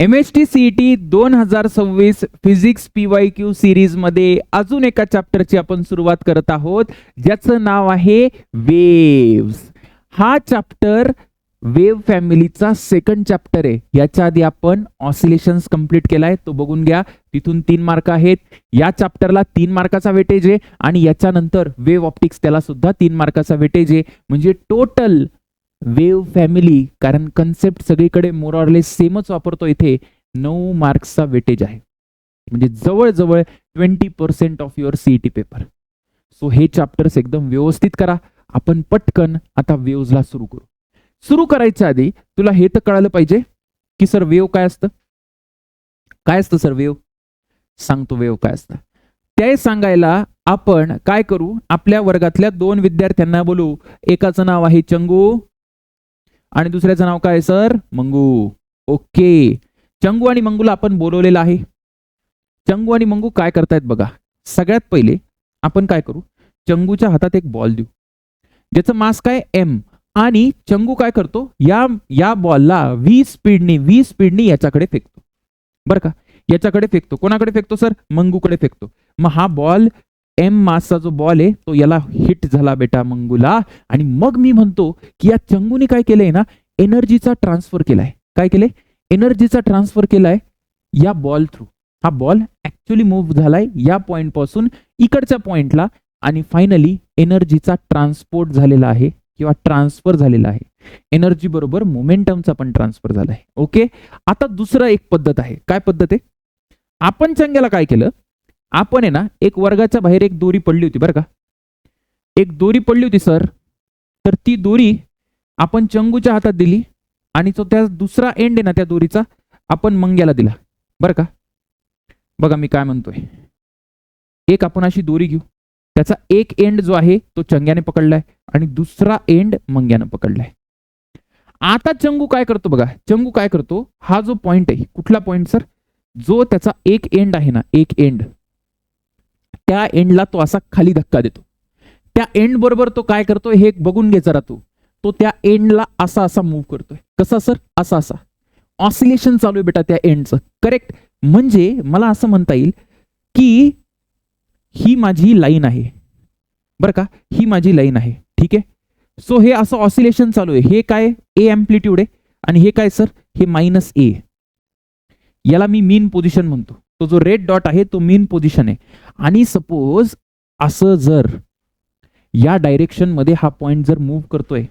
MHT CET 2026 physics PYQ series मध्ये अजून एका चॅप्टरची आपण सुरुवात करत आहोत, ज्याचं नाव आहे वेव्स. हा चॅप्टर वेव फॅमिलीचा सेकंड चॅप्टर आहे. याच्या आधी आपण ऑसिलेशन्स कंप्लीट केलाय, तो बघून घ्या. तिथून 3 मार्क आहेत. या चॅप्टरला 3 मार्काचा वेटेज आहे आणि याच्यानंतर वेव ऑप्टिक्स त्याला सुद्धा 3 मार्काचा वेटेज आहे. म्हणजे टोटल वेव फॅमिली, कारण कन्सेप्ट सगळीकडे मोर ऑर लेस सेमच वापरतो, इथे 9 मार्क्सचा वेटेज आहे. म्हणजे जवळजवळ 20% of your CET paper. So हे चॅप्टर्स एकदम व्यवस्थित करा. आपण पटकन आता वेव्हजला सुरू करू. सुरू करायच्या आधी तुला हे तर कळालं पाहिजे की सर वेव काय असतं. काय असतं सर वेव? सांगतो वेव काय असतं. ते सांगायला आपण काय करू, आपल्या वर्गातल्या 2 विद्यार्थ्यांना बोलू. एकाचं नाव आहे चंगू आणि दुसऱ्याचं नाव काय सर? मंगू. ओके, चंगू आणि मंगूला आपण बोलवलेलं आहे. चंगू आणि मंगू काय करतायत बघा. सगळ्यात पहिले आपण काय करू, चंगूच्या हातात एक बॉल देऊ ज्याचं मास काय m, आणि चंगू काय करतो, या बॉलला 20 स्पीडनी याच्याकडे फेकतो. बरं का, याच्याकडे फेकतो. कोणाकडे फेकतो सर? मंगूकडे फेकतो. मग हा बॉल m मासचा जो बॉल आहे तो याला हिट झाला बेटा मंगूला, आणि मग मी म्हणतो की या चंगूने काय केलंय ना, एनर्जीचा ट्रान्सफर केलाय. काय केलंय? एनर्जीचा ट्रान्सफर केलाय या बॉल थ्रू. हा बॉल ऍक्च्युअली मूव्ह झालाय या पॉइंट पासून इकडच्या पॉइंटला, आणि फायनली एनर्जीचा ट्रान्सपोर्ट झालेला आहे किंवा ट्रान्सफर झालेला आहे. एनर्जी बरोबर मोमेंटमचा पण ट्रान्सफर झालाय. ओके, आता दुसरं एक पद्धत आहे. काय पद्धत आहे? आपण चंग्याला काय केलं, आपण आहे ना एक वर्गाच्या बाहेर एक दोरी पडली होती बरं का. एक दोरी पडली होती सर, तर ती दोरी आपण चंगूच्या हातात दिली आणि तो त्या दुसरा एंड आहे ना त्या दोरीचा आपण मंग्याला दिला बरं का. बघा मी काय म्हणतोय, एक आपण अशी दोरी घेऊ, त्याचा एक एंड जो आहे तो चंग्याने पकडलाय आणि दुसरा एंड मंग्याने पकडलाय. आता चंगू काय करतो बघा, चंगू काय करतो, हा जो पॉइंट आहे, कुठला पॉइंट सर? जो त्याचा एक एंड आहे ना, एक एंड, त्या एंडला तो असा खाली धक्का देतो. त्या एंड बरोबर तो काय करतोय हे बघून घे जरा तू. तो त्या एंडला असा असा मूव्ह करतोय. कसा सर? असा असा. ऑसिलेशन चालू आहे बेटा त्या एंडचं. करेक्ट. म्हणजे मला असं म्हणता येईल की ही माझी लाईन आहे बरं का, ही माझी लाईन आहे. ठीक आहे. सो हे असं ऑसिलेशन चालू आहे. हे काय? ए अँप्लिट्यूड आहे, आणि हे काय सर? हे -a. याला मी मीन पोझिशन म्हणतो. तो जो रेड डॉट आहे तो मीन पोझिशन आहे. आणि सपोज असं जर या डायरेक्शन मध्ये हा पॉइंट जर मूव्ह करतोय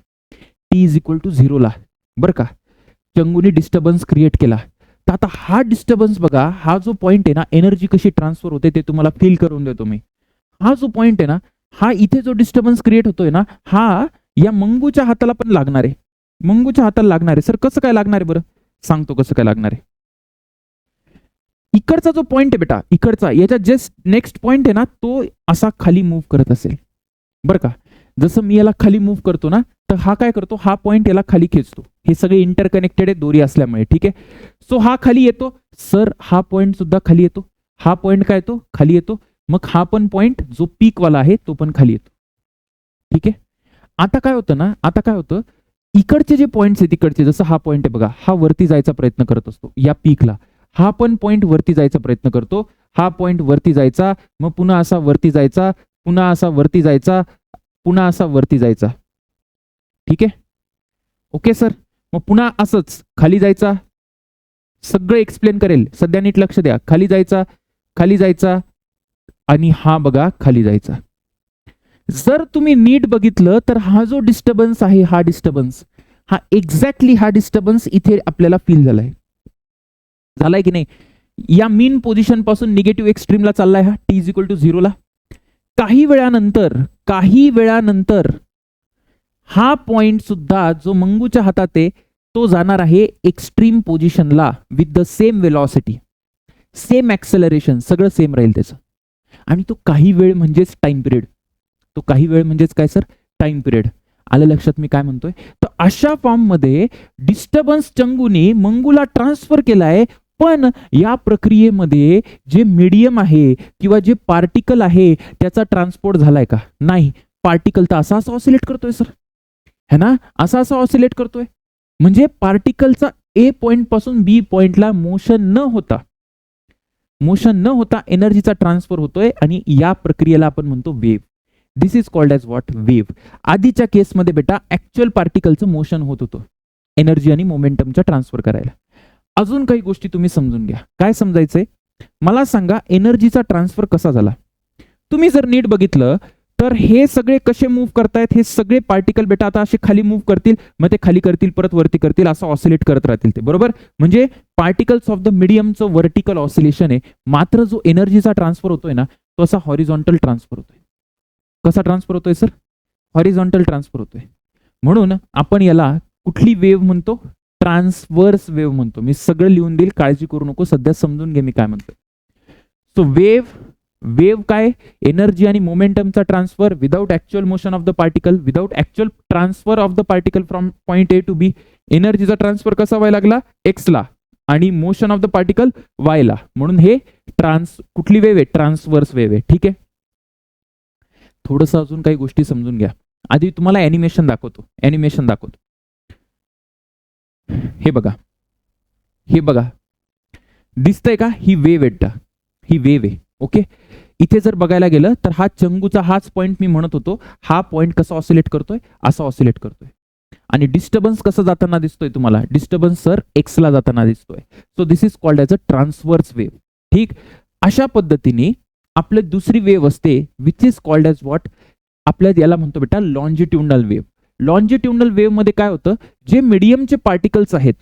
t = 0 ला बरं का, चंगूने डिस्टर्बन्स क्रिएट केला, तर आता हा डिस्टर्बन्स बघा, हा जो पॉइंट आहे ना, एनर्जी कशी ट्रान्सफर होते ते तुम्हाला फील करून देतो मी. हा जो पॉइंट आहे ना, हा इथे जो डिस्टर्बन्स क्रिएट होतोय ना, हा या मंगूच्या हाताला पण लागणार आहे. मंगूच्या हाताला लागणार आहे. सर कसं काय लागणार आहे बरं? सांगतो कसं काय लागणार आहे. इकडचा जो पॉइंट आहे बेटा, इकडचा, याच्या जस्ट नेक्स्ट पॉइंट आहे ना, तो असा खाली मूव्ह करत असेल बरं का. जसं मी याला खाली मूव्ह करतो ना, तर हा काय करतो, हा पॉइंट याला खाली खेचतो. हे सगळे इंटरकनेक्टेड आहे दोरी असल्यामुळे. ठीक आहे. सो हा खाली येतो सर, हा पॉइंट सुद्धा खाली येतो. हा पॉइंट काय येतो? खाली येतो. मग हा पण पॉइंट जो पीक वाला आहे तो पण खाली येतो. ठीक आहे. आता काय होतं ना, आता काय होतं, इकडचे जे पॉइंट्स आहेत तिकडचे, जसं हा पॉइंट आहे बघा, हा वरती जायचा प्रयत्न करत असतो या पीकला. हा पण पॉइंट वरती जायचा प्रयत्न करतो. हा पॉइंट वरती जायचा, मग पुन्हा असा वरती जायचा, पुन्हा असा वरती जायचा, पुन्हा असा वरती जायचा. ठीक आहे. Okay sir. मग पुन्हा असंच खाली जायचा. सगळं एक्सप्लेन करेल, सध्या नीट लक्ष द्या. खाली जायचा, खाली जायचा, आणि हा बघा खाली जायचा. जर तुम्ही नीट बघितलं तर हा जो डिस्टर्बन्स आहे, हा डिस्टर्बन्स, हा एक्झॅक्टली हा डिस्टर्बन्स इथे आपल्याला फील झालाय. झालाय की नाही? या मीन पोझिशन पासून निगेटिव्ह एक्स्ट्रीमला चाललाय हा, t = 0 ला. काही वेळानंतर हा पॉइंट सुद्धा जो मंगूच्या हातात आहे तो जाणार आहे एक्स्ट्रीम पोझिशनला with the same velocity, same acceleration, सगळं सेम राहील त्याचं. आणि तो काही वेळ म्हणजेच टाइम पिरियड. तो काही वेळ म्हणजेच काय सर? Time period. आलं लक्षात मी काय म्हणतोय? तर अशा फॉर्म मध्ये डिस्टर्बन्स चंगूने मंगूला ट्रान्सफर केलाय, पण या प्रक्रियेमध्ये जे मीडियम आहे किंवा जे पार्टिकल आहे त्याचा ट्रान्सपोर्ट झालाय का? नाही. पार्टिकल तर असा ऑसिलेट करतोय सर, है ना, असा ऑसिलेट करतोय. म्हणजे पार्टिकलचा ए पॉइंट पासून बी पॉइंटला मोशन न होता एनर्जीचा ट्रान्सफर होतोय आणि या प्रक्रियेला आपण म्हणतो wave. This is called as what? Wave. आधीच्या केसमध्ये बेटा ऍक्च्युअल पार्टिकलचं मोशन होत होतं एनर्जी आणि मोमेंटमचा ट्रान्सफर करायला. अजून काही गोष्टी तुम्ही समजून घ्या. काय समजायचंय मला सांगा, एनर्जीचा ट्रान्सफर कसा झाला. तुम्ही जर नीट बघितलं तर हे सगळे कसे मूव्ह करतायत, हे सगळे पार्टिकल बेटा आता असे खाली मूव्ह करतील, मग ते खाली करतील, परत वरती करतील, असं ऑसिलेट करत राहतील ते, बरोबर. म्हणजे पार्टिकल्स ऑफ द मीडियमचं व्हर्टिकल ऑसिलेशन आहे. मात्र जो एनर्जीचा ट्रान्सफर होतोय ना तो असा हॉरिझॉन्टल ट्रान्सफर होतोय. कसा ट्रान्सफर होतोय सर? हॉरिझॉन्टल ट्रान्सफर होतोय. म्हणून आपण याला कुठली वेव्ह म्हणतो? ट्रान्सवर्स वेव्ह म्हणतो. मी सगळं लिहून देईल, काळजी करू नको, सध्या समजून घे मी काय म्हणतो. सो वेव्ह काय? एनर्जी आणि मोमेंटमचा transfer without actual motion of the particle, without actual transfer of the particle from point A to B. एनर्जीचा ट्रान्सफर कसा व्हायला लागला? एक्सला, आणि मोशन ऑफ द पार्टिकल वायला. म्हणून हे कुठली वेव्ह आहे? ट्रान्सवर्स वेव्ह आहे. ठीक आहे. थोडंसं अजून काही गोष्टी समजून घ्या. आधी तुम्हाला ॲनिमेशन दाखवतो. हे बघा दिसतंय का? ही वेव्ह आहे. ओके. इथे जर बघायला गेलं तर हा चंगूचा हाच पॉइंट मी म्हणत होतो. हा पॉइंट कसा ऑसिलेट करतोय? असा ऑसिलेट करतोय. आणि डिस्टर्बन्स कसं जाताना दिसतोय तुम्हाला? डिस्टर्बन्स सर एक्सला जाताना दिसतोय. So this is called as a transverse wave. ठीक. अशा पद्धतीने आपलं दुसरी वेव्ह असते which is called as what? आपल्या याला म्हणतो बेटा लॉन्जिट्युडनल वेव्ह. लॉन्जिट्युडनल वेव्ह मध्ये काय होतं? जे मीडियमचे पार्टिकल्स आहेत,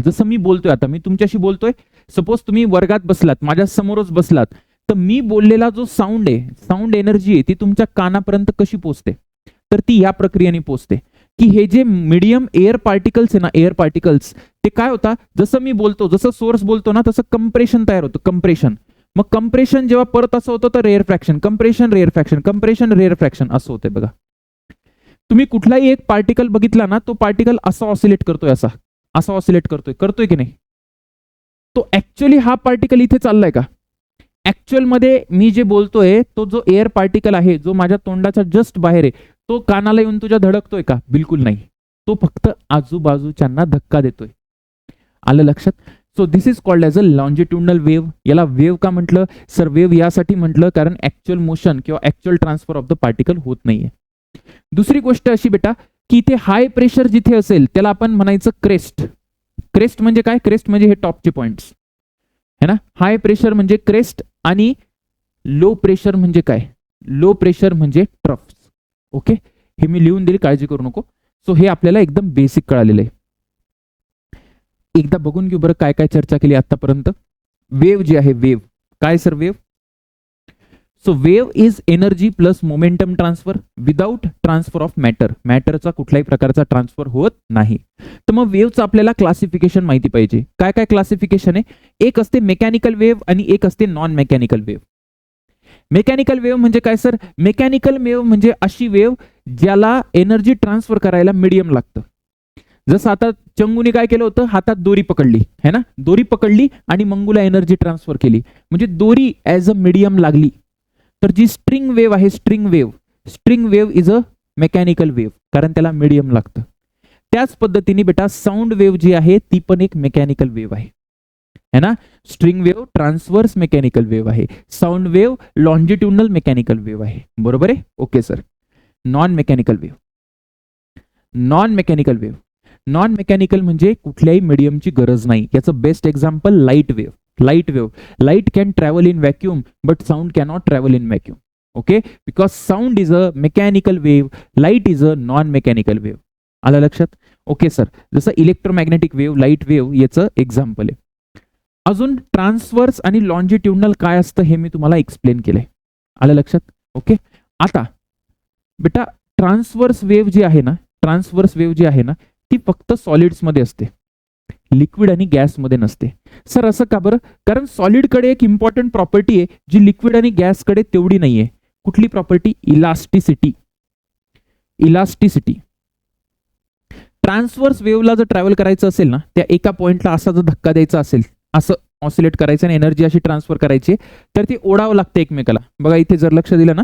जसं मी बोलतोय, आता मी तुमच्याशी बोलतोय, सपोज तुम्ही वर्गात बसलात, माझ्या समोरच बसलात, तर मी बोललेला जो साऊंड आहे, साऊंड एनर्जी आहे, ती तुमच्या कानापर्यंत कशी पोहोचते? तर ती या प्रक्रियेने पोहोचते की हे जे मीडियम एअर पार्टिकल्स आहे ना, एअर पार्टिकल्स, ते काय होता? जसं मी बोलतो, जसं सोर्स बोलतो ना, तसं कंप्रेशन तयार होतं. कंप्रेशन. मग कंप्रेशन जेव्हा परत असं होतं तर rare fraction, compression rare fraction असं होतंय. बघा तुम्ही कुठलाही एक पार्टिकल बघितला ना, तो पार्टिकल असा ऑसिलेट करतोय, असा ऑसिलेट करतोय की नाही? तो ऍक्च्युअली हा पार्टिकल इथे चाललाय का? ऍक्च्युअल मध्ये मी जे बोलतोय तो जो एअर पार्टिकल आहे, जो माझ्या तोंडाच्या जस्ट बाहेर आहे, तो कानाला येऊन तुझ्या धडकतोय का? बिलकुल नाही. तो फक्त आजूबाजूच्यांना धक्का देतोय. आलं लक्षात? So this is called as a longitudinal wave. याला वेव्ह का म्हटलं सर? वेव्ह यासाठी म्हटलं कारण ऍक्च्युअल मोशन किंवा actual transfer of the particle होत नाहीये. दुसरी गोष्ट अशी बेटा की इथे हाय प्रेशर जिथे असेल त्याला आपण म्हणायचं क्रेस्ट. क्रेस्ट म्हणजे काय? क्रेस्ट म्हणजे हे टॉपचे पॉइंट्स है ना. हाय प्रेशर म्हणजे क्रेस्ट आणि लो प्रेशर म्हणजे काय? लो प्रेशर म्हणजे ट्रफ्स. ओके. हे मी लिहून दिले, काळजी करू नको. सो हे आपल्याला एकदम बेसिक कळालेलं आहे. एकदा बघून घेऊ बरं काय काय चर्चा केली आतापर्यंत. वेव्ह जी आहे, वेव्ह काय sir? Wave. So wave is energy plus momentum transfer without transfer of matter. मॅटरचा कुठल्याही प्रकारचा ट्रान्सफर होत नाही. तर मग वेव्हचं आपल्याला क्लासिफिकेशन माहिती पाहिजे. काय काय क्लासिफिकेशन आहे? एक असते मेकॅनिकल वेव्ह आणि एक असते non mechanical wave. Mechanical wave म्हणजे काय सर? मेकॅनिकल वेव्ह म्हणजे अशी वेव्ह ज्याला एनर्जी ट्रान्सफर करायला मीडियम लागतं. जसं आता चंगूने काय केलं होतं? हातात दोरी पकडली है ना, दोरी पकडली आणि मंगूला एनर्जी ट्रान्सफर केली, म्हणजे दोरी ॲज अ मीडियम लागली. तर जी स्ट्रिंग वेव्ह आहे, string wave is a mechanical wave, कारण त्याला मीडियम लागतं. त्याच पद्धतीने बेटा साऊंड वेव्ह जी आहे ती पण एक मेकॅनिकल वेव्ह आहे है ना. String wave transverse mechanical wave आहे, sound wave longitudinal mechanical wave आहे. बरोबर आहे? Okay sir. Non mechanical wave म्हणजे कुठल्याही मीडियमची गरज नाही. याचं best example light wave. Light can travel in vacuum, but sound cannot travel in vacuum. Okay, because sound is a mechanical wave, light is a non-mechanical wave. आलं लक्षात? Okay sir. जसं electromagnetic wave, light wave याचं example आहे. अजून transverse आणि longitudinal काय असतं हे मी तुम्हाला एक्सप्लेन केलंय. आलं लक्षात? ओके. आता बेटा ट्रान्सवर्स वेव्ह जी आहे ना ती फक्त सॉलिड्स मध्ये असते, लिक्विड आणि गॅसमध्ये नसते. सर असं का बरं? कारण सॉलिडकडे एक इम्पॉर्टंट प्रॉपर्टी आहे जी लिक्विड आणि गॅसकडे तेवढी नाहीये. कुठली प्रॉपर्टी? इलास्टिसिटी. ट्रान्सवर्स वेव्हला जर ट्रॅव्हल करायचं असेल ना, त्या एका पॉइंटला असा जर धक्का द्यायचा असेल, असं ऑसिलेट करायचं आणि एनर्जी अशी ट्रान्सफर करायची, तर ते ओढावं लागतं एकमेकाला. बघा इथे जर लक्ष दिलं ना,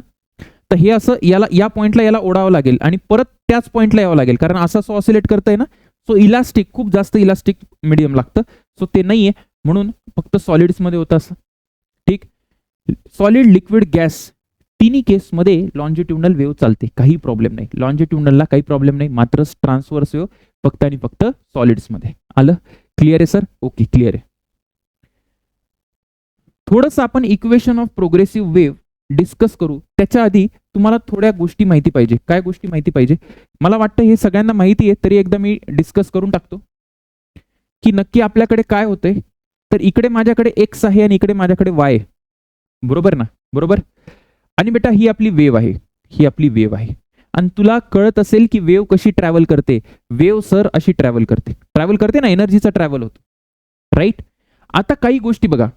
तर हे असं या पॉइंटला याला ओढावं लागेल आणि परत त्याच पॉइंटला यावं लागेल, कारण असं ऑसिलेट करतंय ना. सो इलास्टिक, खूप जास्त इलास्टिक मीडियम लागतं, सो ते नाहीये, म्हणून फक्त सॉलिड्स मध्ये होतं असं. ठीक. सॉलिड, लिक्विड, गॅस तिन्ही केसमध्ये लॉन्जिट्युडनल वेव्ह चालते, काही प्रॉब्लेम नाही. लॉन्जिट्युडनलला काही प्रॉब्लेम नाही, मात्र ट्रान्सव्हर्स वेव्ह फक्त आणि फक्त सॉलिड्स मध्ये. आलं? क्लिअर आहे सर? ओके, क्लिअर आहे. थोडंसं आपण equation of progressive wave discuss करू. त्याच्या आधी तुम्हाला थोड्या गोष्टी माहिती पाहिजे. काय गोष्टी माहिती पाहिजे? मला वाटतं हे सगळ्यांना माहिती आहे, तरी एकदा मी डिस्कस करून टाकतो की नक्की आपल्याकडे काय होतंय. तर इकडे माझ्याकडे एक्स आहे आणि इकडे माझ्याकडे वाय, बरोबर ना? बरोबर. आणि बेटा ही आपली वेव्ह आहे, ही आपली वेव्ह आहे. आणि तुला कळत असेल की वेव्ह कशी ट्रॅव्हल करते. वेव्ह सर अशी ट्रॅव्हल करते ना, एनर्जीचा ट्रॅव्हल होतो, राईट? आता काही गोष्टी बघा.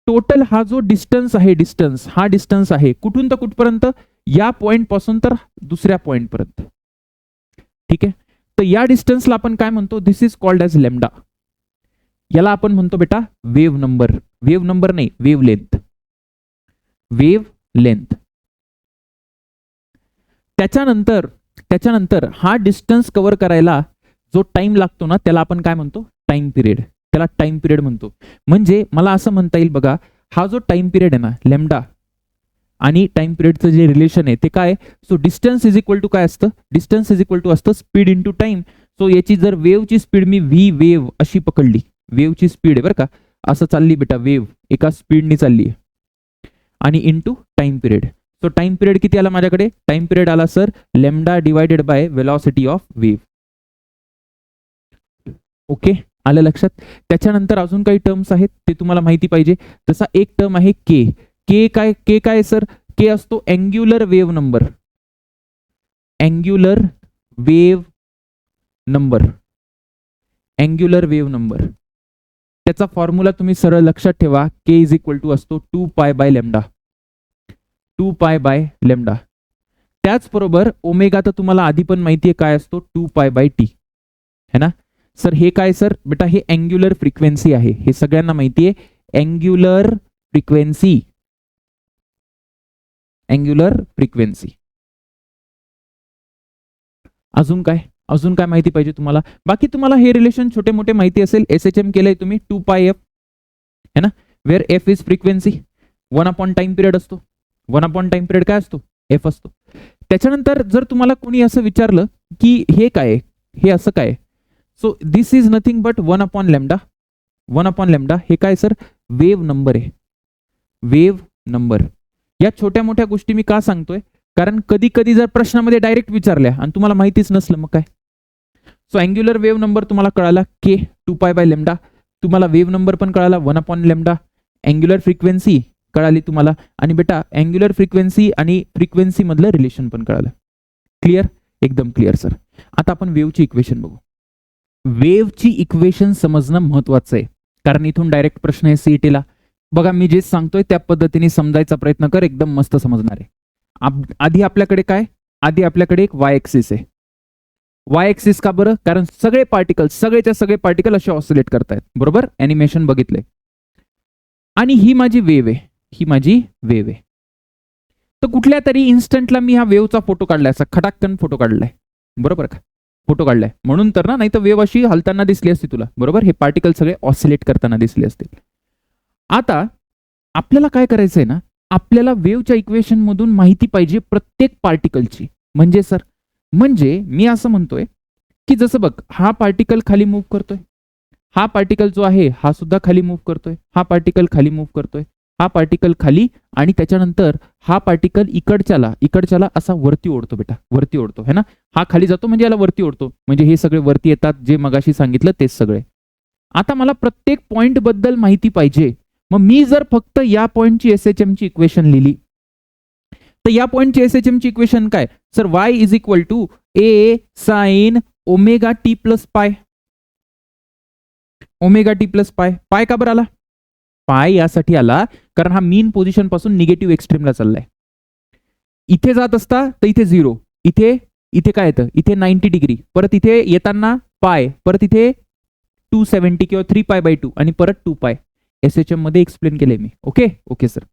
टोटल हा जो डिस्टन्स आहे, डिस्टन्स, हा डिस्टन्स आहे कुठून तर कुठपर्यंत? या पॉइंट पासून तर दुसऱ्या पॉइंट पर्यंत. ठीक आहे. तर या डिस्टन्सला आपण काय म्हणतो? दिस इज कॉल्ड ॲज लॅम्डा. याला आपण म्हणतो बेटा वेव्ह नंबर. वेव्ह नंबर नाही, वेव्ह लेंथ. Wave length. त्याच्यानंतर हा डिस्टन्स कव्हर करायला जो टाइम लागतो ना, त्याला आपण काय म्हणतो? Time period. त्याला टाइम पिरियड म्हणतो. म्हणजे मला असं म्हणता येईल बघा, हा जो टाइम पिरियड आहे ना, लॅम्डा आणि टाइम पिरियडचं जे रिलेशन आहे ते काय? So distance is equal to काय असतं? डिस्टन्स इज इक्वल टू असतं स्पीड इंटू टाइम. सो याची जर वेव्हची स्पीड मी व्ही वेव्ह अशी पकडली, वेव्हची स्पीड आहे बरं का, असं चालली बेटा वेव्ह, एका स्पीडनी चालली आहे, आणि into time period. So time period किती आला माझ्याकडे? टाइम पिरियड आला sir lambda divided by velocity of wave. Okay, आलं लक्षात? त्याच्यानंतर अजून काही टर्म्स आहेत ते तुम्हाला माहिती पाहिजे. तसा एक टर्म आहे के. के काय सर? के असतो angular wave number. Angular wave number. Angular wave number. त्याचा फॉर्म्युला तुम्ही सरळ लक्षात ठेवा. के इज इक्वल टू असतो 2 pi by lambda. 2 pi by lambda. त्याचबरोबर ओमेगा तर तुम्हाला आधी पण माहिती आहे काय असतो? 2 पाय बाय टी, है ना सर? हे काय सर? बेटा हे अँग्युलर फ्रिक्वेन्सी आहे, हे सगळ्यांना माहिती आहे. Angular frequency. Angular frequency. अजून काय माहिती पाहिजे तुम्हाला? बाकी तुम्हाला हे रिलेशन छोटे मोठे माहिती असेल. एसएचएम केलंय तुम्ही 2 पाय एफ, है ना, where F is frequency, 1 upon time period असतो. 1 अपॉन टाइम पिरियड काय असतो? एफ असतो. त्याच्यानंतर जर तुम्हाला कोणी असं विचारलं की हे काय, हे असं काय, so this is nothing but 1 upon lambda. 1 upon lambda हे काय सर? वेव्ह नंबर आहे. Wave number. या छोट्या मोठ्या गोष्टी मी का सांगतोय? कारण कधी कधी जर प्रश्नामध्ये डायरेक्ट विचारल्या आणि तुम्हाला माहितीच नसलं मग काय. सो अँग्युलर वेव्ह नंबर तुम्हाला कळाला के 2 पाय बाय लॅम्डा. तुम्हाला वेव्ह नंबर पण कळाला 1 अपॉन लॅम्डा. अँग्युलर फ्रिक्वेन्सी कळाली तुम्हाला, आणि बेटा अँग्युलर फ्रिक्वेन्सी आणि फ्रिक्वेन्सी मधलं रिलेशन पण कळालं. क्लिअर? एकदम क्लिअर सर. आता आपण वेव्हची इक्वेशन बघू. वेव्हची इक्वेशन समजणं महत्वाचं आहे, कारण इथून डायरेक्ट प्रश्न आहे सीईटीला. बघा मी जे सांगतोय त्या पद्धतीने समजायचा प्रयत्न कर, एकदम मस्त समजणार आहे. आधी आपल्याकडे काय? आधी आपल्याकडे एक वाय ऍक्सिस आहे. वाय ऍक्सिस का बरं? कारण सगळे पार्टिकल, सगळेच्या सगळे पार्टिकल असे ऑसिलेट करतायत, बरोबर? ॲनिमेशन बघितलंय. आणि ही माझी वेव्ह आहे, ही माझी वेव्ह आहे. तर कुठल्या तरी इन्स्टंटला मी हा वेव्हचा फोटो काढलाय, असा खटाकन फोटो काढलाय, बरोबर का? फोटो काढलाय म्हणून तर ना, नाही तर वेव्ह अशी हलताना दिसली असती तुला, बरोबर? हे पार्टिकल सगळे ऑसिलेट करताना दिसले असतील. आता आपल्याला काय करायचंय ना, आपल्याला वेव्हच्या इक्वेशन मधून माहिती पाहिजे प्रत्येक पार्टिकलची. म्हणजे सर, म्हणजे मी असं म्हणतोय की जसं बघ, हा पार्टिकल खाली मूव्ह करतोय, हा पार्टिकल जो आहे हा सुद्धा खाली मूव्ह करतोय, हा पार्टिकल खाली मूव्ह करतोय, हा पार्टिकल खाली, आणि त्याच्यानंतर हा पार्टिकल इकडच्याला असा वरती ओढतो बेटा, वरती ओढतो, है ना? हा खाली जातो म्हणजे याला वरती ओढतो, म्हणजे हे सगळे वरती येतात, जे मगाशी सांगितलं तेच सगळे. आता मला प्रत्येक पॉइंट बद्दल माहिती पाहिजे. मग मी जर फक्त या पॉइंटची एसएचएम ची इक्वेशन लिहिली, तर या पॉइंटची एसएचएम ची इक्वेशन काय sir? Y is equal to A sine omega T plus pi. Omega T plus pi. Pi का बरं आला? पाय यासाठी आला कारण हा मीन पोझिशन पासून निगेटिव्ह एक्स्ट्रीमला चाललाय. इथे जात असता तर इथे 0, इथे काय येतं? इथे 90 डिग्री, परत इथे येताना पाय, परत इथे 270 किंवा 3 पाय बाय 2, आणि परत 2 पाय. एसएचएम मध्ये एक्सप्लेन केले मी. Okay okay sir.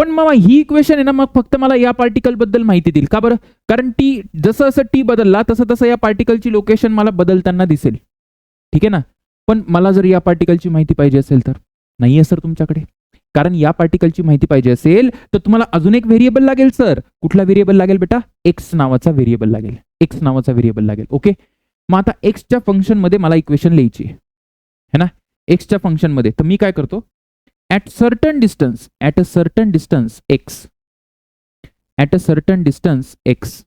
पण मग ही इक्वेशन आहे ना, मग फक्त मला या पार्टिकल बद्दल माहिती देईल. का बरं? कारण टी जसं जसं टी बदलला तसं तसं या पार्टिकलची लोकेशन मला बदलताना दिसेल. ठीक आहे ना. पण मला जर या पार्टिकलची माहिती पाहिजे असेल तर नाही आहे सर तुमच्याकडे. कारण या पार्टिकलची माहिती पाहिजे असेल तर तुम्हाला अजून एक व्हेरिएबल लागेल सर. कुठला व्हेरिएबल लागेल बेटा? एक्स नावाचा व्हेरिएबल लागेल. एक्स नावाचा व्हेरिएबल लागेल. ओके. मग आता एक्सच्या फंक्शन मध्ये मला इक्वेशन लिहायची है ना. एक्सच्या फंक्शन मध्ये तर मी काय करतो, at a certain distance x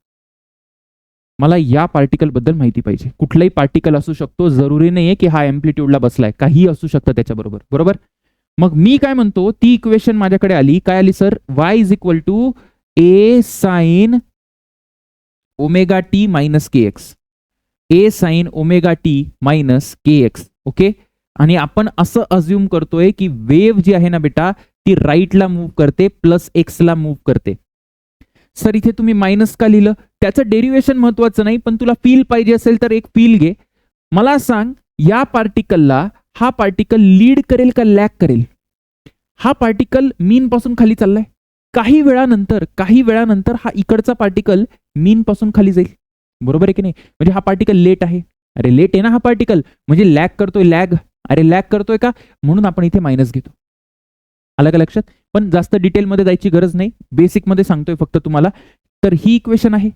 मला या पार्टिकल बद्दल माहिती पाहिजे. कुठलाही पार्टिकल असू शकतो, जरुरी नाहीये की हा एम्प्लिट्यूडला बसलाय, काही असू शकतं त्याच्याबरोबर. बरोबर. मग मी काय म्हणतो, ती इक्वेशन माझ्याकडे आली. काय आली sir? y is equal to A sine omega T minus K X. A sine omega T minus K X. Okay. आणि आपण असं अज्युम करतोय की वेव्ह जी आहे ना बेटा, ती राईटला मूव्ह करते प्लस एक्सला मूव्ह करते. सर इथे तुम्ही मायनस का लिहिलं? त्याचं डेरिव्हेशन महत्वाचं नाही, पण तुला फील पाहिजे असेल तर एक फील घे. मला सांग, या पार्टिकलला हा पार्टिकल लीड करेल का लॅग करेल? हा पार्टिकल मीन पासून खाली चाललाय. काही वेळानंतर हा इकडचा पार्टिकल मीन पासून खाली जाईल. बरोबर आहे की नाही? म्हणजे हा पार्टिकल लेट आहे. अरे लेट आहे ना हा पार्टिकल, म्हणजे लॅग करतोय. लॅग करतोय का? म्हणून आपण इथे मायनस घेतो. आलं का लक्षात? पण जास्त डिटेलमध्ये जायची गरज नाही, बेसिक मध्ये सांगतोय फक्त तुम्हाला. तर ही इक्वेशन आहे.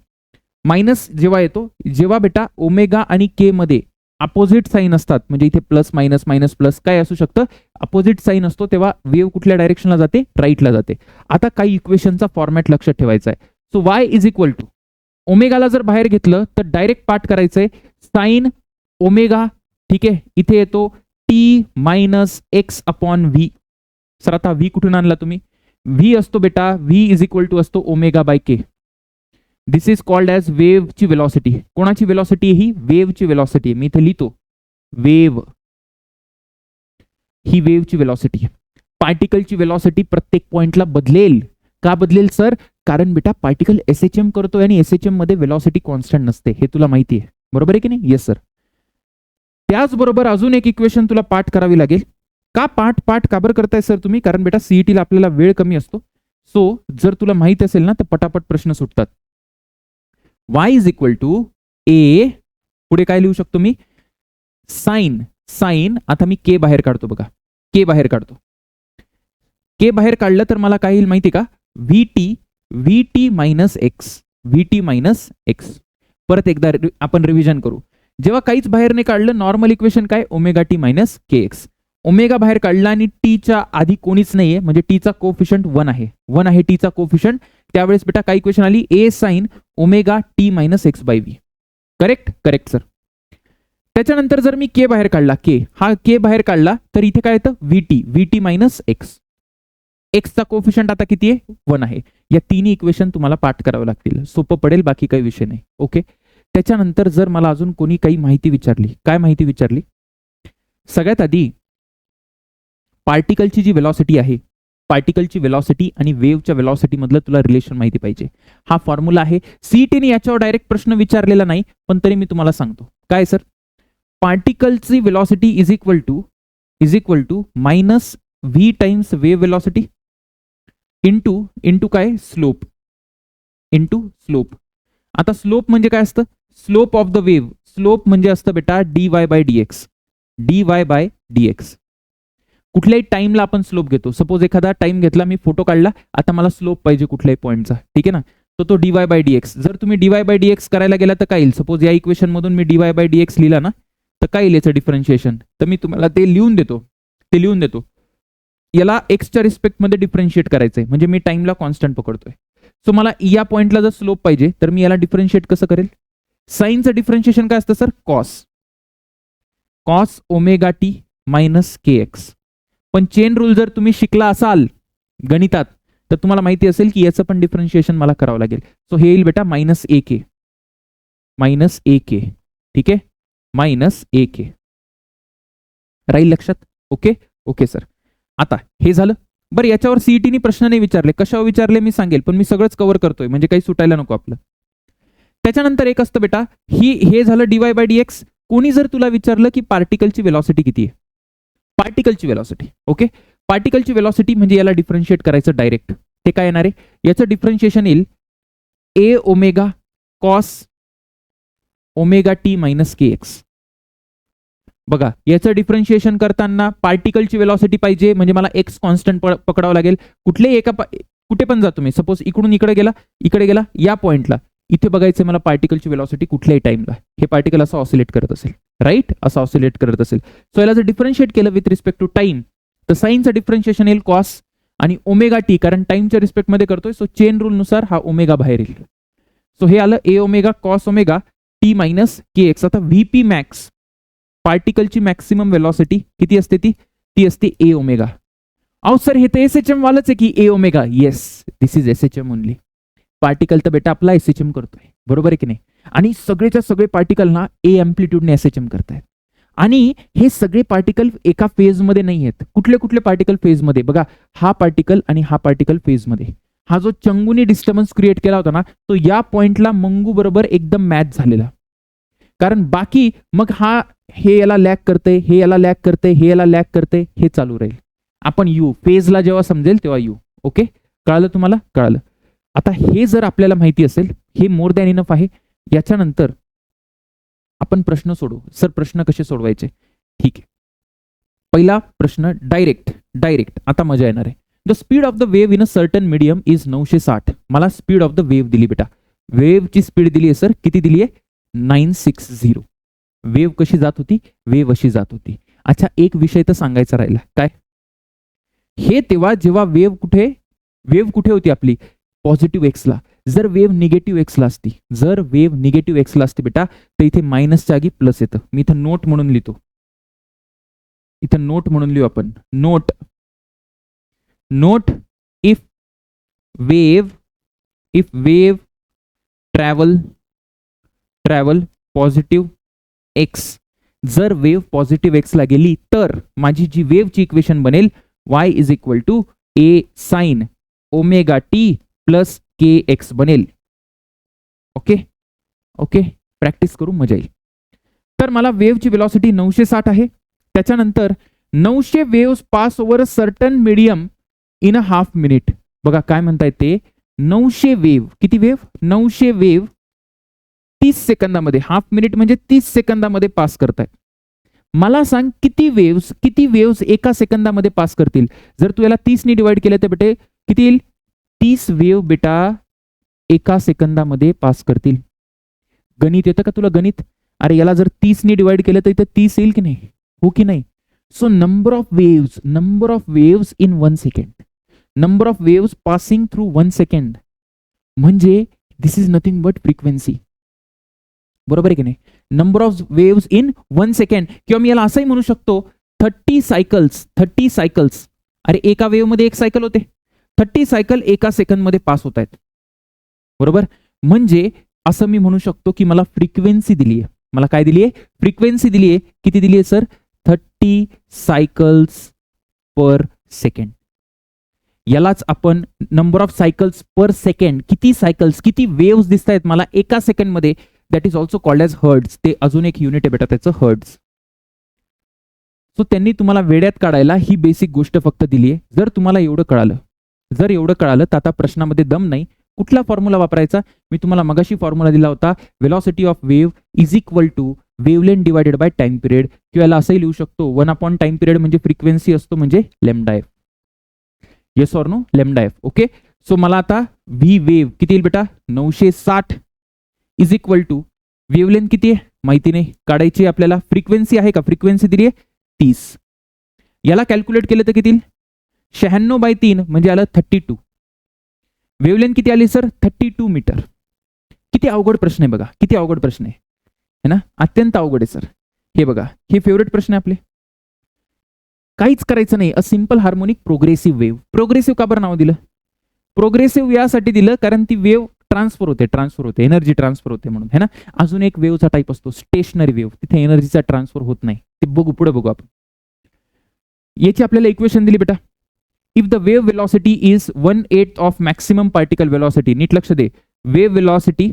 मायनस जेव्हा येतो, जेव्हा बेटा ओमेगा आणि के मध्ये अपोजिट साइन असतात, म्हणजे इथे प्लस मायनस मायनस प्लस काय असू शकतं, अपोजिट साइन असतो, तेव्हा वेव्ह कुठल्या डायरेक्शनला जाते? राईटला जाते. आता काही इक्वेशनचा फॉर्मॅट लक्षात ठेवायचा आहे. So y is equal to ओमेगाला जर बाहेर घेतलं तर डायरेक्ट पार्ट करायचंय साइन ओमेगा. ठीक आहे. इथे येतो t minus x upon v. Sir आता व्ही कुठून आणला तुम्ही? व्ही असतो बेटा, व्ही इज इक्वल टू असतो omega by k. This is called as वेव्हची वेलॉसिटी. कोणाची वेलॉसिटी? ही वेव्हची वेलॉसिटी. मी इथे लिहितो वेव्ह. ही वेव्हची वेलॉसिटी. पार्टिकलची वेलॉसिटी प्रत्येक पॉइंटला बदलेल. का बदलेल सर? कारण बेटा पार्टिकल एसएचएम करतोय आणि एसएचएम मध्ये वेलॉसिटी कॉन्स्टंट नसते, हे तुला माहिती आहे. बरोबर आहे की नाही? Yes sir. त्याचबरोबर अजून एक इक्वेशन तुला पाठ करावी लागेल. का पाठ का बरं करताय सर तुम्ही? कारण बेटा सीईटीला आपल्याला वेळ कमी असतो. सो जर तुला माहित असेल ना तर पटापट प्रश्न सुटतात. y इज इक्वल टू ए, पुढे काय लिहू शकतो मी? साइन. आता मी के बाहेर काढतो बघा, के बाहेर काढतो. के बाहेर काढलं तर मला काय येईल माहिती का? VT minus x. परत एकदा आपण रिव्हिजन करू. जेव्हा काहीच बाहेर नाही काढलं, नॉर्मल इक्वेशन काय? ओमेगा टी मायनस के एक्स. ओमेगा बाहेर काढला आणि टीच्या आधी कोणीच नाहीये, म्हणजे टीचा कोफिशियंट 1 आहे टीचा कोफिशियंट. त्यावेळेस बेटा काय इक्वेशन आली? A sine omega T minus x by v. Correct sir. त्याच्यानंतर जर मी के बाहेर काढला, के बाहेर काढला तर इथे काय येतं? VT minus x. एक्सचा कोफिशियंट आता किती आहे? 1 आहे. या तिन्ही इक्वेशन तुम्हाला पाठ करावं लागतील. सोपं पडेल, बाकी काही विषय नाही. ओके. त्याच्यानंतर जर मला अजून कोणी काही माहिती विचारली, काय माहिती विचारली? सगळ्यात आधी पार्टिकलची जी वेलॉसिटी आहे, पार्टिकलची वेलॉसिटी आणि वेव्हच्या वेलॉसिटी मधलं तुला रिलेशन माहिती पाहिजे. हा फॉर्म्युला आहे. सीईटीने याच्यावर डायरेक्ट प्रश्न विचारलेला नाही, पण तरी मी तुम्हाला सांगतो. काय सर? पार्टिकलची velocity is equal to minus v times wave velocity into काय? स्लोप. आता स्लोप म्हणजे काय असतं? Slope of the wave. Slope म्हणजे असतं बेटा dy बाय dx. कुठल्याही टाइमला आपण स्लोप घेतो. सपोज एखादा टाइम घेतला, मी फोटो काढला, आता मला स्लोप पाहिजे कुठल्याही पॉईंटचा. ठीक आहे ना? तो dy बाय dx. जर तुम्ही dy बाय dx करायला गेला तर काय येईल? सपोज या इक्वेशन मधून मी dy बाय dx लिहिला ना, तर काय येईल याचं डिफरन्शिएशन? तर मी तुम्हाला ते लिहून देतो. याला एक्सच्या रिस्पेक्टमध्ये डिफरन्शिएट करायचंय, म्हणजे मी टाइमला कॉन्स्टंट पकडतोय. सो मला या पॉइंटला जर स्लोप पाहिजे तर मी याला डिफरन्शिएट कसं करेल? साइनचं डिफरन्शिएशन काय असतं sir? Cos omega T minus के एक्स. पण चेन रूल जर तुम्ही शिकला असाल गणितात तर तुम्हाला माहिती असेल की याचं पण डिफरन्शिएशन मला करावं लागेल. सो हे येईल बेटा मायनस ए के. ठीक आहे, मायनस ए के. राहील लक्षात? Okay sir. आता हे झालं. बरं, याच्यावर सीईटीने प्रश्न नाही विचारले. कशावर विचारले मी सांगेल, पण मी सगळंच कव्हर करतोय म्हणजे काही सुटायला नको आपलं. त्याच्यानंतर एक असतं बेटा, हे झालं dy बाय dx. कोणी जर तुला विचारलं की पार्टिकलची वेलॉसिटी किती आहे? पार्टिकलची वेलॉसिटी. ओके. पार्टिकलची वेलॉसिटी म्हणजे याला डिफरन्शिएट करायचं डायरेक्ट. ते काय येणार आहे, याचं डिफरन्शिएशन येईल a omega cos omega T minus K x. बघा, याचं डिफरन्शिएशन करताना पार्टिकलची वेलॉसिटी पाहिजे, म्हणजे मला एक्स कॉन्स्टंट पकडावं लागेल. कुठे पण जा तुम्ही, सपोज इकडून इकडे गेला या पॉइंटला, इथे बघायचं मला पार्टिकलची वेलॉसिटी कुठल्याही टाइमला. हे पार्टिकल असं ऑसिलेट करत असेल, राईट, असं ऑसिलेट करत असेल. सो याला जर डिफरन्शिएट केलं विथ रिस्पेक्ट टू टाइम, तर साईनचं डिफरन्शिएशन येईल कॉस आणि ओमेगा टी, कारण टाइमच्या रिस्पेक्टमध्ये करतोय, सो चेन रूल नुसार हा ओमेगा बाहेर येईल. सो हे आलं a omega cos omega T minus K x. आता व्हीपी मॅक्स, पार्टिकलची मॅक्सिमम वेलॉसिटी किती असते, ती असते ए ओमेगा. अहो सर, हे तर एसएचएम वालच आहे की a omega. Yes, this is SHM only. Particle तर बेटा आपला एसएचएम करतोय, बरोबर आहे की नाही. आणि सगळेच्या सगळे पार्टिकल ना ए अँप्लिट्यूडने एसएचएम करतायत. आणि हे सगळे पार्टिकल एका फेजमध्ये नाही आहेत. कुठले कुठले पार्टिकल फेजमध्ये, बघा, हा पार्टिकल आणि हा पार्टिकल फेजमध्ये. हा जो चंगूनी डिस्टर्बन्स क्रिएट केला होता ना, तो या पॉइंटला मंगू बरोबर एकदम मॅच झालेला. कारण बाकी मग हे याला लॅग करते, हे याला लॅग करते, हे याला लॅग करते, हे चालू राहील. आपण यू फेजला जेव्हा समजेल तेव्हा यू. ओके, कळालं तुम्हाला, कळालं. आता हे जर आपल्याला माहिती असेल, हे मोर दॅन इनफ आहे. याच्यानंतर आपण प्रश्न सोडवू. सर प्रश्न कसे सोडवायचे, ठीक आहे. पहिला प्रश्न डायरेक्ट. आता मजा येणार आहे. The speed of the wave in a certain medium is 960. मला स्पीड ऑफ द वेव्ह दिली बेटा. वेव्हची स्पीड दिली आहे सर, किती दिली आहे, 960. वेव्ह कशी जात होती, वेव्ह अशी जात होती. अच्छा, एक विषय तर सांगायचा राहिला, काय, हे तेव्हा जेव्हा वेव्ह कुठे होती आपली, पॉझिटिव्ह एक्सला. जर वेव्ह निगेटिव्ह एक्सला असती, बेटा, तर इथे मायनसच्या जागी प्लस येतं. मी इथं नोट म्हणून लिहितो, लिहू आपण. Note if wave travel positive X. जर वेव्ह पॉझिटिव्ह एक्सला गेली तर माझी जी वेव्हची इक्वेशन बनेल y is equal to A sine omega T plus K X बनेल. ओके, प्रॅक्टिस करू, मजा येईल. तर मला वेव्हची वेलॉसिटी 960 आहे. त्याच्यानंतर 900 waves pass over a certain medium in a half minute. बघा काय म्हणताय ते, 900 वेव्ह, किती वेव्ह, 900 वेव्ह 30 सेकंदामध्ये, हाफ मिनिट म्हणजे 30 सेकंदामध्ये पास करतायत. मला सांग किती वेव्स एका सेकंदामध्ये पास करतील. जर तू याला 30 ने डिवाइड केलं तर बेटे किती येईल, 30 वेव्ह बेटा एका सेकंदामध्ये पास करतील. गणित येतं का तुला, गणित? अरे याला जर 30 ने डिवाइड केलं तर इथं 30 येईल की नाही, हो की नाही. So number of waves in 1 second, number of waves passing through 1 second, म्हणजे दिस इज नथिंग बट फ्रिक्वेन्सी, बरोबर आहे की नाही. Number of waves in 1 second, किंवा मी याला असंही म्हणू शकतो 30 सायकल्स. अरे एका वेव्ह मध्ये 1 सायकल होते, 30 सायकल एका सेकंड मध्ये पास होत आहेत, बरोबर. म्हणजे असं मी म्हणू शकतो की मला फ्रिक्वेन्सी दिली आहे. मला काय दिली आहे, फ्रिक्वेन्सी दिली आहे. किती दिली आहे सर, 30 सायकल्स पर सेकंड. यालाच आपण number of cycles per second, किती वेव्स दिसत आहेत मला एका सेकंड मध्ये, that is also called as hertz. ते अजून एक युनिट आहे बेटा त्याचं, हर्ट्ज. सो त्यांनी तुम्हाला वेड्यात काढायला ही बेसिक गोष्ट फक्त दिली आहे. जर तुम्हाला एवढं कळालं तर आता प्रश्नामध्ये दम नाही. कुठला फॉर्म्युला वापरायचा, मी तुम्हाला मगाशी फॉर्म्युला दिला होता, velocity of wave is equal to wavelength divided by time period, किंवा याला असंही लिहू शकतो 1 टाइम पिरियड म्हणजे फ्रिक्वेन्सी असतो, म्हणजे lambda F. Yes or no, lambda F. Okay, so मला आता व्ही वेव्ह किती येईल बेटा, 960 इज इक्वल टू वेवलेंथ किती आहे माहिती नाही, काढायची आपल्याला. फ्रिक्वेन्सी आहे का, फ्रिक्वेन्सी दिली आहे 30. याला कॅल्क्युलेट केलं तर किती येईल, 96/3 म्हणजे आलं 32. वेवलेंथ किती आली सर, 32 मीटर. किती अवघड प्रश्न आहे बघा, किती अवघड प्रश्न आहे ना, अत्यंत अवघड आहे सर. हे बघा, हे फेवरेट प्रश्न आहे आपले. काहीच करायचं नाही, a simple harmonic progressive wave. Progressive का बरं नाव दिलं, प्रोग्रेसिव्ह यासाठी दिलं कारण ती वेव्ह ट्रान्सफर होते, एनर्जी ट्रान्सफर होते म्हणून, है ना. अजून एक वेव्हचा टाईप असतो स्टेशनरी वेव्ह, तिथे एनर्जीचा ट्रान्सफर होत नाही, ते पुढे बघू आपण. याची आपल्याला इक्वेशन दिली बेटा. If the wave velocity is 1/8 of maximum particle velocity, नीट लक्ष दे, वेव्ह वेलॉसिटी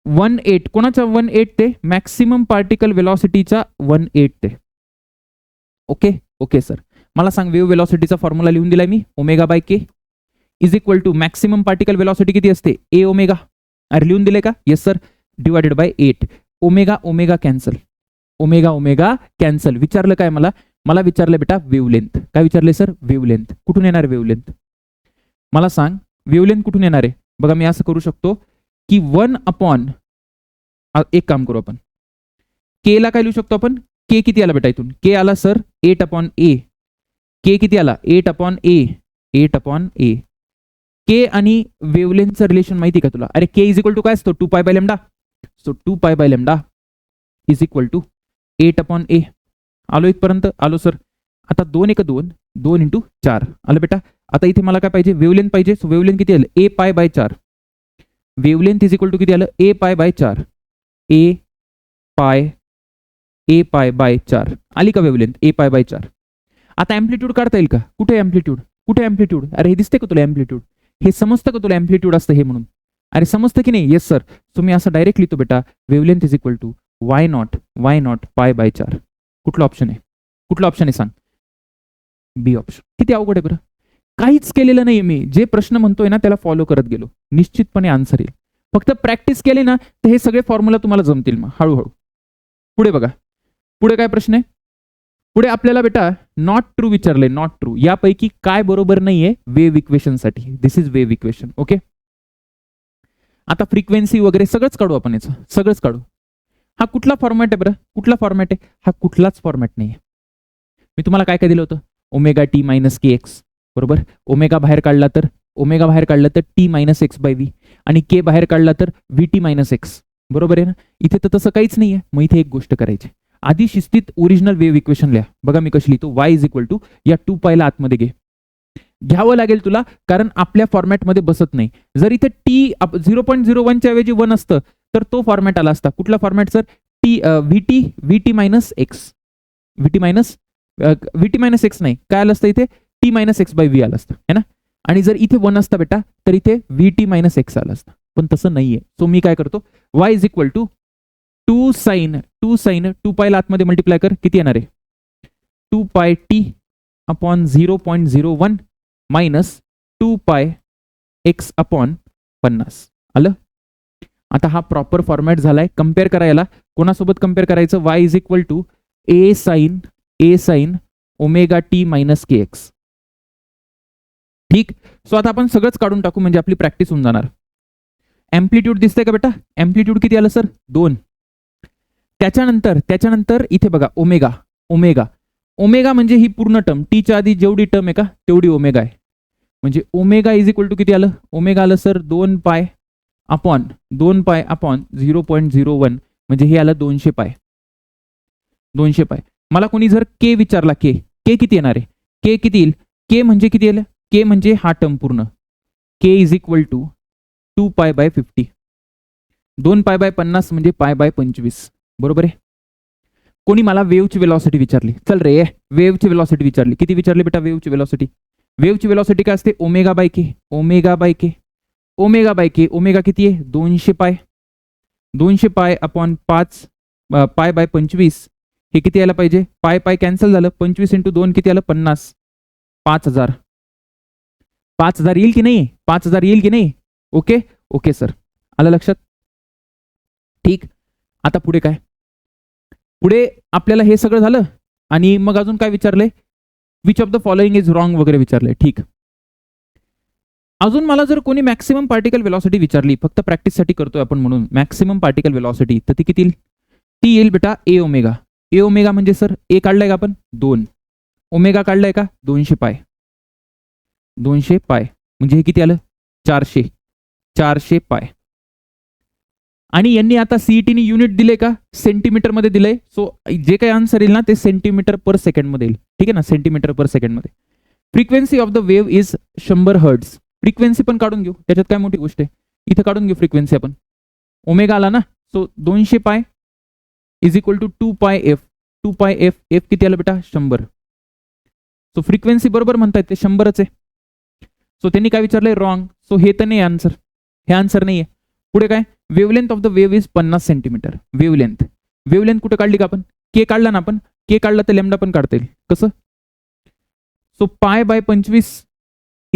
1/8, कोणाचा 1/8 ते, मॅक्सिमम पार्टिकल वेलॉसिटीचा 1/8 ते. ओके सर, मला सांग वेव्ह वेलॉसिटीचा फॉर्म्युला लिहून दिलाय मी, omega by k. Is equal to maximum particle velocity किती असते ए ओमेगा. अरे लिहून दिले का. Yes sir. Divided by 8. Omega omega cancel. Omega omega cancel. विचारलं काय मला विचारलं बेटा वेवलेंथ. काय विचारले सर वेवलेंथ. कुठून येणार वेवलेंथ मला सांग. वेवलेंथ कुठून येणार आहे. बघा मी असं करू शकतो की 1 अपॉन एक काम करू आपण के ला काय लिहू शकतो आपण. के किती आला बेटा इथून. के आला सर 8 अपॉन ए. के किती आला 8 अपॉन ए. 8 अपॉन ए. के आणि वेवलेंथचं रिलेशन माहिती का तुला. अरे के इज इक्वल टू काय असतो 2 pi by lambda. So 2 pi by lambda is equal to 8 upon a. आलो इथपर्यंत. आलो सर. आता 2 1 2 2 इंटू 4 आलं बेटा. आता इथे मला काय पाहिजे वेवलेंथ पाहिजे. सो वेवलेंथ किती आलं a pi by 4. Wavelength is equal to किती आलं a pi by 4. A pi by 4 आली का वेवलेंथ ए पाय बाय 4. आता एम्प्लिट्यूड काढता येईल का. कुठे एम्प्लिट्यूड कुठे एम्प्लिट्यूड. अरे हे दिसते का तुला एम्प्लिट्यूड. हे समजतं का तुला एम्प्लिट्यूड असतं हे म्हणून. अरे समजतं की नाही. Yes sir. सो मी असं डायरेक्ट लिहितो बेटा wavelength is equal to Y naught pi by 4. कुठला ऑप्शन आहे. कुठला ऑप्शन आहे सांग. B option. किती अवघड आहे बरं. काहीच केलेलं नाही मी. जे प्रश्न म्हणतोय ना त्याला फॉलो करत गेलो निश्चितपणे आन्सर येईल. फक्त प्रॅक्टिस केली ना तर हे सगळे फॉर्म्युला तुम्हाला जमतील मग हळूहळू. पुढे बघा. पुढे काय प्रश्न आहे. पुढे आपल्याला बेटा नॉट ट्रू विचारले. नॉट ट्रू यापैकी काय बरोबर नाहीये वेव्ह इक्वेशन साठी. दिस इज वेव्ह इक्वेशन. ओके. आता फ्रिक्वेन्सी वगैरे सगळंच काढू आपण. याचं सगळंच काढू. हा कुठला फॉर्मॅट आहे बरं. कुठला फॉर्मॅट आहे. हा कुठलाच फॉर्मॅट नाही. मी तुम्हाला काय काय दिलं होतं ओमेगा टी मायनस के एक्स बरोबर. ओमेगा बाहेर काढला तर T minus x by V आणि के बाहेर काढला तर व्ही टी मायनस एक्स बरोबर आहे ना. इथे तर तसं काहीच नाहीये. मग इथे एक गोष्ट करायची. आधी शिस्तीत ओरिजिनल वेव्ह इक्वेशन लिहा. बघा मी कशी लिहितो. वाय इज इक्वल टू या 2 पायला आतमध्ये घ्यावं लागेल तुला कारण आपल्या फॉर्मॅटमध्ये बसत नाही. जर इथे टी 0.01 च्या ऐवजी 1 असतं तर तो फॉर्मॅट आला असता. कुठला format sir T V T minus x. V T minus x नाही काय आलं असतं इथे T minus x by V आलं असतं है ना. आणि जर इथे 1 असता बेटा तर इथे व्ही टी मायनस एक्स आलं असतं. पण तसं नाहीये. सो मी काय करतो Y is equal to 2 sine 2 पायला आतमध्ये मल्टिप्लाय कर. किती येणार आहे 2 pi T upon 0.01 minus 2 pi x upon 50 आलं. आता हा प्रॉपर फॉर्मॅट झालाय. कम्पेअर करायला कोणासोबत कम्पेअर करायचं. Y is equal to A sine omega T minus K X. ठीक. सो आता आपण सगळंच काढून टाकू म्हणजे आपली प्रॅक्टिस होऊन जाणार. एम्प्लिट्यूड दिसतंय का बेटा. एम्प्लिट्यूड किती आलं सर 2. त्याच्यानंतर इथे बघा ओमेगा म्हणजे ही पूर्ण टर्म. टीच्या आधी जेवढी टर्म आहे का तेवढी ओमेगा आहे. म्हणजे ओमेगा इज इक्वल टू किती आलं. ओमेगा आलं सर 2 पाय अपॉन 0.01 म्हणजे हे आलं 200 पाय. मला कोणी जर के विचारला के किती येणार आहे. के किती येईल. के म्हणजे किती येईल. के म्हणजे हा टर्म पूर्ण. के is equal to 2 pi bye 50. 2 pi bye 50 म्हणजे पाय बाय 25 बरोबर आहे. कोणी मला वेव्हची वेलॉसिटी विचारली. चल रे वेव्हची वेलॉसिटी विचारली. किती विचारली बेटा वेव्हची वेलॉसिटी. वेव्हची वेलॉसिटी काय असते ओमेगा बाय के. ओमेगा किती आहे 200 पाय अपॉन 5 पाय बाय 25 हे किती यायला पाहिजे. पाय कॅन्सल झालं. 25 इंटू 2 किती आलं 50. 5000 येईल की नाही. 5000 येईल की नाही. ओके सर आलं लक्षात. ठीक. आता पुढे काय. पुढे आपल्याला हे सगळं झालं आणि मग अजून काय विचारलंय. Which of the following is wrong वगैरे विचारलंय. ठीक. अजून मला जर कोणी मॅक्सिमम पार्टिकल वेलॉसिटी विचारली फक्त प्रॅक्टिससाठी करतोय आपण म्हणून मॅक्सिमम पार्टिकल वेलॉसिटी तर ती किती येईल. ती येईल बेटा ए ओमेगा म्हणजे सर ए काढलाय का आपण 2. ओमेगा काढलाय का 200 पाय म्हणजे हे किती आलं 400 पाय. आणि यांनी आता सीईटीने युनिट दिले का सेंटीमीटर मध्ये दिलंय. सो जे काही आन्सर येईल ना ते सेंटीमीटर पर सेकंड मध्ये येईल. ठीक आहे ना. सेंटीमीटर पर सेकंड मध्ये. Frequency of the wave is 100 hertz. Frequency पण काढून घेऊ. त्याच्यात काय मोठी गोष्ट आहे. इथं काढून घेऊ फ्रिक्वेन्सी आपण. ओमेगा आला ना. सो 200 पाय is equal to 2 pi F किती आलं बेटा 100. सो फ्रिक्वेन्सी बरोबर म्हणतायत ते 100च आहे. सो त्यांनी काय विचारलंय रॉंग. सो हे तर नाही आन्सर. हे आन्सर नाहीये. पुढे काय wavelength of the wave is 50 centimetre. Wavelength कुठे काढली का आपण. के काढला ना आपण. के काढला तर लेमडा पण काढता येईल. कसं. So pi by 25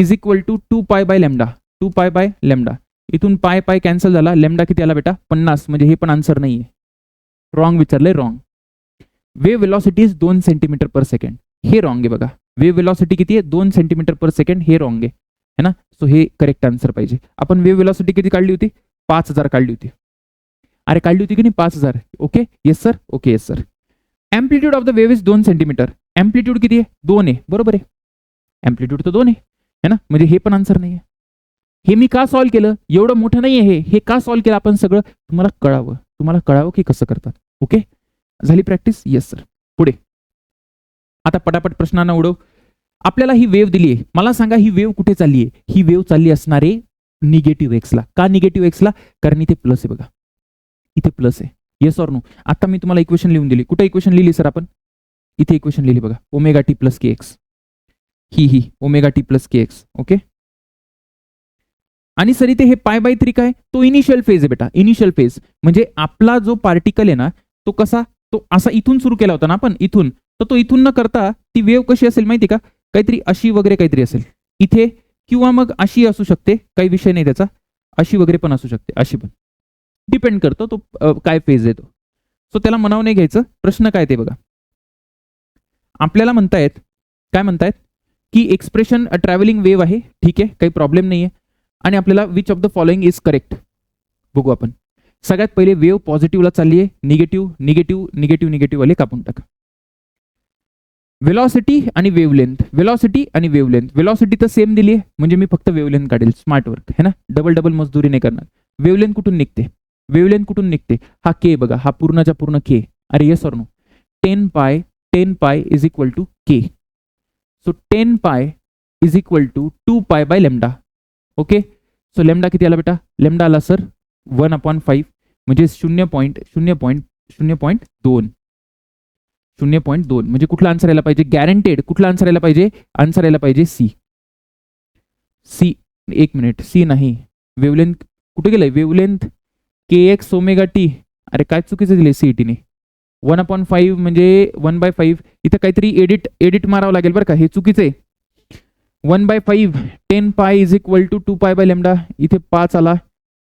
is equal to 2 pi by lambda. 2 pi by lambda. इथून पाय पाय कॅन्सल झाला. लॅम्डा किती आला बेटा? 50. म्हणजे हे पण आन्सर नाहीये. रॉंग विचारलंय, wrong. Wave velocity is 2 centimetre per second. हे रॉंग आहे बघा. वेव्ह व्हेलॉसिटी किती आहे? 2 सेंटीमीटर पर सेकंड. हे रॉंग आहे ना. सो हे करेक्ट आन्सर पाहिजे. आपण वेव्ह व्हेलॉसिटी किती काढली होती? 5000 काढली होती. अरे काढली होती की नाही? 5000. Okay yes sir. Okay yes sir. Amplitude of the wave is 2 centimetre. Amplitude किती आहे? 2 आहे. बरोबर आहे. एम्प्लिट्यूड तर 2 आहे ना. म्हणजे हे पण आन्सर नाही आहे. हे मी का सॉल्व्ह केलं? एवढं मोठं नाही आहे हे का सॉल्व्ह केलं आपण सगळं? तुम्हाला कळावं की कसं करतात. ओके झाली प्रॅक्टिस? Yes sir. पुढे आता पटापट प्रश्नांना उडव. आपल्याला ही वेव्ह दिली आहे. मला सांगा ही वेव्ह कुठे चालली आहे? ही वेव्ह चालली असणार आहे निगेटिव्ह एक्सला. का निगेटिव्ह एक्सला? कारण इथे प्लस आहे बघा. इथे प्लस आहे. Yes or no? आता मी तुम्हाला इक्वेशन लिहून दिली. कुठे इक्वेशन लिहिली सर आपण? इथे इक्वेशन लिहिली बघा. Omega T plus K x. ही omega T plus K X. Okay. आणि सर इथे हे पाय बाय 3 काय? तो इनिशियल फेज आहे बेटा. इनिशियल फेज म्हणजे आपला जो पार्टिकल आहे ना तो कसा? तो असा इथून सुरू केला होता ना आपण इथून. तर तो इथून न करता ती वेव्ह कशी असेल माहिती का? काहीतरी अशी वगैरे काहीतरी असेल इथे, किंवा मग अशी असू शकते. काही विषय नाही त्याचा. अशी वगैरे पण असू शकते. अशी पण डिपेंड करतो तो काय फेज आहे तो. सो त्याला मनाव नाही घ्यायचं. प्रश्न काय ते बघा. आपल्याला म्हणतायत काय म्हणतायत की एक्सप्रेशन ट्रॅव्हलिंग वेव्ह आहे. ठीक आहे, काही प्रॉब्लेम नाहीये. आणि आपल्याला which of the following is correct बघू आपण. सगळ्यात पहिले वेव्ह पॉझिटिव्हला चालली आहे. निगेटिव्ह निगेटिव्ह निगेटिव्ह निगेटिव्ह वाले कापून टाका. वेलॉसिटी आणि वेव्हलेंथ. वेलॉसिटी आणि वेव्हलेंथ. वेलॉसिटी तर सेम दिली आहे म्हणजे मी फक्त वेव्हलेंथ काढेल. स्मार्ट वर्क है ना. डबल डबल मजदुरी नाही करणार. वेव्हलेंथ कुठून निघते? वेव्हलेंथ कुठून निघते? हा के बघा. हा पूर्णच्या पूर्ण के. अरे yes or no? 10 pi is equal to K. So 10 pi is equal to 2 pi by lambda. Okay. So lambda किती आला बेटा? लेमडा आला सर 1/5 म्हणजे 0.2. 0.2 म्हणजे कुठला आन्सर यायला पाहिजे? गॅरंटेड कुठला आन्सर यायला पाहिजे? आन्सर यायला पाहिजे सी. सी. एक मिनिट. सी नाही. वेव्हलेंथ कुठे गेलंय? वेव्हलेंथ के एक्स ओमेगा टी. अरे काय चुकीचं दिले सीईटीने. 1/5 म्हणजे 1/5. इथं काहीतरी एडिट मारावं लागेल बरं का. हे चुकीचं आहे. 1/5 10 pi is equal to 2 pi by lambda. इथे 5 आला.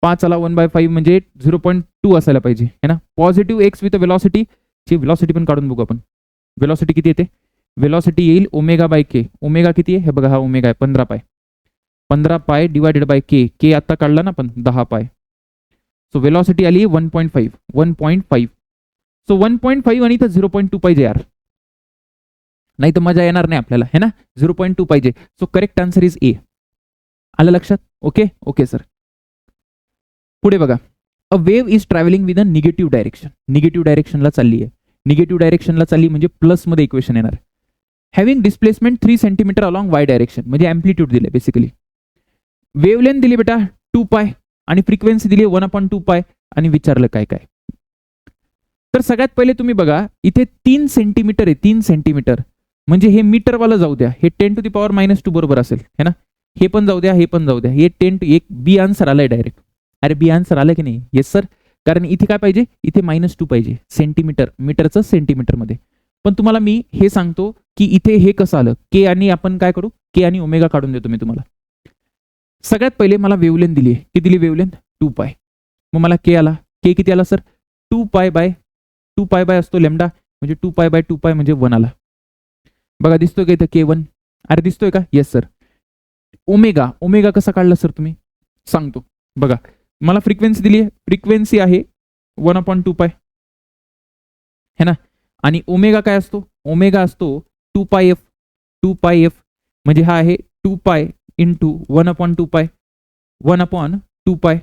1/5 म्हणजे 0.2 असायला पाहिजे है ना. पॉझिटिव्ह एक्स विथ वेलॉसिटी ची वेलॉसिटी पण काढून बघू आपण. वेलॉसिटी किती येते? वेलॉसिटी येईल ओमेगा बाय के. ओमेगा किती आहे? हे बघा हा ओमेगा आहे 15 पाय. 15 पाय डिवायडेड बाय के. के आता काढला ना आपण 10 पाय. सो वेलॉसिटी आली 1.5. 1.5. सो 1.5 आणि इथं 0.2 पाहिजे यार. नाही तर मजा येणार नाही आपल्याला है ना. 0.2 पाहिजे. So correct answer is A. आलं लक्षात? ओके. Okay sir. पुढे बघा. A wave is travelling with a negative direction. Negative डायरेक्शनला चालली आहे. निगेटिव्ह डायरेक्शनला चालली म्हणजे प्लस मध्ये इक्वेशन येणार. Having displacement 3 centimetre along Y direction म्हणजे एम्प्लिट्यूड दिले बेसिकली. वेव्हलेंथ दिली बेटा 2 पाय आणि फ्रिक्वेन्सी दिली 1/2 पाय आणि विचारलं काय काय. तर सगळ्यात पहिले तुम्ही बघा इथे 3 सेंटीमीटर आहे. 3 सेंटीमीटर म्हणजे हे मीटरवाला जाऊ द्या. हे 10⁻⁻2 बरोबर असेल है ना. हे पण जाऊ द्या. हे पण जाऊ द्या. हे 1 बी आन्सर आलाय डायरेक्ट. अरे बी आन्सर आलं की नाही? Yes sir. कारण इथे काय पाहिजे? इथे -2 पाहिजे. सेंटीमीटर. मीटरचं सेंटीमीटर मध्ये. पण तुम्हाला मी हे सांगतो की इथे हे कसं आलं? के आणि आपण काय करू? के आणि ओमेगा काढून देतो मी तुम्हाला. सगळ्यात पहिले मला वेव्हलेंथ दिली. किती दिली वेव्हलेंथ? 2 पाय. मग मला के आला. के किती आला सर? 2 पाय बाय असतो लेमडा म्हणजे 2 पाय बाय 2 पाय म्हणजे 1 आला. बघा दिसतोय का इथं K1? अरे दिसतोय का? Yes sir. ओमेगा कसा काढला सर तुम्ही? सांगतो बघा. मला फ्रिक्वेन्सी दिली आहे. फ्रिक्वेन्सी आहे 1/2 पाय है ना. आणि ओमेगा काय असतो? ओमेगा असतो 2 पाय एफ. 2 पाय एफ म्हणजे हा आहे 2 पाय इंटू 1/2 पाय. 1/2 पाय.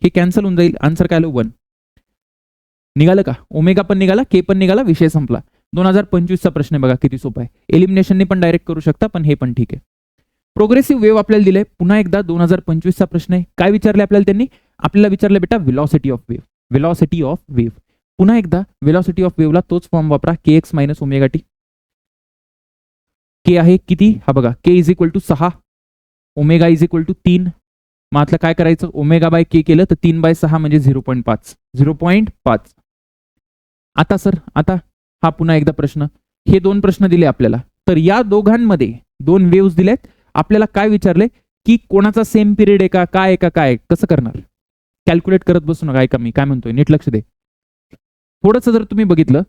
हे कॅन्सल होऊन जाईल. आन्सर काय आलं? 1. निघालं का? ओमेगा पण निघाला, के पण निघाला. विषय संपला. 2025चा प्रश्न आहे बघा किती सोपा आहे. एलिमिनेशनने पण डायरेक्ट करू शकता पण हे पण ठीक आहे. प्रोग्रेसिव्ह वेव्ह आपल्याला दिलंय. पुन्हा एकदा 2025चा प्रश्न आहे. काय विचारले आपल्याला त्यांनी? आपल्याला विचारलं बेटा velocity of wave. Velocity of wave. पुन्हा एकदा व्हेलॉसिटी ऑफ वेव्हला तोच फॉर्म वापरा. kx - omega T. के आहे किती? हा बघा. K is equal to 6. Omega is equal to 3. मग आता काय करायचं? ओमेगा बाय के केलं तर 3/6 म्हणजे 0.5. 0.5. आता सर आता हा पुन्हा एकदा प्रश्न. हे 2 प्रश्न दिले आपल्याला. तर या दोघांमध्ये 2 वेव्हज दिल्यात आपल्याला काय विचारले की कोणाचा सेम पिरियड आहे का, काय आहे का, काय कसं करणार. कॅल्क्युलेट करत बसू नका. ऐका मी काय म्हणतोय, नीट लक्ष दे. थोडंसं जर तुम्ही बघितलं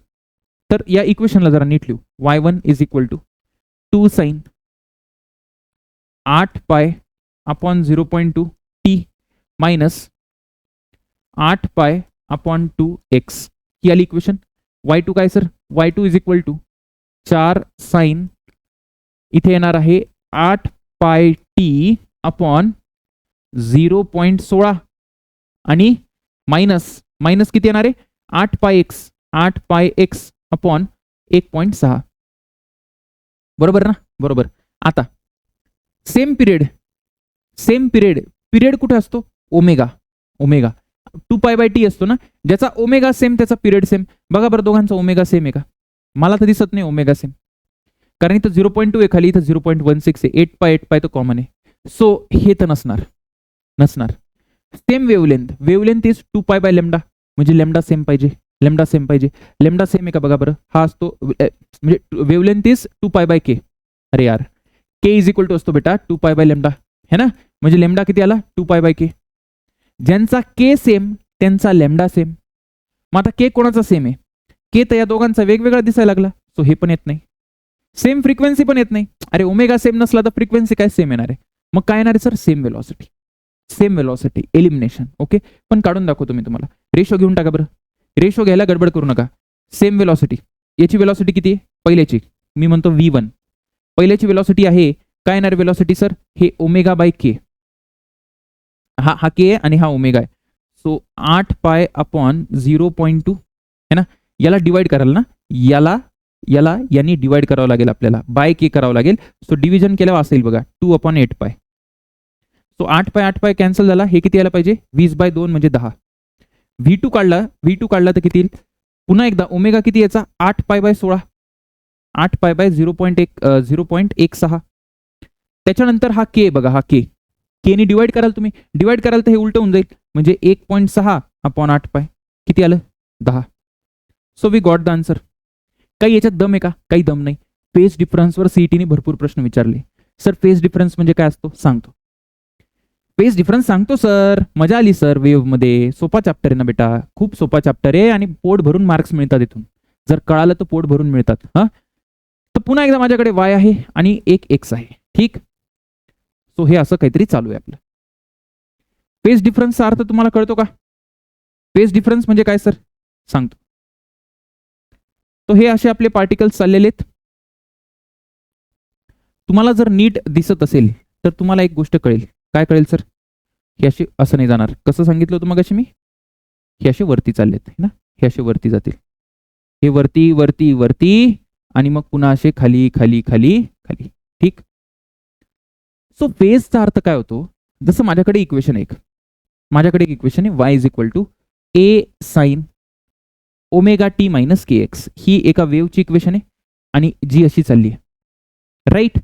तर या इक्वेशनला जरा नीट लिहू. y1 is equal to 2 sign 8 pi upon 0.2 T minus 8 pi upon 2x ही आली इक्वेशन. y2 काय sir, y2 is equal to 4 sine इथे येणार आहे 8 पाय टी अपॉन 0.16 आणि मायनस मायनस किती येणार आहे 8 पाय एक्स अपॉन 1.6. बरोबर ना, बरोबर. आता सेम पिरियड पिरियड कुठे असतो, ओमेगा 2 पाय बाय टी असतो ना, ज्याचा ओमेगा सेम त्याचा पिरियड सेम. बघा बरं दोघांचा ओमेगा सेम आहे का, मला तर दिसत नाही ओमेगा सेम, कारण इथं 0.2 आहे खाली, इथं 0.16 आहे. 8 पाय तो कॉमन आहे. सो हे तर नसणार. Same wavelength is 2 pi by lambda, म्हणजे लेमडा सेम पाहिजे. लेमडा सेम आहे का बघा बरं, हा असतो म्हणजे वेवलेंथ इज 2 पाय बाय के. अरे यार, के इज इक्वल टू असतो बेटा 2 पाय बाय लेमडा है ना, म्हणजे लेमडा किती आला 2 पाय बाय के. ज्यांचा के सेम त्यांचा लेमडा सेम. मग आता के कोणाचा सेम आहे, के तर या दोघांचा वेगवेगळा दिसायला लागला, सो हे पण येत नाही. सेम फ्रिक्वेन्सी पण येत नाही. अरे ओमेगा सेम नसला तर फ्रिक्वेन्सी काय सेम येणार आहे, मग काय येणार आहे sir, same velocity. Elimination. Okay, पण काढून दाखवतो मी तुम्हाला. रेशो घेऊन टाका बरं, रेशो घ्यायला गडबड करू नका. सेम वेलॉसिटी, याची वेलॉसिटी किती आहे पहिल्याची, मी म्हणतो v1. पहिल्याची वेलॉसिटी आहे काय येणार वेलॉसिटी सर, हे ओमेगा बाय के. हा के आहे आणि हा ओमेगा आहे. सो 8 पाय अपॉन 0.2 है ना, याला डिवाइड कराल ना, याला यांनी डिवाइड करावं लागेल आपल्याला, बाय के करावं लागेल. सो डिव्हिजन केल्यावर असेल बघा 2/8 पाय. सो 8 पाय कॅन्सल झाला. हे किती यायला पाहिजे 20/2 म्हणजे 10. v2 काढला तर किती येईल, पुन्हा एकदा ओमेगा किती याचा 8 पाय बाय 16, 8 पाय बाय 0.16. त्याच्यानंतर हा के बघा, हा के ने डिवाइड कराल तुम्ही, तर हे उलट होऊन जाईल, म्हणजे 1.6 अपॉन 8 पाय किती आलं 10. So we got the answer. काही याच्यात दम आहे का, काही दम नाही. फेज डिफरन्सवर सीईटीने भरपूर प्रश्न विचारले. सर फेज डिफरन्स म्हणजे काय असतो सांगतो. फेज डिफरन्स सांगतो सर, मजा आली सर. वेव्ह मध्ये सोपा चॅप्टर आहे ना बेटा, खूप सोपा चॅप्टर आहे आणि पोट भरून मार्क्स मिळतात इथून, जर कळालं तर पोट भरून मिळतात. हा, तर पुन्हा एकदा माझ्याकडे y आहे आणि एक x आहे. ठीक, सो हे असं काहीतरी चालू आहे आपलं. फेज डिफरन्सचा अर्थ तुम्हाला कळतो का, फेज डिफरन्स म्हणजे काय सर सांगतो. तो हे असे आपले पार्टिकल्स चाललेले आहेत. तुम्हाला जर नीट दिसत असेल तर तुम्हाला एक गोष्ट कळेल. काय कळेल सर, हे असे असं नाही जाणार. कसं सांगितलं होतं मग अशी मी, हे असे वरती चाललेत ना, हे असे वरती जातील, हे वरती आणि मग पुन्हा असे खाली. ठीक. सो फेजचा अर्थ काय होतो, जसं माझ्याकडे इक्वेशन एक आहे y is equal to a sine omega T minus K x. ही एका वेव्हची इक्वेशन आहे आणि जी अशी चालली आहे, राईट.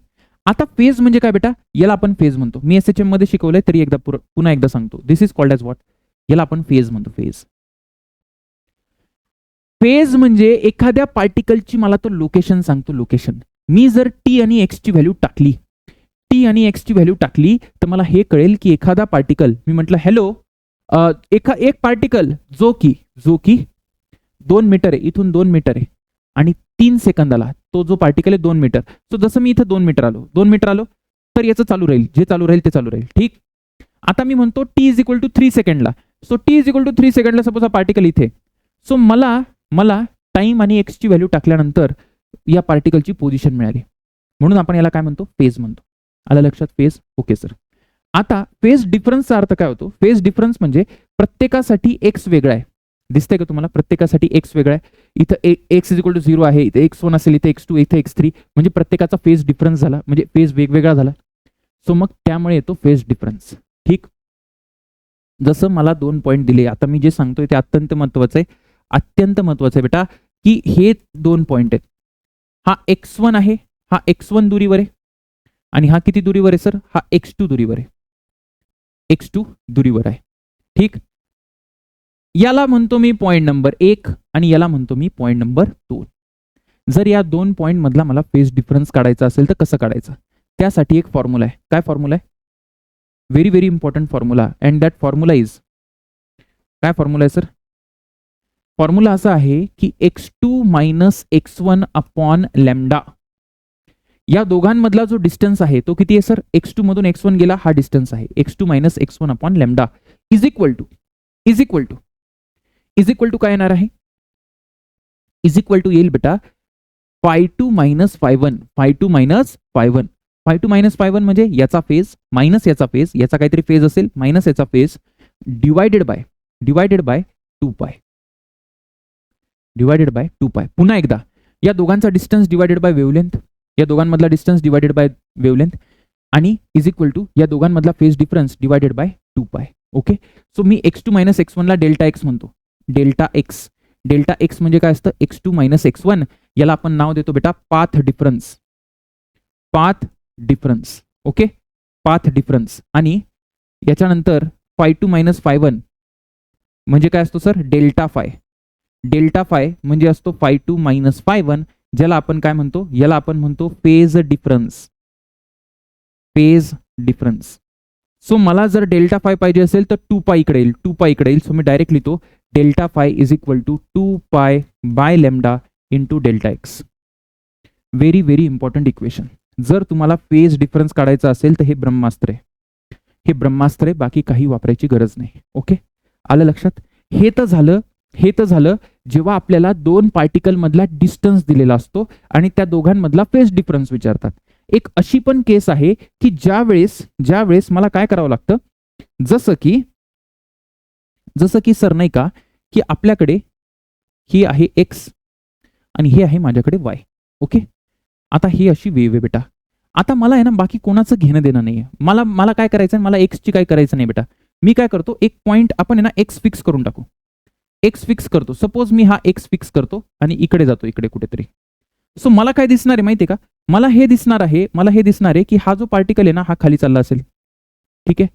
आता फेज म्हणजे काय बेटा, याला आपण फेज म्हणतो. मी SHM मध्ये शिकवलंय तरी एकदा पुन्हा एकदा सांगतो. दिस इज कॉल्ड एज व्हॉट, याला आपण फेज म्हणतो. फेज म्हणजे एखाद्या पार्टिकलची मला तो लोकेशन सांगतो. लोकेशन मी जर टी आणि एक्स ची व्हॅल्यू टाकली तर मला हे कळेल की एखादा पार्टिकल, मी म्हटलं हॅलो, एक पार्टिकल जो की 2 मीटर आहे, इथून 2 मीटर आहे आणि 3 सेकंदाला तो जो पार्टिकल आहे 2 मीटर. सो जसं मी इथं 2 मीटर आलो तर याचं चालू राहील, जे चालू राहील ते चालू राहील. ठीक. आता मी म्हणतो टी इज इक्वल टू 3 सेकंडला. So t is equal to 3 सेकंडला सपोज हा पार्टिकल इथे. सो मला टाइम आणि एक्स ची व्हॅल्यू टाकल्यानंतर या पार्टिकलची पोझिशन मिळाली, म्हणून आपण याला काय म्हणतो, फेज म्हणतो. आलं लक्षात, फेज. Okay sir. आता फेज डिफरन्सचा अर्थ काय होतो, फेज डिफरन्स म्हणजे प्रत्येकासाठी एक्स वेगळा आहे. दिसतंय का तुम्हाला, प्रत्येकासाठी एक्स वेगळा आहे. इथं एक्स इज इक्वल टू 0 आहे, इथे x1 असेल, इथे x2, इथे x3, म्हणजे प्रत्येकाचा फेज डिफरन्स झाला, म्हणजे फेज वेगवेगळा झाला. सो मग त्यामुळे येतो फेज डिफरन्स. ठीक. जसं मला 2 पॉईंट दिले, आता मी जे सांगतोय ते अत्यंत महत्वाचं आहे बेटा, की हे 2 पॉईंट आहेत. हा x1 आहे, हा x1 दुरीवर आहे आणि हा किती दुरीवर आहे सर, हा x2 दुरीवर आहे. ठीक. याला म्हणतो मी पॉईंट नंबर 1 आणि याला म्हणतो मी पॉईंट नंबर 2. जर या 2 पॉईंट मधला मला फेज डिफरन्स काढायचा असेल तर कसं काढायचं, त्यासाठी एक फॉर्म्युला आहे. काय फॉर्म्युला आहे? Very very important formula, and that formula is, काय फॉर्म्युला आहे सर? फॉर्म्युला असा आहे की x2 minus x1 upon lambda, या दोघांमधला जो डिस्टन्स आहे तो किती आहे सर? x2 मधून x1 गेला हा डिस्टन्स आहे, x2 minus x1 upon lambda is equal to काय येणार आहे? इज इक्वल टू येईल बेटा phi2 minus phi1, phi2 minus phi1. phi2 minus phi1 म्हणजे याचा फेज मायनस याचा फेज, याचा काहीतरी फेज असेल मायनस याचा फेज, डिवायडेड बाय 2 पाय. पुन्हा एकदा या दोघांचा डिस्टन्स डिवायडेड बाय वेव्हलेंथ, या दोघांमधला डिस्टन्स डिवायडेड बाय वेव्हलेंथ, आणि इज इक्वल टू या दोघांमधला फेज डिफरन्स डिवायडेड बाय 2 पाय. ओके, सो मी x2 मायनस x1 ला डेल्टा एक्स म्हणतो. डेल्टा एक्स म्हणजे काय असतं? x2 minus x1. याला आपण नाव देतो बेटा path difference. Okay, path difference. आणि याच्यानंतर phi2 मायनस phi1 म्हणजे काय असतो सर? डेल्टा फाय म्हणजे असतो phi2 मायनस phi1, ज्याला आपण काय म्हणतो? याला आपण म्हणतो फेज डिफरन्स. सो मला जर डेल्टा फाय पाहिजे असेल तर 2 पाय इकडे येईल. सो मी डायरेक्ट लिहितो delta phi is equal to 2 pi by lambda into delta X. Very very important equation. जर तुम्हाला फेज डिफरन्स काढायचा असेल तर हे ब्रह्मास्त्र आहे, बाकी काही वापरायची गरज नाही. ओके, आलं लक्षात? हे तर झालं जेव्हा आपल्याला दोन पार्टिकल मधला डिस्टन्स दिलेला असतो आणि त्या दोघांमधला फेज डिफरन्स विचारतात. एक अशी पण केस आहे की ज्यावेळेस मला काय करावं लागतं, जसं की सर नाही का, की आपल्याकडे ही आहे एक्स आणि हे आहे माझ्याकडे वाय. ओके, आता ही अशी वेव आहे बेटा. आता मला आहे ना बाकी कोणाचं घेणं देणं नाहीये. मला काय करायचं, मला एक्सची काय करायचं नाही बेटा. मी काय करतो, एक पॉइंट आपण आहे ना एक्स फिक्स करून टाकू. सपोज मी हा एक्स फिक्स करतो आणि इकडे जातो, इकडे कुठेतरी. सो मला काय दिसणार आहे माहितीये का? मला हे दिसणार आहे की हा जो पार्टिकल आहे ना हा खाली चालला असेल. ठीक आहे,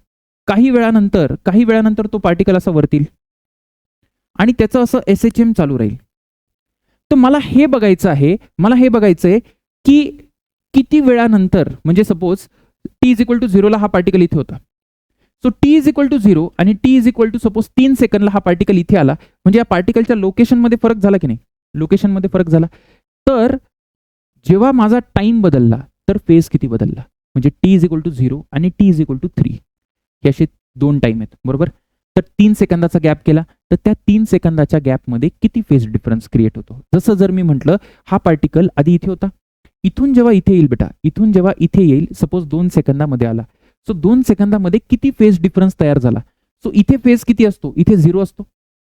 काही वेळानंतर तो पार्टिकल असा वरतील आणि त्याचं असं SHM चालू राहील. तर मला हे बघायचंय की किती वेळानंतर, म्हणजे suppose t is equal to 0 ला हा पार्टिकल इथे होता. So t is equal to 0 आणि t is equal to suppose 3 सेकंदला हा पार्टिकल इथे आला, म्हणजे या पार्टिकलच्या लोकेशनमध्ये फरक झाला की नाही? लोकेशनमध्ये फरक झाला. तर जेव्हा माझा टाइम बदलला तर फेज किती बदलला? म्हणजे t इज इक्वल टू 0 आणि t इज इक्वल टू 3, हे असे दोन टाइम आहेत बरोबर. तर 3 सेकंदाचा गॅप केला तर त्या 3 सेकंदाच्या गॅपमध्ये किती फेज डिफरन्स क्रिएट होतो? जसं जर मी म्हटलं हा पार्टिकल आधी इथे होता, इथून जेव्हा इथे येईल बेटा, इथून जेव्हा इथे येईल, सपोज 2 सेकंदामध्ये आला. सो 2 सेकंदामध्ये किती फेज डिफरन्स तयार झाला? सो इथे फेज किती असतो? इथे 0 असतो.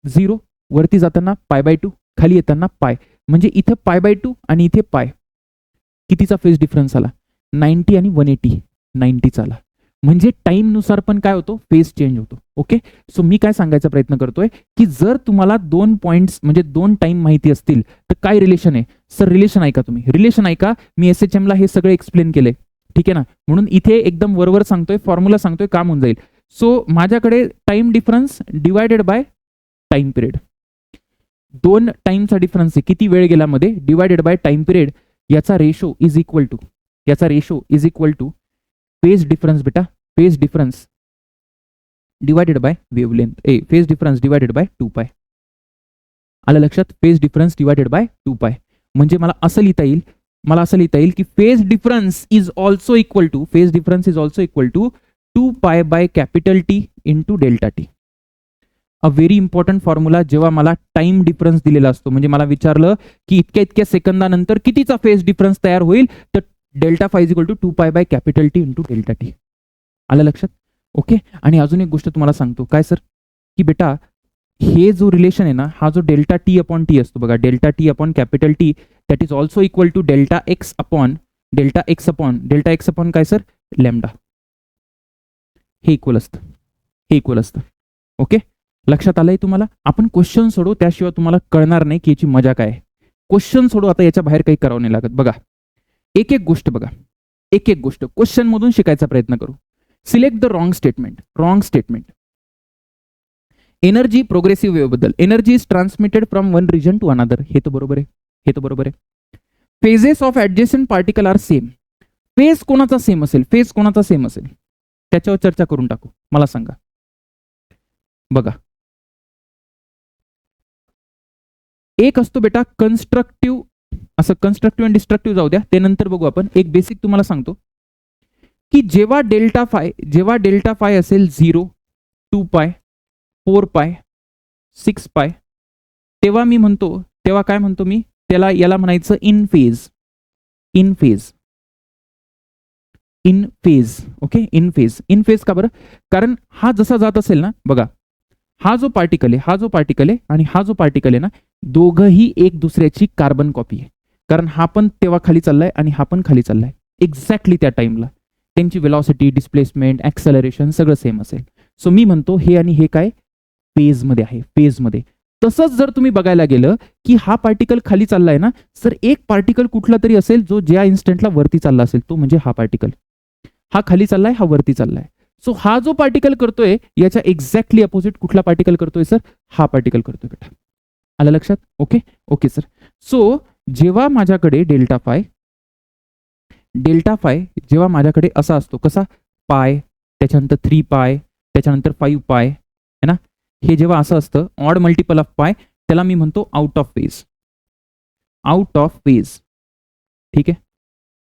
0 वरती जाताना π/2, खाली येताना पाय, म्हणजे इथे π/2 आणि इथे पाय. कितीचा फेज डिफरन्स आला? 90 आणि 180, 90 आला. म्हणजे टाइम नुसार पण काय होतो? फेज चेंज होतो. ओके, सो मी काय सांगायचा प्रयत्न करतोय की जर तुम्हाला 2 पॉइंट्स म्हणजे 2 टाइम माहिती असतील तर काय रिलेशन आहे? सर रिलेशन ऐका, तुम्ही रिलेशन ऐका. मी SHM ला हे सगळं एक्सप्लेन केलंय. ठीक आहे ना, म्हणून इथे एकदम वरवर सांगतोय, फॉर्म्युला सांगतोय, काम होऊन जाईल. सो माझ्याकडे time difference divided by time period, 2 टाइमचा डिफरन्स आहे किती वेळ गेला मध्ये, डिवायडेड बाय टाइम पिरियड. याचा ratio is equal to phase difference बेटा, phase difference divided by wavelength, phase difference divided by 2 pi. आलं लक्षात? फेज डिफरन्स डिवायडेड बाय 2 पाय. म्हणजे मला असं लिहिता येईल की phase difference is also equal to 2 pi by capital T into delta T. A very important formula. जेव्हा मला टाइम डिफरन्स दिलेला असतो, म्हणजे मला विचारलं की इतक्या सेकंदानंतर कितीचा फेज डिफरन्स तयार होईल, तर delta phi is equal to 2 pi by capital T into delta T. आलं लक्षात? ओके, आणि अजून एक गोष्ट तुम्हाला सांगतो. काय सर? की बेटा हे जो रिलेशन आहे ना, हा जो डेल्टा T अपॉन T असतो बघा, delta T upon capital T, that is also equal to delta X upon काय सर? लॅम्डा. हे इक्वल असतं. ओके, लक्षात आलंय तुम्हाला? आपण क्वेश्चन सोडू, त्याशिवाय तुम्हाला कळणार नाही की याची मजा काय आहे. क्वेश्चन सोडू, आता याच्या बाहेर काही करावं नाही लागत. बघा एक एक गोष्ट क्वेश्चन मधून शिकायचा प्रयत्न करू. Select the wrong statement. Energy progressive wave बद्दल, energy is transmitted from one region to another. हे तर बरोबर आहे. Phases of adjacent particle are same. Phase कोणाचा सेम असेल, फेज कोणाचा सेम असेल त्याच्यावर चर्चा करून टाकू. मला सांगा. बघा, एक असतो बेटा कन्स्ट्रक्टिव्ह, असं कन्स्ट्रक्टिव्ह आणि डिस्ट्रक्टिव्ह जाऊ द्या, ते नंतर बघू आपण. एक बेसिक तुम्हाला सांगतो की जेव्हा डेल्टा फाय असेल 0, 2 पाय, 4 पाय, 6 पाय, तेव्हा मी म्हणतो, तेव्हा काय म्हणतो मी त्याला, याला म्हणायचं in phase. In phase, in phase. Okay, in phase. In phase का बरं? कारण हा जसा जात असेल ना, बघा हा जो पार्टिकल आहे, हा जो पार्टिकल आहे आणि हा जो पार्टिकल आहे ना, दोघंही एक दुसऱ्याची कार्बन कॉपी आहे. कारण हा पण तेव्हा खाली चाललाय आणि हा पण खाली चाललाय एक्झॅक्टली त्या टाइमला. त्यांची वेलॉसिटी, डिस्प्लेसमेंट, ऍक्सेलरेशन सगळं सेम असेल. सो मी म्हणतो हे आणि हे काय फेजमध्ये आहे, फेजमध्ये. तसंच जर तुम्ही बघायला गेलं की हा पार्टिकल खाली चाललाय ना, सर एक पार्टिकल कुठला तरी असेल जो ज्या इन्स्टंटला वरती चालला असेल, तो म्हणजे हा पार्टिकल. हा खाली चाललाय, हा वरती चाललाय. सो हा जो पार्टिकल करतोय याच्या एक्झॅक्टली अपोजिट कुठला पार्टिकल करतोय सर? हा पार्टिकल करतोय बेटा. आलं लक्षात? Okay okay sir. सो जेव्हा माझ्याकडे डेल्टा फाय जेव्हा माझ्याकडे असा असतो, कसा पाय, त्याच्यानंतर 3 पाय, त्याच्यानंतर 5 पाय है ना, हे जेव्हा असं असतं ऑड मल्टिपल ऑफ पाय, त्याला मी म्हणतो out of phase. Out of phase, ठीक आहे,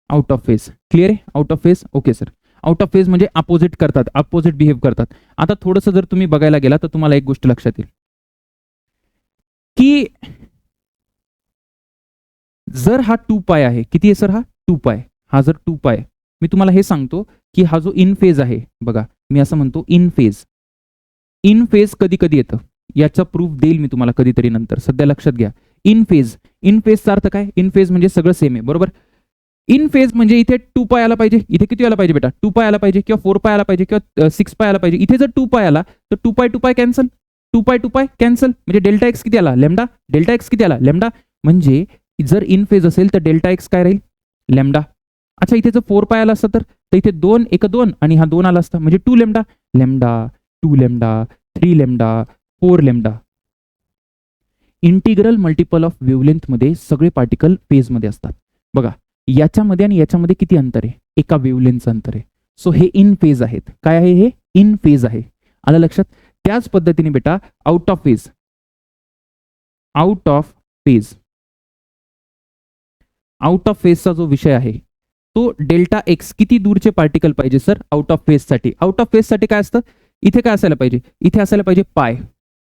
आउट ऑफ फेज. क्लिअर आहे? Out of phase. Okay sir. Out of phase म्हणजे अपोजिट करतात, अपोजिट बिहेव करतात. आता थोडंसं जर तुम्ही बघायला गेला तर तुम्हाला एक गोष्ट लक्षात येईल की जर हा 2 पाय आहे, किती आहे सर हा? 2 पाय. हा जर 2 पाय, मी तुम्हाला हे सांगतो की हा जो इन फेज आहे, बघा मी असं म्हणतो इन फेज. इन फेज कधी कधी येतं, याचा प्रूफ देईल मी तुम्हाला कधीतरी नंतर. सध्या लक्षात घ्या इन फेज. इन फेजचा अर्थ काय? इन फेज म्हणजे सगळं सेम आहे, बरोबर. इन फेज म्हणजे इथे 2 पाय आला पाहिजे, इथे किती आला पाहिजे बेटा? 2 पाय आला पाहिजे, किंवा 4 पाय आला पाहिजे, किंवा 6 पाय आला पाहिजे. इथे जर 2 पाय आला तर 2 पाय कॅन्सल, 2 पाय कॅन्सल, म्हणजे डेल्टा एक्स किती आला? लॅम्डा. डेल्टा एक्स किती आला? लॅम्डा. म्हणजे जर इन फेज असेल तर डेल्टा एक्स काय राहील? लॅम्डा. अच्छा, इथे जर 4 पाय आला असता तर इथे 2 1 2 आणि हा 2 आला असता, म्हणजे 2 lambda. Lambda, 2 lambda, 3 lambda, 4 lambda. Integral multiple of wavelength मध्ये सगळे पार्टिकल फेज मध्ये असतात. बघा याच्यामध्ये आणि याच्यामध्ये किती अंतर आहे? एका वेव्हलेंथचं अंतर आहे. सो हे इन फेज आहेत. काय आहे हे? इन फेज आहे. आलं लक्षात? त्याच पद्धतीने बेटा out of phase, out of phase, out of फेजचा जो विषय आहे तो डेल्टा एक्स किती दूरचे पार्टिकल पाहिजे सर आउट ऑफ फेज साठी? आउट ऑफ फेज साठी काय असतं? इथे काय असायला पाहिजे? इथे असायला पाहिजे पाय.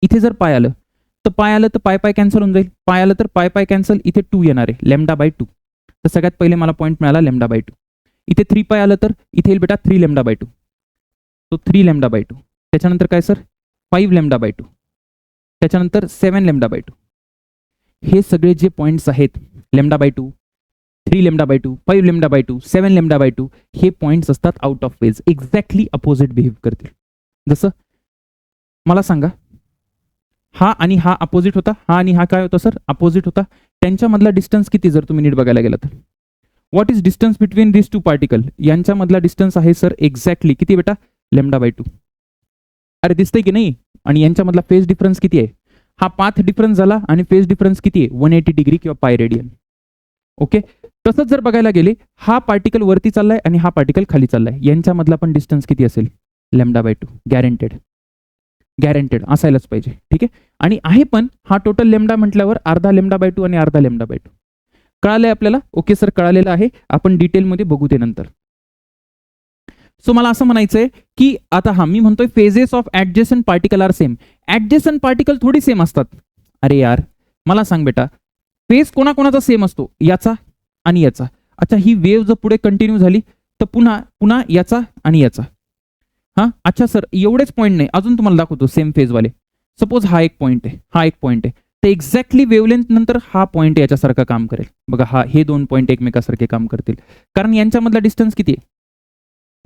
इथे जर पाय आलं तर पाय कॅन्सल होऊन जाईल. पाय आलं तर पाय कॅन्सल, इथे 2 येणार आहे, लॅम्डा बाय 2. तर सगळ्यात पहिले मला पॉईंट मिळाला लॅम्डा बाय 2. इथे 3 पाय आलं तर इथे येईल बेटा 3 लॅम्डा बाय 2. तो 3 लॅम्डा बाय 2. त्याच्यानंतर काय सर? 5 lambda by 2. त्याच्यानंतर 7 लॅम्डा बाय 2. हे सगळे जे पॉईंट्स आहेत, lambda by 2, 3 lambda by 2, 5 lambda by 2, 7 lambda by 2, हे पॉईंट्स असतात out of phase. Exactly opposite behave करतील. जसं मला सांगा, हा आणि हा अपोजिट होता, हा आणि हा काय होता सर? अपोजिट होता. त्यांच्यामधला डिस्टन्स किती जर तुम्ही नीट बघायला गेला तर? What is distance between this 2 particle? यांच्यामधला डिस्टन्स आहे सर एक्झॅक्टली किती बेटा? Lambda by 2. अरे दिसतंय की नाही? आणि यांच्यामधला फेज डिफरन्स किती आहे? हा पाथ डिफरन्स झाला आणि फेज डिफरन्स किती आहे? 180 डिग्री किंवा पाय रेडियन. ओके. तसंच जर बघायला गेले, हा पार्टिकल वरती चाललाय आणि हा पार्टिकल खाली चाललाय, यांच्यामधला पण डिस्टन्स किती असेल? Lambda by 2. गॅरंटेड, गॅरंटेड असायलाच पाहिजे. ठीक आहे. आणि आहे पण हा टोटल लॅम्डा म्हटल्यावर अर्धा लॅम्डा बाय 2 आणि अर्धा लॅम्डा बाय 2. कळालंय आपल्याला? ओके सर, कळालेलं आहे. आपण डिटेलमध्ये बघू ते नंतर. सो मला असं म्हणायचंय की आता हा मी म्हणतोय phases of adjacent particle are same. Adjacent particle थोडी सेम असतात. अरे यार मला सांग बेटा, फेज कोणाकोणाचा सेम असतो? याचा आणि याचा. अच्छा, ही वेव्ह जर पुढे कंटिन्यू झाली तर पुन्हा याचा आणि याचा. हा अच्छा सर, एवढेच पॉईंट नाही, अजून तुम्हाला दाखवतो सेम फेजवाले. सपोज हा एक पॉईंट आहे, हा एक पॉईंट आहे, तर एक्झॅक्टली वेव्हलेंथ नंतर हा पॉईंट याच्यासारखा काम करेल. बघा हे 2 पॉईंट एकमेकासारखे काम करतील, कारण यांच्यामधला डिस्टन्स किती आहे?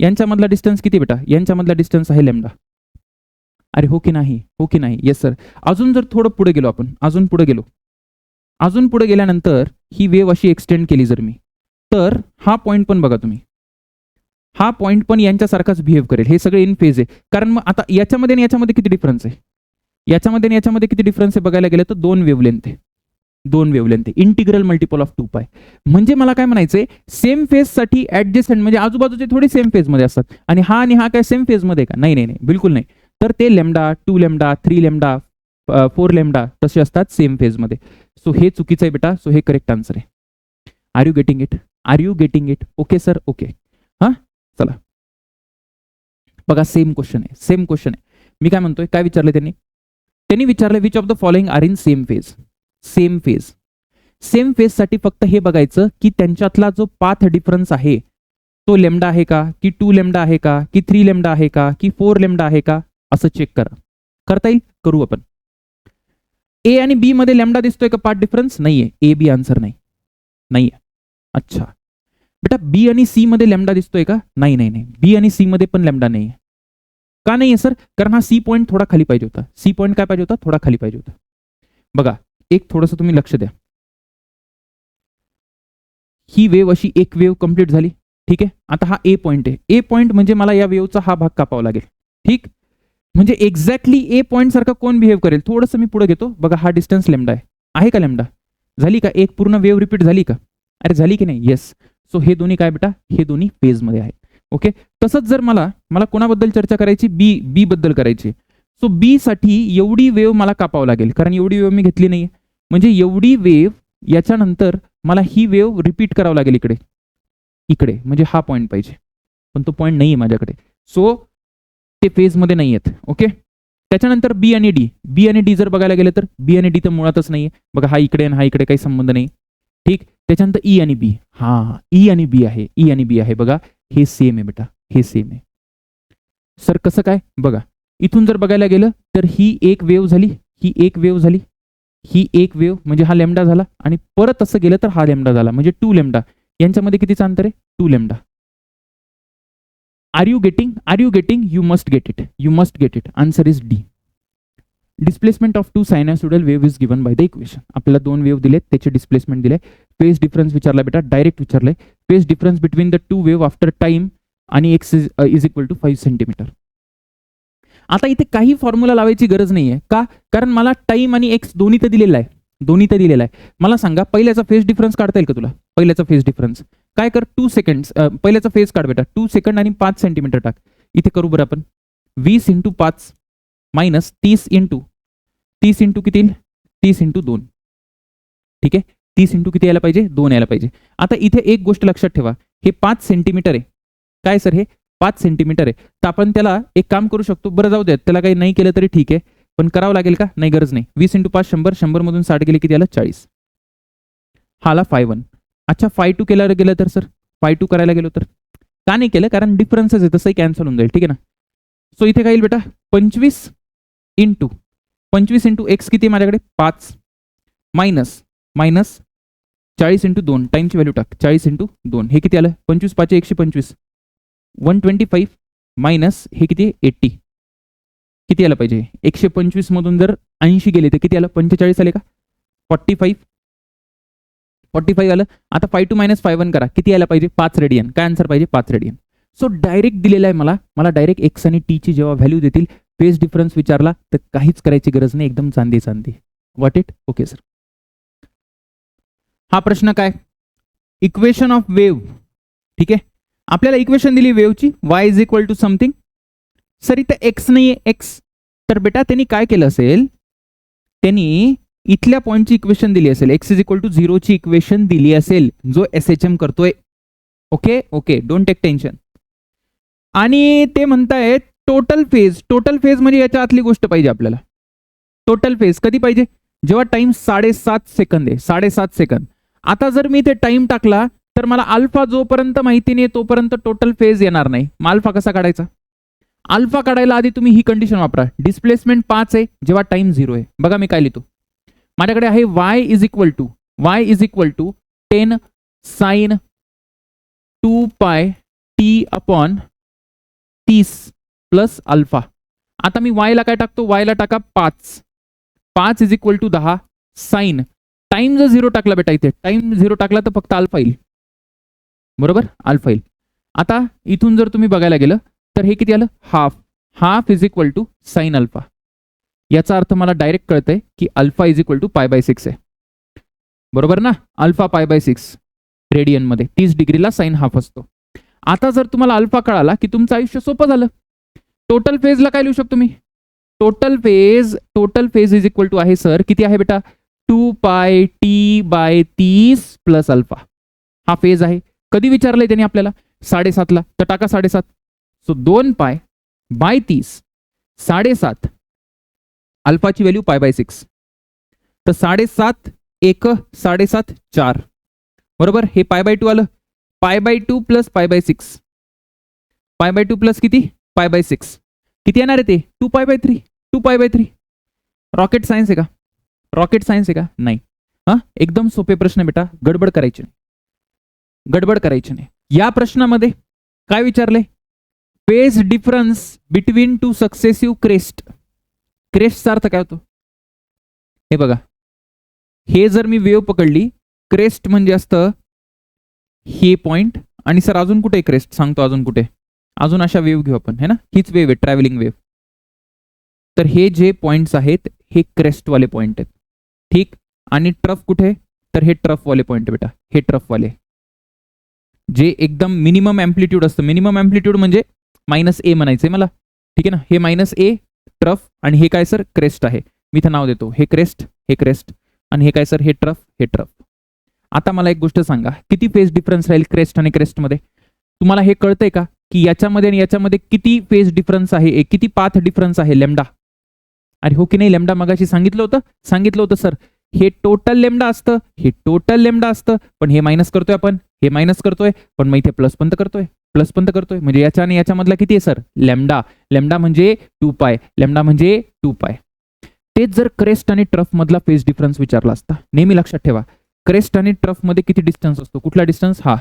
यांच्यामधला डिस्टन्स किती बेटा? यांच्यामधला डिस्टन्स आहे लॅम्डा. अरे हो की नाही? हो की नाही? Yes sir. अजून जर थोडं पुढे गेलो आपण, अजून पुढे गेल्यानंतर ही वेव्ह अशी एक्सटेंड केली जर मी, तर हा पॉईंट पण बघा तुम्ही, हा पॉईंट पण यांच्यासारखाच बिहेव करेल. हे सगळे इन फेज आहे. कारण मग आता याच्यामध्ये आणि याच्यामध्ये किती डिफरन्स आहे? याच्यामध्ये आणि याच्यामध्ये किती डिफरन्स आहे बघायला गेलं तर 2 वेव्हलेंथ आहे. 2 वेव्हलेंथ आहे. इंटिग्रल मल्टिपल ऑफ 2 पाय. म्हणजे मला काय म्हणायचंय, सेम फेज साठी ऍडजस्टंट म्हणजे आजूबाजूचे थोडे सेम फेज मध्ये असतात आणि हा काय सेम फेज मध्ये का? नाही नाही नाही, बिलकुल नाही. तर ते लेमडा, 2 लेमडा, 3 लेमडा, 4 लेमडा तसे असतात सेम फेज मध्ये. सो हे चुकीचं आहे बेटा. सो हे करेक्ट आन्सर आहे. Are you getting it? Are you getting it? Okay sir, okay. हा चला बघा, सेम क्वेश्चन आहे, सेम क्वेश्चन आहे. मी काय म्हणतोय, काय विचारलं त्यांनी विचारलं which of the following are in same phase. Same phase, same phase साठी फक्त हे बघायचं की त्यांच्यातला जो पाथ डिफरन्स आहे तो लेमडा आहे का, की 2 लेमडा आहे का, की 3 लेमडा आहे का, की 4 लेमडा आहे का, असं चेक करा. करता येईल? करू आपण. ए आणि बी मध्ये लेमडा दिसतोय का पाथ डिफरन्स? नाहीये. ए बी आन्सर नाही, नाहीये. अच्छा बेटा, बी आणि सी मध्ये लेमडा दिसतोय का? नाही नाही नाही, बी आणि सी मध्ये पण लेमडा नाहीये. का नाहीये सर? कारण हा सी पॉईंट थोडा खाली पाहिजे होता. सी पॉईंट काय पाहिजे होता? थोडा खाली पाहिजे होता. बघा, एक थोडंसं तुम्ही लक्ष द्या. ही वेव अशी एक वेव कंप्लीट झाली, ठीक आहे. आता हा ए पॉईंट आहे. ए पॉईंट म्हणजे मला या वेवचा हा भाग कापावा लागेल, ठीक. म्हणजे एक्झॅक्टली ए पॉईंट सारखा कोण बिहेव करेल? थोडंसं मी पुढे घेतो. बघा, हा डिस्टन्स लेमडा आहे का? लेमडा झाली का? एक पूर्ण वेव रिपीट झाली का? अरे झाली की नाही? येस. सो हे दोन्ही काय बेटा? हे दोन्ही फेज मध्ये आहेत. ओके. तसंच जर मला कोणाबद्दल चर्चा करायची? बी बद्दल करायची. सो बी साठी एवढी वेव मला कापावं लागेल, कारण एवढी वेव मी घेतली नाहीये. म्हणजे एवढी वेव याच्यानंतर मला ही वेव रिपीट करावं लागेल इकडे, इकडे. म्हणजे हा पॉईंट पाहिजे, पण तो पॉईंट नाहीये माझ्याकडे. सो ते फेज मध्ये नाही आहेत. ओके. त्याच्यानंतर बी आणि डी जर बघायला गेलं तर बी आणि डी तर मुळातच नाहीये. बघा, हा इकडे आणि हा इकडे काही संबंध नाही, ठीक. त्याच्यानंतर ई आणि बी, हा ई आणि बी आहे, ई आणि बी आहे. बघा, हे सेम आहे बेटा, हे सेम आहे. सर कसं काय? बघा, इथून जर बघायला गेलं तर ही एक वेव झाली, ही एक वेव झाली, ही एक वेव म्हणजे हा लेमडा झाला, आणि परत असं गेलं तर हा लेमडा झाला, म्हणजे 2 लेमडा. यांच्यामध्ये कितीचं अंतर आहे? 2 lambda. Are you getting? Are you getting? You must get it, you must get it. Answer is D. Displacement of 2 sinusoidal wave is given by the equation. आपल्याला 2 वेव्ह दिलेत, त्याचे डिस्प्लेसमेंट दिले. फेज डिफरन्स विचारला बेटा, direct विचारलंय. Phase difference between the 2 wave after time आणि x is equal to 5 centimetre. आता इथे काही फॉर्म्युला लावायची गरज नाहीये का? कारण मला टाइम आणि एक्स दोन्ही तर दिलेला आहे, दोन्ही तर दिलेला आहे. मला सांगा, पहिल्याचा फेज डिफरन्स काढता येईल का तुला? पहिल्याचा फेज डिफरन्स काय कर? 2 सेकंड. पहिल्याचा फेज काढ बेटा. 2 सेकंड आणि 5 सेंटीमीटर टाक. इथे करू बरं आपण. 20 × 5 मायनस 30 इंटू किती येईल? 30 × 2. ठीक आहे. 30 इंटू किती यायला पाहिजे? 2 यायला पाहिजे. आता इथे एक गोष्ट लक्षात ठेवा, हे 5 सेंटीमीटर आहे. काय सर? हे 5 सेंटीमीटर आहे. तर आपण त्याला एक काम करू शकतो. बरं जाऊ द्या, त्याला काही नाही केलं तरी ठीक आहे, पण करावं लागेल का? नाही, गरज नाही. 20 × 5 100, 100 मधून 60 गेले किती आलं? 40. हाला 5-1. अच्छा, 5-2 केलं गेलं तर सर? 5-2 करायला गेलो तर का नाही केलं? कारण डिफरन्सच आहे, तसंही कॅन्सल होऊन जाईल, ठीक आहे ना. सो इथे काय येईल बेटा? 25 × एक्स किती माझ्याकडे? 5 मायनस 40 × 2. टाइमची व्हॅल्यू टाक. 40 × 2 हे किती आलं? 25 5 125. 125 मायनस हे किती? 80. किती आलं पाहिजे? 125 मधून जर 80 गेले तर किती आलं? 45 आले का? 45 आलं. आता 5-2 - 5-1 करा. किती यायला पाहिजे? 5 रेडियन. काय आन्सर पाहिजे? 5 रेडियन. सो डायरेक्ट दिलेला आहे मला डायरेक्ट एक्स आणि टी ची जेव्हा व्हॅल्यू देतील, फेज डिफरन्स विचारला तर काहीच करायची गरज नाही, एकदम चांदी. What it? Okay sir. हा प्रश्न काय? Equation of wave. ठीक आहे, आपल्याला इक्वेशन दिली वेव्हची, y is equal to something. Sir इथं एक्स नाहीये, एक्स. तर बेटा त्यांनी काय केलं असेल? त्यांनी इथल्या पॉईंटची इक्वेशन दिली असेल, एक्स इज इक्वल टू 0 ची इक्वेशन दिली असेल, जो SHM करतोय. Okay, don't take tension. आणि ते म्हणतायत टोटल फेज म्हणजे याच्या आतली गोष्ट पाहिजे आपल्याला. टोटल फेज कधी पाहिजे? जेव्हा टाइम 7.5 सेकंद आहे, 7.5 सेकंद. आता जर मी ते टाइम टाकला तर मला अल्फा जोपर्यंत माहिती नाही तोपर्यंत टोटल फेज येणार नाही. मग अल्फा कसा काढायचा? अल्फा काढायला आधी तुम्ही ही कंडिशन वापरा. डिस्प्लेसमेंट 5 आहे जेव्हा टाइम 0 आहे. बघा मी काय लिहितो, माझ्याकडे आहे y is equal to 10 sine 2 pi t upon 30 plus alpha. आता मी y ला काय टाकतो? y ला टाका 5 is equal to 10 sine. Time जर 0 टाकला बेटा, इथे टाइम 0 टाकला तर फक्त अल्फा येईल, बरोबर? अल्फा येईल. आता इथून जर तुम्ही बघायला गेलं तर हे किती आलं? Half is equal to sine alpha. याचा अर्थ मला डायरेक्ट कळतंय की अल्फा इज इक्वल टू π/6 आहे. बरोबर ना, अल्फा पाय बाय 6 रेडियन मध्ये 30 डिग्रीला साइन हाफ असतो. आता जर तुम्हाला अल्फा कळाला की तुमचं आयुष्य सोपं झालं. टोटल फेजला काय लिहू शकतो मी? Total phase is equal to आहे सर, किती आहे बेटा? 2 pi t by 30 plus alpha. हा फेज आहे. कधी विचारलंय त्यांनी आपल्याला? 7.5 ला. तर टाका 7.5. सो 2 पाय बाय 30 7.5 अल्फाची व्हॅल्यू पाय बाय 6. तर 7.5 एक 7.5 4 बरोबर. हे पाय बाय 2 आलं. पाय बाय 2 प्लस पाय बाय 6. पाय बाय 2 प्लस किती? पाय बाय 6. किती येणार आहे ते? 2 pi bye 3. 2 pi bye 3. Rocket science आहे का? रॉकेट सायन्स आहे का? नाही. हा एकदम सोपे प्रश्न बेटा, गडबड करायची नाही. गडबड करायची नाही. या प्रश्नामध्ये काय विचारले? Phase difference between two successive crest. क्रेस्टचा अर्थ काय होतो? हे बघा, हे जर मी वेव्ह पकडली, क्रेस्ट म्हणजे असतं हे पॉइंट, आणि सर अजून कुठे क्रेस्ट सांगतो, अजून कुठे? अजून अशा वेव्ह घेऊ आपण, है ना, हीच वेव्ह आहे, ट्रॅव्हलिंग वेव्ह. तर हे जे पॉइंट्स आहेत हे क्रेस्टवाले पॉइंट आहेत. ठीक. आणि ट्रफ कुठे? तर हे ट्रफवाले पॉइंट बेटा, हे ट्रफवाले, जे एकदम मिनिमम अँप्लिट्यूड असतं. मिनिमम अँप्लिट्यूड म्हणजे -a म्हणायचंय मला. ठीक आहे ना. हे -a ट्रफ, आणि हे काय सर? क्रेस्ट आहे. मी इथं नाव देतो, हे क्रेस्ट, आणि हे काय सर? हे ट्रफ. आता मला एक गोष्ट सांगा, किती फेज डिफरन्स राहील क्रेस्ट आणि क्रेस्टमध्ये? तुम्हाला हे कळतंय का की याच्यामध्ये आणि याच्यामध्ये किती फेज डिफरन्स आहे, किती पाथ डिफरन्स आहे? लेमडा. अरे हो की नाही? लेमडा मगाशी सांगितलं होतं सर. हे टोटल लेमडा असतं, हे टोटल लेमडा असतं, पण हे मायनस करतोय आपण, हे मायनस करतोय, पण मग इथे प्लस पण करतोय, म्हणजे याच्या आणि याच्यामधला किती आहे सर? लेमडा. लेमडा म्हणजे 2 पाय, लेमडा म्हणजे 2 पाय. तेच जर क्रेस्ट आणि ट्रफ मधला फेज डिफरन्स विचारला असता, नेहमी लक्षात ठेवा, क्रेस्ट आणि ट्रफ मध्ये किती डिस्टन्स असतो? कुठला डिस्टन्स? हा,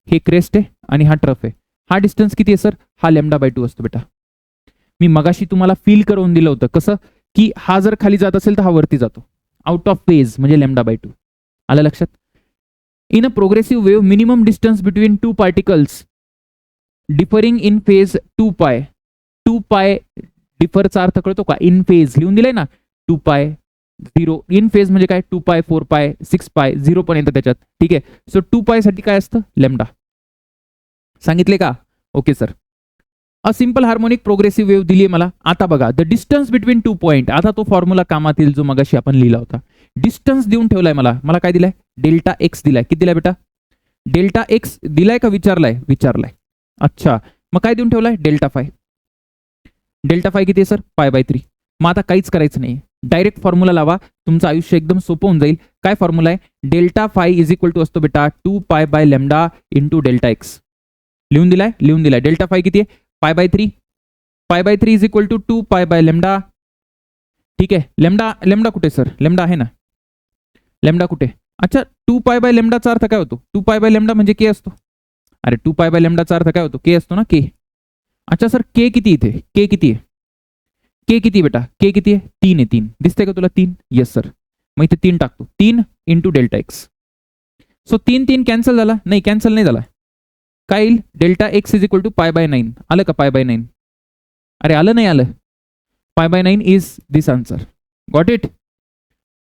हे क्रेस्ट आहे आणि हा ट्रफ आहे. हा डिस्टन्स किती आहे सर? हा लेमडा बाय 2 असतो बेटा. मी मगाशी तुम्हाला फील करून दिलं होतं कसं, की हा जर खाली जात असेल तर हा वरती जातो. आउट ऑफ फेज म्हणजे लेमडा बाय 2. आलं लक्षात? In a progressive wave minimum distance between 2 particles differing in phase 2 पाय. 2 पाय डिफरचा अर्थ कळतो का? इन फेज लिहून दिलाय ना, 2 पाय 0. इन फेज म्हणजे काय? 2 पाय 4 पाय 6 पाय 0 पण येतं त्याच्यात. ठीक आहे. सो 2 पाय साठी काय असतं? लेमडा. सांगितले का? Okay sir. A simple harmonic progressive wave दिली मला. आता बघा, द डिस्टन्स बिटवीन 2 पॉइंट. आता तो फॉर्म्युला कामात येईल जो मगाशी आपण लिहिला होता. डिस्टन्स देऊन ठेवलाय मला काय दिलाय? डेल्टा एक्स दिलाय. किती दिलाय बेटा? डेल्टा एक्स दिलाय का विचारलाय? अच्छा, मग काय देऊन ठेवलाय? Delta five. डेल्टा फाय किती आहे सर? Pi by 3. मग आता काहीच करायचं नाही, डायरेक्ट फॉर्म्युला लावा, तुमचं आयुष्य एकदम सोपं होऊन जाईल. काय फॉर्म्युला आहे? Delta phi is equal to असतो बेटा 2 pi by lambda into delta X. लिहून दिलाय. डेल्टा फाय किती आहे? Pi by 3. Pi by 3 is equal to 2 pi by lambda. ठीक आहे. लेमडा कुठे सर? लेमडा आहे ना. लेमडा कुठे? अच्छा, 2 पाय बाय लेमडाचा अर्थ काय होतो? 2 पाय बाय लेमडा म्हणजे के असतो. अरे 2 पाय बाय लेमडाचा अर्थ काय होतो? के असतो ना, के. अच्छा सर, के किती इथे? के किती आहे? के किती बेटा? के किती आहे? 3 आहे. 3 दिसतंय का तुला? 3. Yes sir. मग इथे 3 टाकतो. 3 into delta X. So 3 cancel झाला? नाही, कॅन्सल नाही झाला. काय येईल? Delta X is equal to pi by 9. आलं का? पाय बाय 9. अरे आलं नाही आलं? पाय by 9 is this answer. Got it?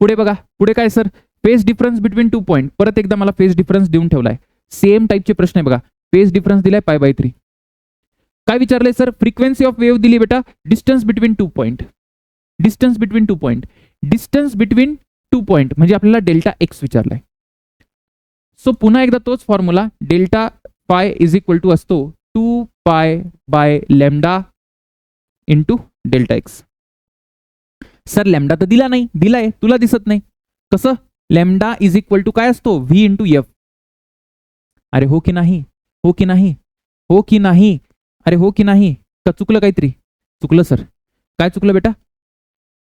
पुढे बघा, पुढे काय sir? Phase difference between 2 point. परत एकदा मला फेज डिफरन्स देऊन ठेवलाय. सेम टाईपचे प्रश्न आहे बघा. फेज डिफरन्स दिलाय पाय बाय 3. काय विचारलंय सर? फ्रिक्वेन्सी ऑफ वेव्ह दिली बेटा. Distance between 2 point. Distance between 2 point. Distance between 2 point म्हणजे आपल्याला डेल्टा एक्स विचारलाय. सो पुन्हा एकदा तोच फॉर्म्युला, डेल्टा पाय इज इक्वल टू असतो 2 pi by lambda into delta x. Sir lambda तर दिला नाही, दिलाय, तुला दिसत नाही कसं? लेमडा इज इक्वल टू काय असतो? V into F. अरे हो की नाही? हो की नाही? हो की नाही? अरे हो की नाही? का चुकलं? काहीतरी चुकलं सर. काय चुकलं बेटा?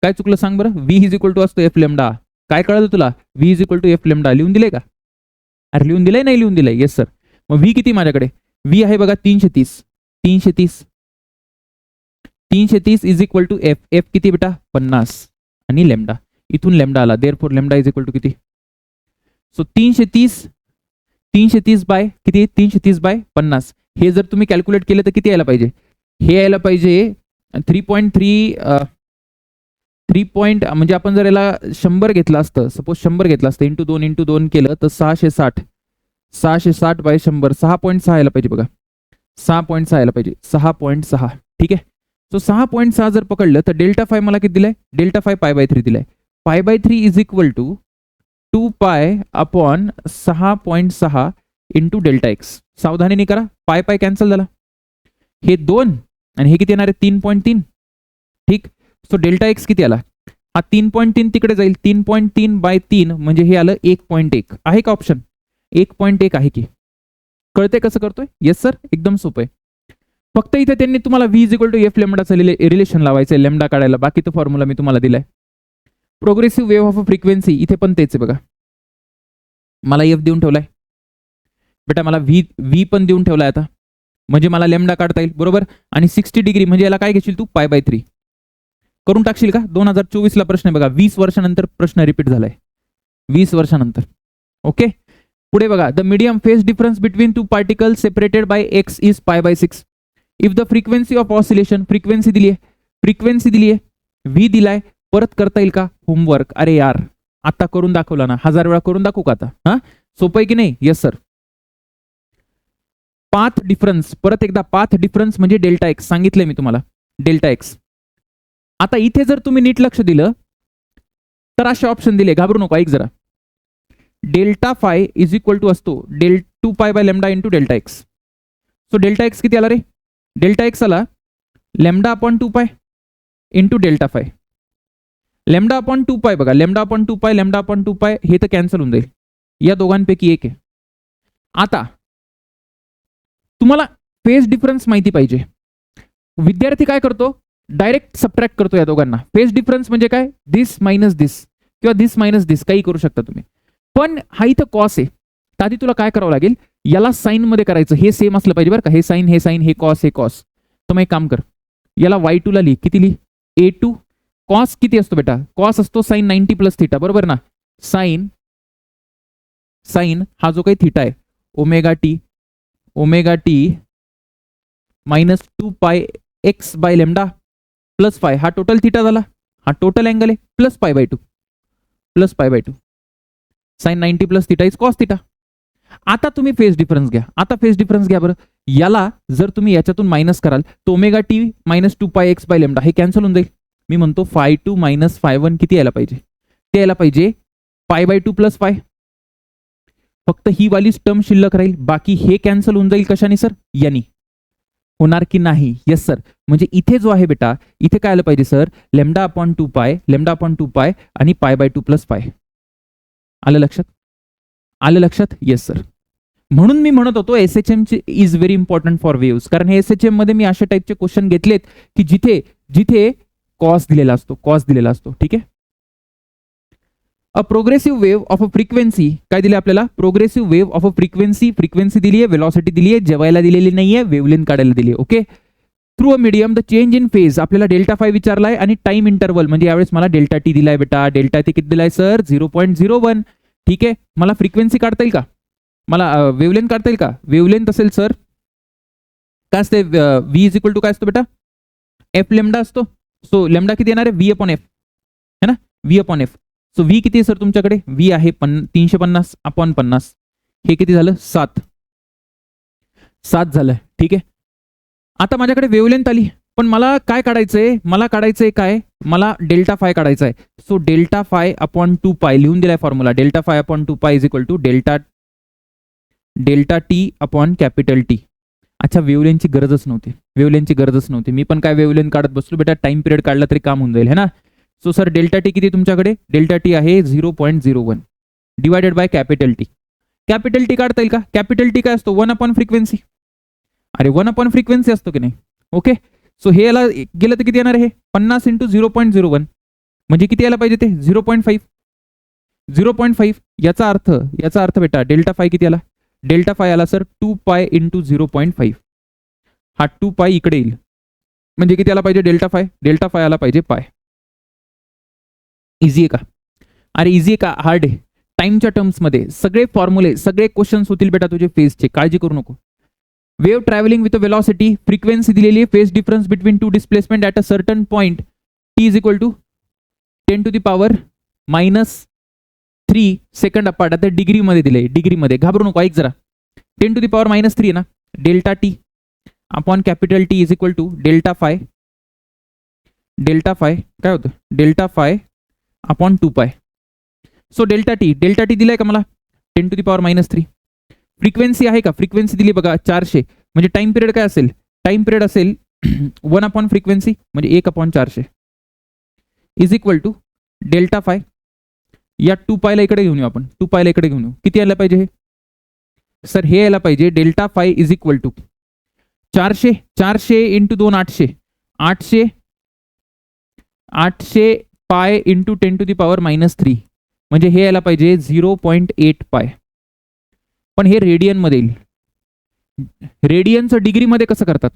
काय चुकलं सांग बरं? व्ही इज इक्वल टू असतो एफ लेमडा. काय कळलं तुला? V is equal to F lambda. लिहून दिले का? अरे लिहून दिलंय? नाही लिहून दिलंय? Yes sir. मग व्ही किती माझ्याकडे? व्ही आहे बघा 330. 330 is equal to F. F किती बेटा? 50 आणि लेमडा. इथून लेमडा आला, therefore lambda is equal to किती? सो 330 बाय किती? 330 बाय 50. हे जर तुम्ही कॅल्क्युलेट केलं तर किती यायला पाहिजे? हे यायला पाहिजे 3.3 3 पॉईंट म्हणजे आपण जर याला 100 घेतलं असतं, सपोज 100 घेतलं असतं, इंटू दोन केलं तर 660, 660 बाय 100, 6.6 यायला पाहिजे बघा, 6.6 यायला पाहिजे, 6.6. ठीक आहे. सो 6.6 जर पकडलं तर डेल्टा फाय मला किती दिलाय, डेल्टा फाय पाय बाय 3 दिलाय. Pi by 3 is equal to 2 pi upon 6.6 into delta x. सावधानीने करा, पाय पाय कॅन्सल झाला, हे 2 आणि हे किती येणार आहे 3.3. ठीक. सो डेल्टा एक्स किती आला, हा 3.3 तिकडे जाईल, 3.3 बाय 3 म्हणजे हे आलं 1.1. आहे का ऑप्शन 1.1 आहे की, कळते कसं करतोय? येस सर, एकदम सोपं आहे. फक्त इथे त्यांनी तुम्हाला v is equal to f लेमडाचं रिलेशन लावायचं आहे लेमडा काढायला, बाकी तो फॉर्म्युला मी तुम्हाला दिलाय. Progressive wave of a frequency इथे पण तेच आहे बघा, मला एफ देऊन ठेवलाय बेटा, मला व्ही पण देऊन ठेवलाय आता, म्हणजे मला लेमडा काढता येईल बरोबर. आणि 60 डिग्री म्हणजे याला काय घेशील तू, पाय बाय 3 करून टाकशील का. 2024 ला प्रश्न आहे बघा, 20 वर्षानंतर प्रश्न रिपीट झालाय, 20 वर्षानंतर. ओके. पुढे बघा, the medium phase difference between to particle separated by x is पाय by 6. If the frequency of oscillation, frequency दिली आहे, व्ही दिलाय, परत करता येईल का होमवर्क. अरे यार आता करून दाखवला ना, 1000 वेळा करून दाखवू का आता. हा सोपं आहे की नाही. Yes sir. पाथ डिफरन्स, परत एकदा पाथ डिफरन्स म्हणजे डेल्टा एक्स सांगितलंय मी तुम्हाला, डेल्टा एक्स. आता इथे जर तुम्ही नीट लक्ष दिलं तर असे ऑप्शन दिले, घाबरू नको, ऐक जरा. Delta phi is equal to असतो 2 pi by lambda into delta X. So delta X किती आला रे, डेल्टा एक्स आला lambda upon 2 pi into delta phi. Lambda upon 2 pi बघा, लेमडा अपॉन 2 पाय, लेमडा अपॉन 2 पाय हे तर कॅन्सल होऊन जाईल, या दोघांपैकी एक आहे. आता तुम्हाला फेज डिफरन्स माहिती पाहिजे, विद्यार्थी काय करतो, डायरेक्ट सबट्रॅक्ट करतो या दोघांना. फेज डिफरन्स म्हणजे काय, दिस मायनस दिस किंवा दिस मायनस दिस काही करू शकता तुम्ही. पण हा इथं कॉस आहे, तर आधी तुला काय करावं लागेल, याला साइन मध्ये करायचं, हे सेम असलं पाहिजे बरं का, हे साइन हे कॉस हे कॉस. तर मग एक काम कर, याला y2 ला लिही, किती लिही a2. कॉस किती असतो बेटा, कॉस असतो साइन 90 प्लस थिटा बरोबर ना. साइन हा जो काही थिटा आहे omega T minus 2 pi X by lambda plus phi, हा टोटल थिटा झाला, हा टोटल अँगल आहे, plus pi by 2 sine 90 plus theta is cos theta. आता तुम्ही फेज डिफरन्स घ्या, आता फेज डिफरन्स घ्या बरं. याला जर तुम्ही याच्यातून मायनस कराल तर omega T minus 2 pi X by lambda हे कॅन्सल होऊन जाईल. मी म्हणतो φ2 मायनस φ1 किती यायला पाहिजे, ते यायला पाहिजे पाय बाय 2 प्लस फाय. फक्त ही वाली टर्म शिल्लक राहील, बाकी हे कॅन्सल होऊन जाईल कशाने सर, यानी. होणार की नाही. Yes sir. म्हणजे इथे जो आहे बेटा, इथे काय आलं पाहिजे सर, लेमडा अपॉन 2 पाय आणि पाय बाय 2 प्लस फाय. आलं लक्षात. Yes sir. म्हणून मी म्हणत होतो SHM is very important for waves, कारण हे SHM मध्ये मी अशा टाइपचे क्वेश्चन घेतलेत की जिथे कॉस दिलेला असतो. ठीक आहे. A progressive wave of a frequency, काय दिले आपल्याला, progressive wave of a frequency दिली आहे, वेलॉसिटी दिली आहे, जेवायला दिलेली नाहीये, वेवलेंथ काढायला दिली आहे. Okay. Through a medium the change in phase, आपल्याला डेल्टा फाय विचारलाय आणि टाइम इंटरवल म्हणजे यावेळेस मला डेल्टा टी दिलाय बेटा, डेल्टा टी किती दिलाय सर 0.01. ठीक आहे. मला फ्रिक्वेन्सी काढता येईल का, मला वेवलेंथ काढता येईल का, वेवलेंथ असेल सर काय असते, व्ही इज इक्वल टू काय असतो बेटा, एफ लेमडा असतो. सो लेमडा किती येणार आहे, व्ही अपॉन एफ है ना, V upon F. So V किती आहे सर तुमच्याकडे, व्ही आहे 350 अपॉन 50, हे किती झालं 7 झालं. ठीक आहे. आता माझ्याकडे वेवलेंथ आली, पण मला काय काढायचंय, मला डेल्टा फाय काढायचा आहे. सो डेल्टा फाय अपॉन 2 पाय लिहून दिलाय formula, delta phi upon 2 pi is equal to delta T upon capital T. अच्छा, वेवलेंथची गरजच नव्हती, मी पण काय वेवलेंथ काढत बसलो बेटा, टाइम पिरियड काढला तरी काम होऊन जाईल है ना. सो सर डेल्टा टी किती तुमच्याकडे, डेल्टा टी आहे 0.01 divided by capital T. Capital T काढता येईल का, कॅपिटल टी काय असतो 1 अपॉन फ्रिक्वेन्सी. अरे 1 अपॉन फ्रिक्वेन्सी असतो की नाही. ओके. सो हे याला गेलं तर किती येणार आहे, 50 इंटू 0.01 म्हणजे किती यायला पाहिजे ते 0.5. याचा अर्थ बेटा डेल्टा फाय किती आला, डेल्टा फाय आला सर 2 पाय इंटू 0.5. हा 2 पाय इकडे येईल म्हणजे किती आला पाहिजे डेल्टा फाय आला पाहिजे पाय. इझी आहे का, अरे इझी आहे का, हार्ड आहे. टाइमच्या टर्म्स मध्ये सगळे फॉर्म्युले, सगळे क्वेश्चन्स होतील बेटा तुझे फेजचे, काळजी करू नको. Wave travelling with velocity, frequency दिलेली आहे, phase difference between two displacement at a certain point T is equal to 10⁻³ second apart. आता डिग्रीमध्ये दिले, डिग्रीमध्ये घाबरू नको, ऐक जरा. 10⁻³ आहे ना, delta T upon capital T is equal to delta phi काय होतं, delta phi upon 2π. So delta t दिलाय का मला 10⁻³ फ्रिक्वेन्सी आहे का, फ्रिक्वेन्सी दिली बघा 400. म्हणजे टाइम पिरियड काय असेल, टाइम पिरियड असेल 1 अपॉन फ्रिक्वेन्सी म्हणजे 1/400 is equal to delta phi. या 2π ला इकडे घेऊन येऊ आपण, 2π ला इकडे घेऊन येऊ. किती यायला पाहिजे हे सर, हे यायला पाहिजे delta phi is equal to 400 into 2 800 pi into 10⁻³ म्हणजे हे यायला पाहिजे 0.8π. पण हे रेडियनमध्ये येईल. रेडियनचं डिग्रीमध्ये कसं करतात,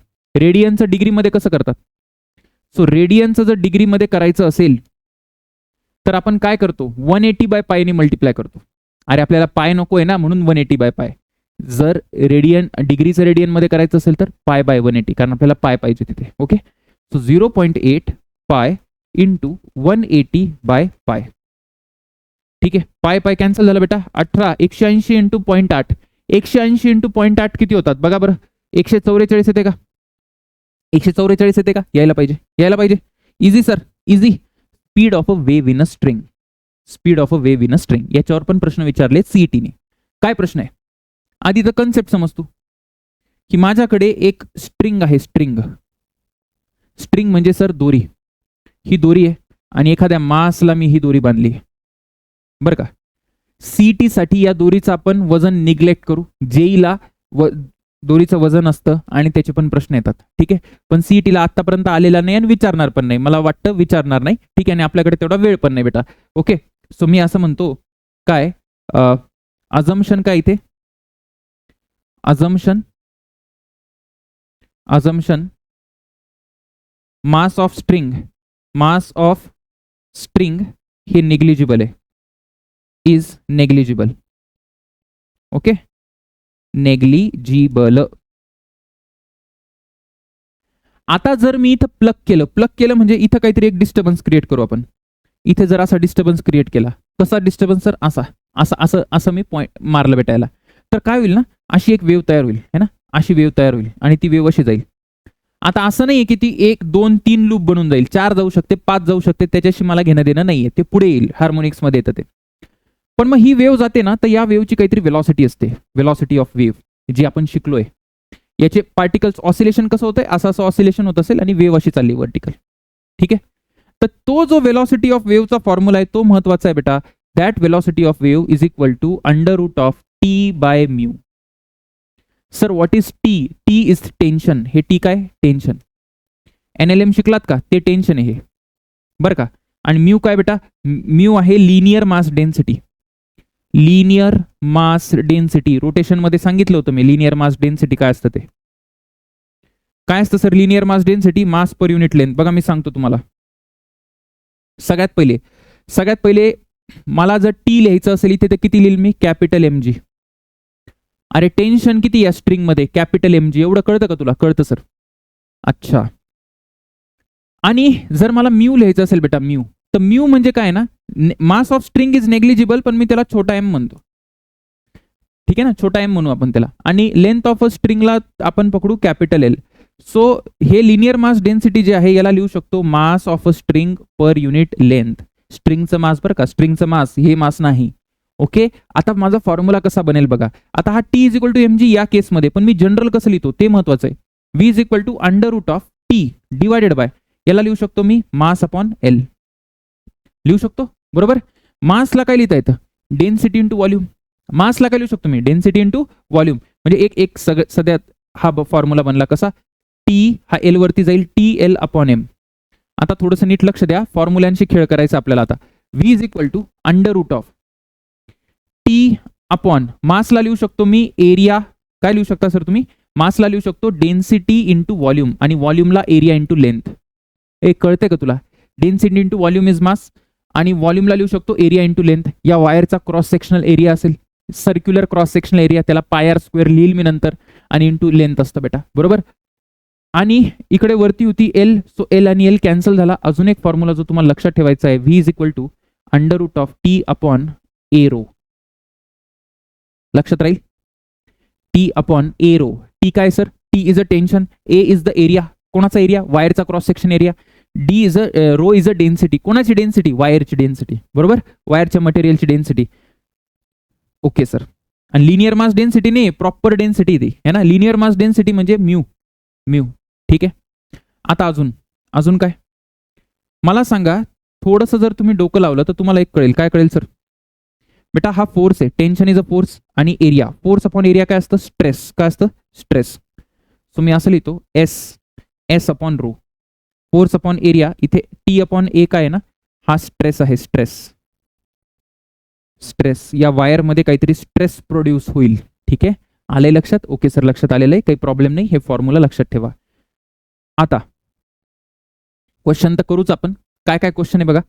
सो रेडियनचं जर डिग्रीमध्ये करायचं असेल तर आपण काय करतो, 180/π ने मल्टिप्लाय करतो. अरे आपल्याला पाय नको आहे ना, म्हणून 180/π. जर रेडियन डिग्रीचं रेडियनमध्ये करायचं असेल तर π/180, कारण आपल्याला पाय पाहिजे तिथे. Okay, so 0.8π into 180/π. ठीक आहे, पाय कॅन्सल झालं बेटा. 180 इंटू 0.8, 180 इंटू 0.8 किती होतात बघा बरं, 144 येते का, 144 येते का, यायला पाहिजे. Easy sir, easy. Speed of a wave in a string, याच्यावर पण प्रश्न विचारले सीईटीने. काय प्रश्न आहे, आधी तर कन्सेप्ट समजतो की माझ्याकडे एक स्ट्रिंग आहे. स्ट्रिंग म्हणजे सर दोरी. ही दोरी आहे आणि एखाद्या मासला मी ही दोरी बांधली आहे बरं का. सीईटी साठी या दोरीचं आपण वजन निग्लेक्ट करू. जेईला दोरीचं वजन असतं आणि त्याचे पण प्रश्न येतात. ठीक आहे, पण सीईटीला आतापर्यंत आलेला नाही आणि विचारणार पण नाही, मला वाटतं विचारणार नाही. ठीक आहे, आणि आपल्याकडे तेवढा वेळ पण नाही बेटा. ओके, सो मी असं म्हणतो काय, अझम्पशन काय इथे, अझम्पशन मास ऑफ स्ट्रिंग हे नेग्लिजिबल आहे, इज नेग्लिजिबल. Okay, negligible. आता जर मी इथं प्लग केलं म्हणजे इथं काहीतरी एक डिस्टर्बन्स क्रिएट करू आपण. इथे जर असा डिस्टर्बन्स क्रिएट केला, कसा डिस्टर्बन्स सर, असं मी पॉइंट मारलं बेटायला, तर काय होईल ना, अशी एक वेव्ह तयार होईल है ना, अशी वेव्ह तयार होईल आणि ती वेव्ह अशी जाईल. आता असं नाहीये की ती 1 2 3 लूप बनून जाईल, 4 जाऊ शकते, 5 जाऊ शकते, त्याच्याशी मला घेणं देणं नाहीये, ते पुढे येईल, हार्मोनिक्स मध्ये येतं ते. पण मग ही वेव्ह जाते ना, तर या वेव्हची काहीतरी वेलॉसिटी असते, वेलॉसिटी ऑफ वेव्ह जी आपण शिकलोय. याचे पार्टिकल्स ऑसिलेशन कसं होतंय, असं ऑसिलेशन होत असेल आणि वेव्ह अशी चालली वर्टिकल. ठीक आहे, तर तो जो वेलॉसिटी ऑफ वेव्हचा फॉर्म्युला आहे तो महत्वाचा आहे बेटा. That velocity of wave is equal to √T/μ. Sir what is T, T is tension. हे टी काय, टेन्शन. NLM शिकलात का, ते टेन्शन आहे हे बरं का. आणि म्यू काय बेटा, म्यू आहे linear mass density. Linear mass density rotation मध्ये सांगितलं होतं मी, लिनियर मास डेन्सिटी काय असतं ते. काय असतं सर लिनियर मास डेन्सिटी, मास पर युनिट लेंथ. बघा मी सांगतो तुम्हाला. सगळ्यात पहिले मला जर टी लिहायचं असेल इथे तर किती लिहिल मी, कॅपिटल MG. अरे टेन्शन किती या स्ट्रिंग मध्ये, कॅपिटल MG. एवढं कळतं का तुला, कळतं सर. अच्छा, आणि जर मला म्यू लिहायचं असेल बेटा, म्यू, तर म्यू म्हणजे काय ना, mass of string is negligible, पण मी त्याला छोटा m म्हणतो. ठीक आहे ना, छोटा m म्हणू आपण त्याला. आणि लेंथ ऑफ अ स्ट्रिंगला आपण पकडू कॅपिटल L. सो हे लिनियर मास डेन्सिटी जे आहे याला लिहू शकतो mass of a string per unit length. स्ट्रिंगचं मास बरं का, स्ट्रिंगचं मास, हे मास नाही. ओके, आता माझा फॉर्म्युला कसा बनेल बघा. आता हा T is equal to MG या केसमध्ये, पण मी जनरल कसं लिहितो ते महत्वाचं आहे. V is equal to √T divided by, याला लिहू शकतो मी मास अपॉन L लिहू शकतो बरोबर. मासला काय लिहिता येतं, डेन्सिटी इंटू व्हॉल्यूम. मासला काय लिहू शकतो मी, डेन्सिटी इंटू व्हॉल्यूम. म्हणजे एक सध्या हा फॉर्म्युला बनला कसा, T हा L वरती जाईल, TL अपॉन M. आता थोडंसं नीट लक्ष द्या, फॉर्म्युलांशी खेळ करायचा आपल्याला. आता V is equal to √T upon मासला लिहू शकतो मी एरिया. काय लिहू शकता सर तुम्ही, मासला लिहू शकतो डेन्सिटी इंटू व्हॉल्यूम आणि व्हॉल्यूमला एरिया इंटू लेंथ. एक कळते का तुला, density into volume is mass आणि व्हॉल्यूमला लिहू शकतो एरिया इंटू लेंथ. या वायरचा क्रॉस सेक्शनल एरिया असेल, सर्क्युलर क्रॉस सेक्शनल एरिया, त्याला πr² लिहिल मी नंतर, आणि इंटू लेंथ असतं बेटा बरोबर. आणि इकडे वरती होती एल, सो एल आणि एल कॅन्सल झाला. अजून एक फॉर्म्युला जो तुम्हाला लक्षात ठेवायचा आहे, V is equal to under root of T upon A rho. लक्षात राहील, T upon A rho. T काय sir? T is a tension, A is the area, कोणाचा एरिया? वायरचा cross section area. D is a rho is a density, कोणाची density? वायरची density, बरोबर, वायरच्या मटेरियलची डेन्सिटी. Okay sir. आणि लिनियर मास डेन्सिटी नाही, प्रॉपर डेन्सिटी ती है ना. लिनियर मास डेन्सिटी म्हणजे म्यू, म्यू. ठीक आहे. आता अजून काय मला सांगा, थोडंसं जर तुम्ही डोकं लावलं तर तुम्हाला एक कळेल. काय कळेल सर? बेटा हा फोर्स आहे, टेन्शन इज अ फोर्स, आणि एरिया, फोर्स अपॉन एरिया काय असतं? स्ट्रेस. काय असतं? स्ट्रेस. सो मी असं लिहितो S, S upon rho, force upon area. इथे टी अपॉन ए काय आहे ना, हा स्ट्रेस आहे, स्ट्रेस. स्ट्रेस, या वायरमध्ये काहीतरी स्ट्रेस प्रोड्यूस होईल. ठीक आहे, आलंय लक्षात? ओके सर, लक्षात आलेलं आहे, काही प्रॉब्लेम नाही. हे फॉर्म्युला लक्षात ठेवा. आता क्वेश्चन तर करूच आपण. काय काय क्वेश्चन आहे बघा.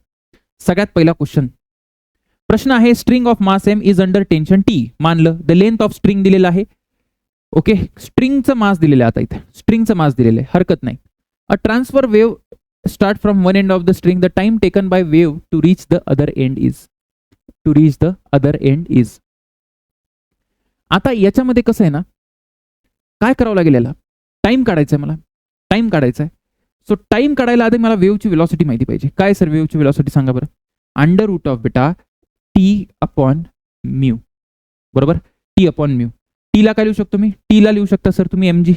सगळ्यात पहिला क्वेश्चन, प्रश्न आहे string of mass M is under tension T. मानलं द लेंथ ऑफ स्ट्रिंग दिलेलं आहे. ओके, स्ट्रिंगचं मास दिलेलं आहे. आता इथे स्ट्रिंगचं मास दिलेलं आहे, हरकत नाही. A transfer wave start from one end of the string, the time taken by wave to reach the other end is. आता याच्यामध्ये कसं आहे ना, काय करावं लागेल? याला टाइम काढायचा आहे, मला टाइम काढायचा आहे. सो टाइम काढायला आधी मला वेव्हची वेलॉसिटी माहिती पाहिजे. काय सर वेव्हची वेलॉसिटी सांगा बरं? अंडर रूट ऑफ बेटा टी अपॉन म्यू, बरोबर, टी अपॉन म्यू. टीला काय लिहू शकतो मी? टीला लिहू शकता सर तुम्ही mg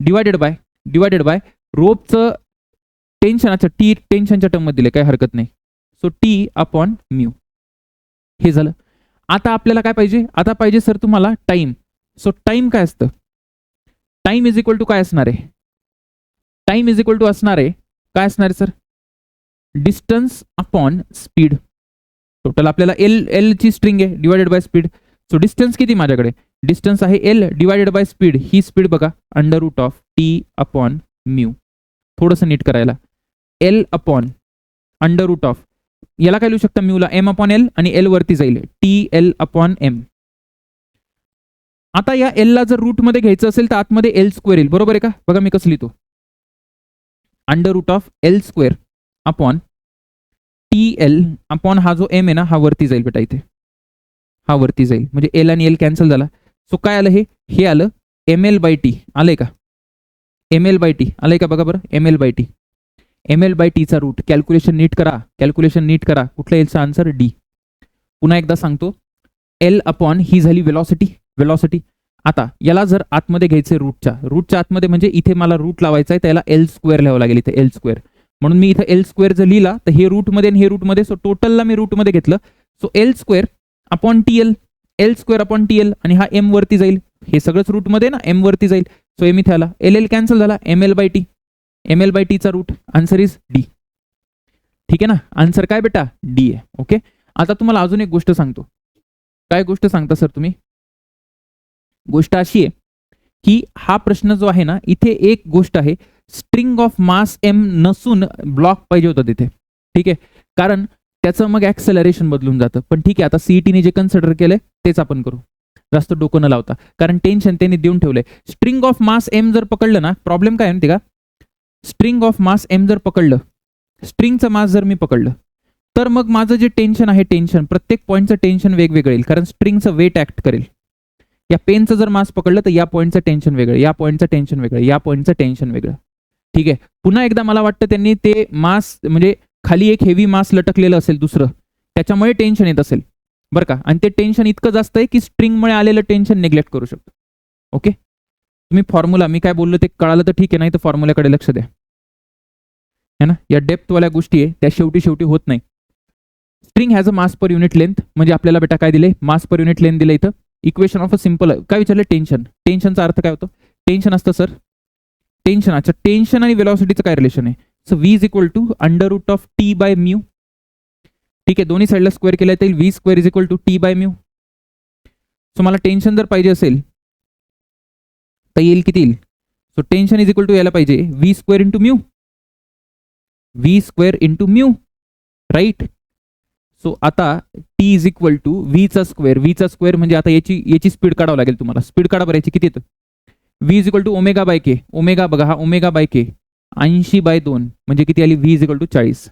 डिवायडेड बाय रोपचं टेन्शनाच्या, टी टेन्शनच्या टर्म मध्ये दिले, काय हरकत नाही. So T upon mu. हे झालं. आता आपल्याला काय पाहिजे? आता पाहिजे सर तुम्हाला टाइम. सो टाइम काय असतं? टाइम इज इक्वल टू काय असणार आहे? टाइम इज इक्वल टू असणार आहे, काय असणार आहे sir? Distance upon speed. Total आपल्याला एल ची स्ट्रिंग आहे, divided by speed. So distance किती माझ्याकडे? डिस्टन्स आहे एल डिवायडेड बाय स्पीड. ही स्पीड बघा, under root of T upon mu. थोडंसं नीट करायला, L upon under root of, याला काय लिहू शकता म्यूला? एम अपॉन एल, आणि एल वरती जाईल टी एल अपॉन एम. आता या एल ला जर रूट मध्ये घ्यायचं असेल तर आतमध्ये एल स्क्वेअर येईल, बरोबर आहे का? बघा मी कसं लिहितो, under root of L square upon T L upon हा जो एम आहे ना, हा वरती जाईल बेटा, इथे हा वरती जाईल, म्हणजे एल आणि एल कॅन्सल झाला. सो काय आलं? हे आलं एम एल बाय टी. आलंय का? एम एल बाय टी आलंय का? बघा बरं, M L by T. M L by टीचा रूट, कॅल्क्युलेशन नीट करा. कुठल्या एलचा आन्सर? डी. पुन्हा एकदा सांगतो, एल अपॉन ही झाली वेलॉसिटी. आता याला जर आतमध्ये घ्यायचे रूटच्या आतमध्ये, म्हणजे इथे मला रूट लावायचा आहे, त्याला एल स्क्वेअर लिहावं लागेल, इथे एल स्क्वेअर. म्हणून मी इथे एल स्क्वेअर जर लिहिला तर हे रूटमध्ये आणि हे रूटमध्ये, सो टोटलला मी रूटमध्ये घेतलं. So L square upon T L, L square upon T L, आणि हा एम वरती जाईल, हे सगळंच रूटमध्ये ना, एम वरती जाईल. सो एम इथे आला, एल एल कॅन्सल झाला, एम एल बाय टीचा रूट, आन्सर इज डी. ठीक आहे ना? आन्सर काय बेटा? डी आहे. ओके, आता तुम्हाला अजून एक गोष्ट सांगतो. काय गोष्ट सांगता सर तुम्ही? गोष्ट अशी आहे की हा प्रश्न जो आहे ना, इथे एक गोष्ट आहे, स्ट्रिंग ऑफ मास एम नसून ब्लॉक पाहिजे होता तिथे. ठीक आहे, कारण त्याचं मग ऍक्सेलरेशन बदलून जातं. पण ठीक आहे, आता सीईटीने जे कन्सिडर केलंय तेच आपण करू, जास्त डोकं न लावता, कारण टेन्शन त्यांनी देऊन ठेवलंय. स्ट्रिंग ऑफ मास एम जर पकडलं ना, प्रॉब्लेम काय माहिती का? स्ट्रिंग ऑफ मास एम जर पकडलं, स्ट्रिंगचं मास जर मी पकडलं, तर मग माझं जे टेन्शन आहे, टेन्शन प्रत्येक पॉईंटचं टेन्शन वेगवेगळं येईल, कारण स्ट्रिंगचं वेट ऍक्ट करेल. या पेनचं जर मास पकडलं तर या पॉईंटचं टेन्शन वेगळं, या पॉईंटचं टेन्शन वेगळं, या पॉईंटचं टेन्शन वेगळं. ठीक आहे, पुन्हा एकदा मला वाटतं त्यांनी ते मास, म्हणजे खाली एक हेवी मास लटकलेलं असेल दुसरं, त्याच्यामुळे टेन्शन येत असेल बरं का. आणि ते टेन्शन इतकं जास्त आहे की स्ट्रिंगमुळे आलेलं टेन्शन निग्लेक्ट करू शकतो. ओके, तुम्ही फॉर्म्युला, मी काय बोललो ते कळालं तर ठीक आहे, नाही तर फॉर्म्युल्याकडे लक्ष द्या, है ना. या डेप्थवाल्या गोष्टी आहे त्या शेवटी होत नाही. String has a mass per unit length, म्हणजे आपल्याला बेटा काय दिले? मास पर युनिट लेंथ दिलं इथं. इक्वेशन ऑफ अ सिंपल, काय विचारलं? टेन्शन. टेन्शनचा अर्थ काय होतो? टेन्शन असतं सर, टेन्शन. अच्छा, टेन्शन आणि वेलॉसिटीचं काय रिलेशन आहे? So V is equal to under root of T by mu. ठीक आहे, दोन्ही साईडला स्क्वेअर केलं तर v square is equal to T by mu. So मला टेन्शन जर पाहिजे असेल तर येईल किती येईल? So tension is equal to यायला पाहिजे v square into mu, v square into mu, right. So आता टी इज इक्वल टू व्हीचा स्क्वेअर म्हणजे आता याची स्पीड काढावं लागेल तुम्हाला. स्पीड काढा बरं, याची किती येतं? V is equal to omega by k. Omega बघा हा ओमेगा बाय के 80/2 म्हणजे किती आली v is equal to 40.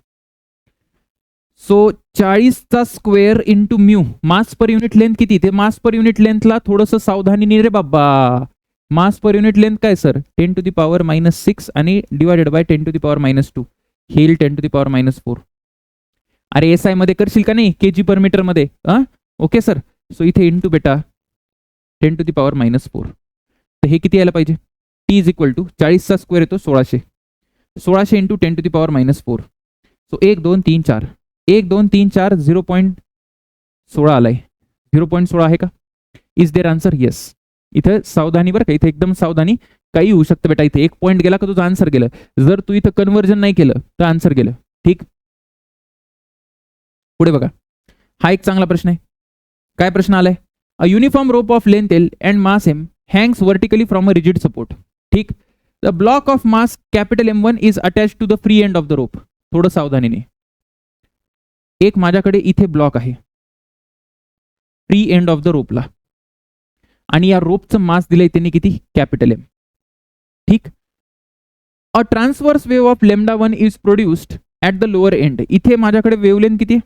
So 40चा square into mu. Mass per unit length किती ते मास पर युनिट लेंथला थोडंसं सावधानी रे बाबा. मास पर युनिट लेंथ काय सर 10⁻⁻6 आणि डिवायडेड बाय 10⁻⁻2 हेल 10⁻⁻4. अरे एस आय मध्ये करशील का नाही केजी पर मीटर मध्ये. Okay sir. सो इथे इंटू बेटा 10⁻⁻4. तर हे किती यायला पाहिजे टी इज इक्वल टू 40चा स्क्वेअर येतो 1600. 1600 इंटू 10⁻⁻4. सो 1 2 3 4 1 2 3 4 0.16 आलाय. 0.16 आहे का. Is there answer. येस. इथं सावधानी बरं का, इथे एकदम सावधानी. काही होऊ शकतं बेटा. इथे एक पॉईंट गेला का तुझं आन्सर गेलं. जर तू इथं कन्व्हर्जन नाही केलं तर आन्सर गेलं. ठीक. पुढे बघा. हा एक चांगला प्रश्न आहे. काय प्रश्न आलाय. A uniform rope of length L and mass m hangs vertically from a rigid support. ठीक. The block of mass capital M1 is attach to the free end of the rope. थोडं सावधानीने. एक माझ्याकडे इथे ब्लॉक आहे free end of the रोपला आणि या रोपचं मास दिलंय त्यांनी किती कॅपिटल M. ठीक. A transverse wave of λ1 is produced at the lower end. इथे माझ्याकडे वेवलेंथ किती.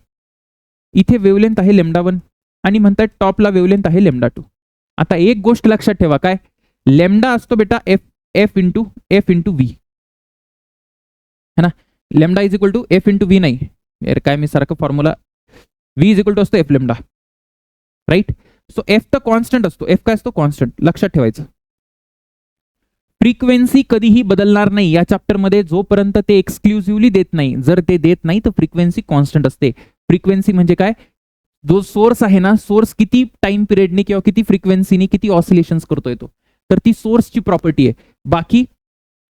इथे वेवलेंथ आहे λ1 आणि म्हणतात टॉपला वेवलेंथ आहे λ2. आता एक गोष्ट लक्षात ठेवा काय लॅम्डा असतो बेटा एफ इंटू व्ही है ना. Lambda is equal to f into v नाही यार काय मी सारखं formula. V is equal to असतो f lambda right. So f तर कॉन्स्टंट असतो. एफ काय असतो कॉन्स्टंट. लक्षात ठेवायचं. फ्रिक्वेन्सी कधीही बदलणार नाही या चॅप्टर मध्ये जोपर्यंत ते एक्सक्लुझिव्हली देत नाही. जर ते देत नाही तर फ्रिक्वेन्सी कॉन्स्टंट असते. फ्रिक्वेन्सी म्हणजे काय जो सोर्स आहे ना सोर्स किती टाइम पिरियडनी किंवा किती फ्रिक्वेन्सीनी किती ऑसिलेशन्स करतोय तो तर ती सोर्सची प्रॉपर्टी आहे. बाकी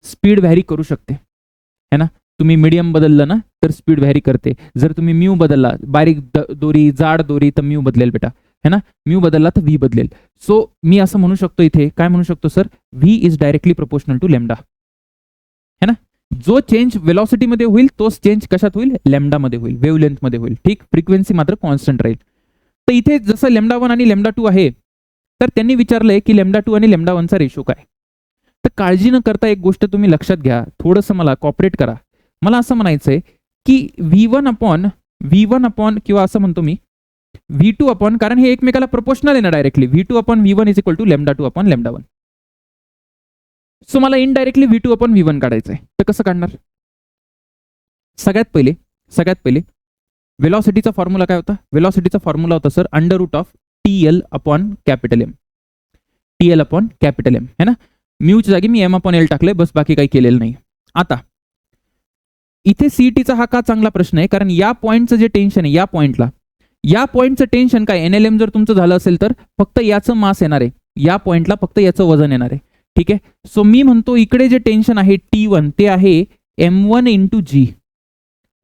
स्पीड व्हॅरी करू शकते है ना. तुम्ही मीडियम बदललं ना तर स्पीड व्हॅरी करते. जर तुम्ही म्यू बदलला बारीक दोरी जाड दोरी तर म्यू बदलेल बेटा है ना. म्यू बदलला तर व्ही बदलेल. सो मी असं म्हणू शकतो इथे काय म्हणू शकतो sir V is directly proportional to lambda है ना. जो चेंज वेलॉसिटी मध्ये होईल तोच चेंज कशात होईल लॅम्डा मध्ये होईल वेवलेंथ मध्ये होईल. ठीक. फ्रिक्वेन्सी मात्र कॉन्स्टंट राहील. तर इथे जसं λ1 आणि λ2 आहे तर त्यांनी विचारलंय की λ2 आणि λ1 चा रेशो काय. तर काळजी न करता एक गोष्ट तुम्ही लक्षात घ्या. थोडंसं मला कॉपरेट करा. मला असं म्हणायचंय की V1 अपॉन किंवा असं म्हणतो मी V2 अपॉन कारण हे एकमेकाला प्रोपोर्शनल आहे ना directly. V2 upon V1 is equal to λ2 upon λ1. So मला इनडायरेक्टली V2 अपॉन V1 काढायचंय. तर कसं काढणार. सगळ्यात पहिले वेलॉसिटीचा फॉर्म्युला काय होता. वेलॉसिटीचा फॉर्म्युला होता sir under root of TL upon capital M. TL upon capital M है ना. म्यूच्या जागी मी M अपॉन L टाकलंय बस बाकी काही केलेलं नाही. आता इथे सीईटीचा हा का चांगला प्रश्न आहे कारण या पॉइंटचं जे टेन्शन आहे या पॉइंटचं टेन्शन काय NLM जर तुमचं झालं असेल तर फक्त याचं मास येणार आहे. या पॉइंटला फक्त याचं वजन येणार आहे. ठीक आहे. सो मी म्हणतो इकडे जे टेन्शन आहे T1 ते आहे M1 इंटू G.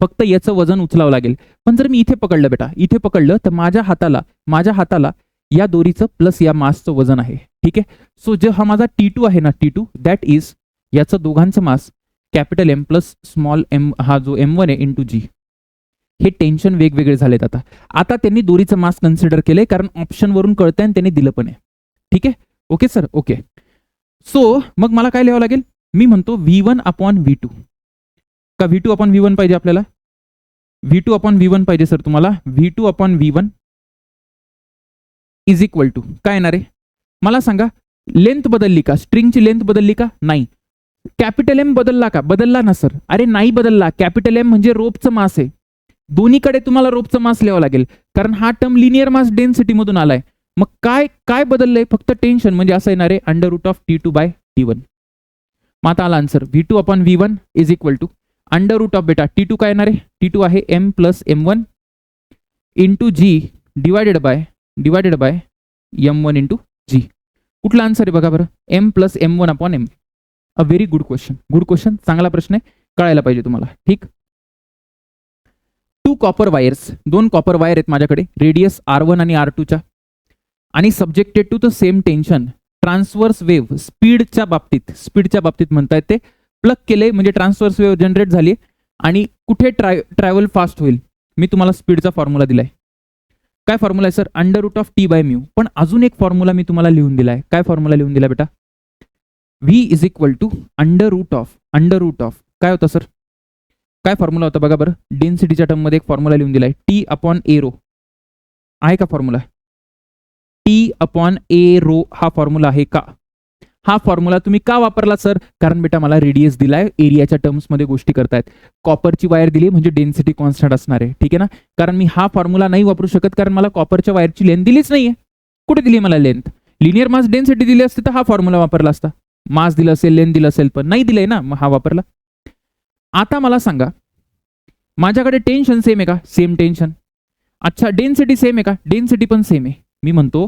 फक्त याचं वजन उचलावं लागेल. पण जर मी इथे पकडलं बेटा इथे पकडलं तर माझ्या हाताला या दोरीचं प्लस या मासचं वजन आहे. ठीक आहे. सो जे हा माझा T2 आहे ना T2 दॅट इज याचं दोघांचं mass capital M plus small m हा जो M1 आहे इंटू G. हे टेन्शन वेगवेगळे झालेत. आता त्यांनी दोरीचं मास कन्सिडर केलंय कारण ऑप्शन वरून कळतंय आणि त्यांनी दिलं पण आहे. ठीक आहे. Okay sir. ओके. सो मग मला काय लिहावं लागेल मी म्हणतो V1 अपॉन V2 का V2 अपॉन V1 पाहिजे आपल्याला. V2 अपॉन V1 पाहिजे सर तुम्हाला. V2 upon V1 is equal to काय येणार आहे मला सांगा. लेंथ बदलली का स्ट्रिंगची लेंथ बदलली का नाही. कॅपिटल M बदलला का बदलला ना सर. अरे नाही बदलला. कॅपिटल M म्हणजे रोपचं मास आहे. दोन्हीकडे तुम्हाला रोपचं मास लिहावं लागेल कारण हा टर्म लिनियर मास डेन्सिटी मधून आलाय. मग काय बदललंय फक्त टेन्शन म्हणजे असं येणार आहे under root of T2 bye T1. मग आता आला answer V2 upon V1 is equal to under root of बेटा T2 काय येणार आहे T2 आहे M plus M1 into G divided by M1 into G. कुठला आन्सर आहे बघा बरं M plus M1 upon M. A very good question चांगला प्रश्न आहे कळायला पाहिजे तुम्हाला. ठीक. 2 कॉपर वायर्स 2 कॉपर वायर आहेत माझ्याकडे रेडियस R1 आणि R2 च्या आणि subjected to the same tension. Transverse wave स्पीडच्या बाबतीत म्हणतायत ते प्लग केले म्हणजे ट्रान्सवर्स वेव्ह जनरेट झाली आणि कुठे ट्रॅव्हल फास्ट होईल. मी तुम्हाला स्पीडचा फॉर्म्युला दिलाय. काय फॉर्म्युला आहे sir under root of T by mu. पण अजून एक फॉर्म्युला मी तुम्हाला लिहून दिलाय. काय फॉर्म्युला लिहून दिला बेटा V is equal to under root of काय होतं सर, काय फॉर्म्युला होता बघा बरं, डेन्सिटीच्या टर्ममध्ये एक फॉर्म्युला लिहून दिलाय, टी अपॉन ए रो आहे का formula, T upon A row हा फॉर्म्युला आहे का, हा फॉर्म्युला तुम्ही का वापरला सर, कारण बेटा मला रेडियस दिलाय, एरियाच्या टर्म्स मध्ये गोष्टी करतायत, कॉपरची वायर दिली म्हणजे डेन्सिटी कॉन्स्टंट असणार आहे, ठीक आहे ना, कारण मी हा फॉर्म्युला नाही वापरू शकत कारण मला कॉपरच्या वायरची लेंथ दिलीच नाहीये, कुठे दिली मला लेंथ, लिनियर मास डेन्सिटी दिली असते तर हा फॉर्म्युला वापरला असता, मास दिलं असेल लेंथ दिलं असेल पण नाही दिलंय ना, मग हा वापरला. आता मला सांगा माझ्याकडे टेन्शन सेम आहे का, सेम टेन्शन, अच्छा डेन्सिटी सेम आहे का, डेन्सिटी पण सेम आहे, मी म्हणतो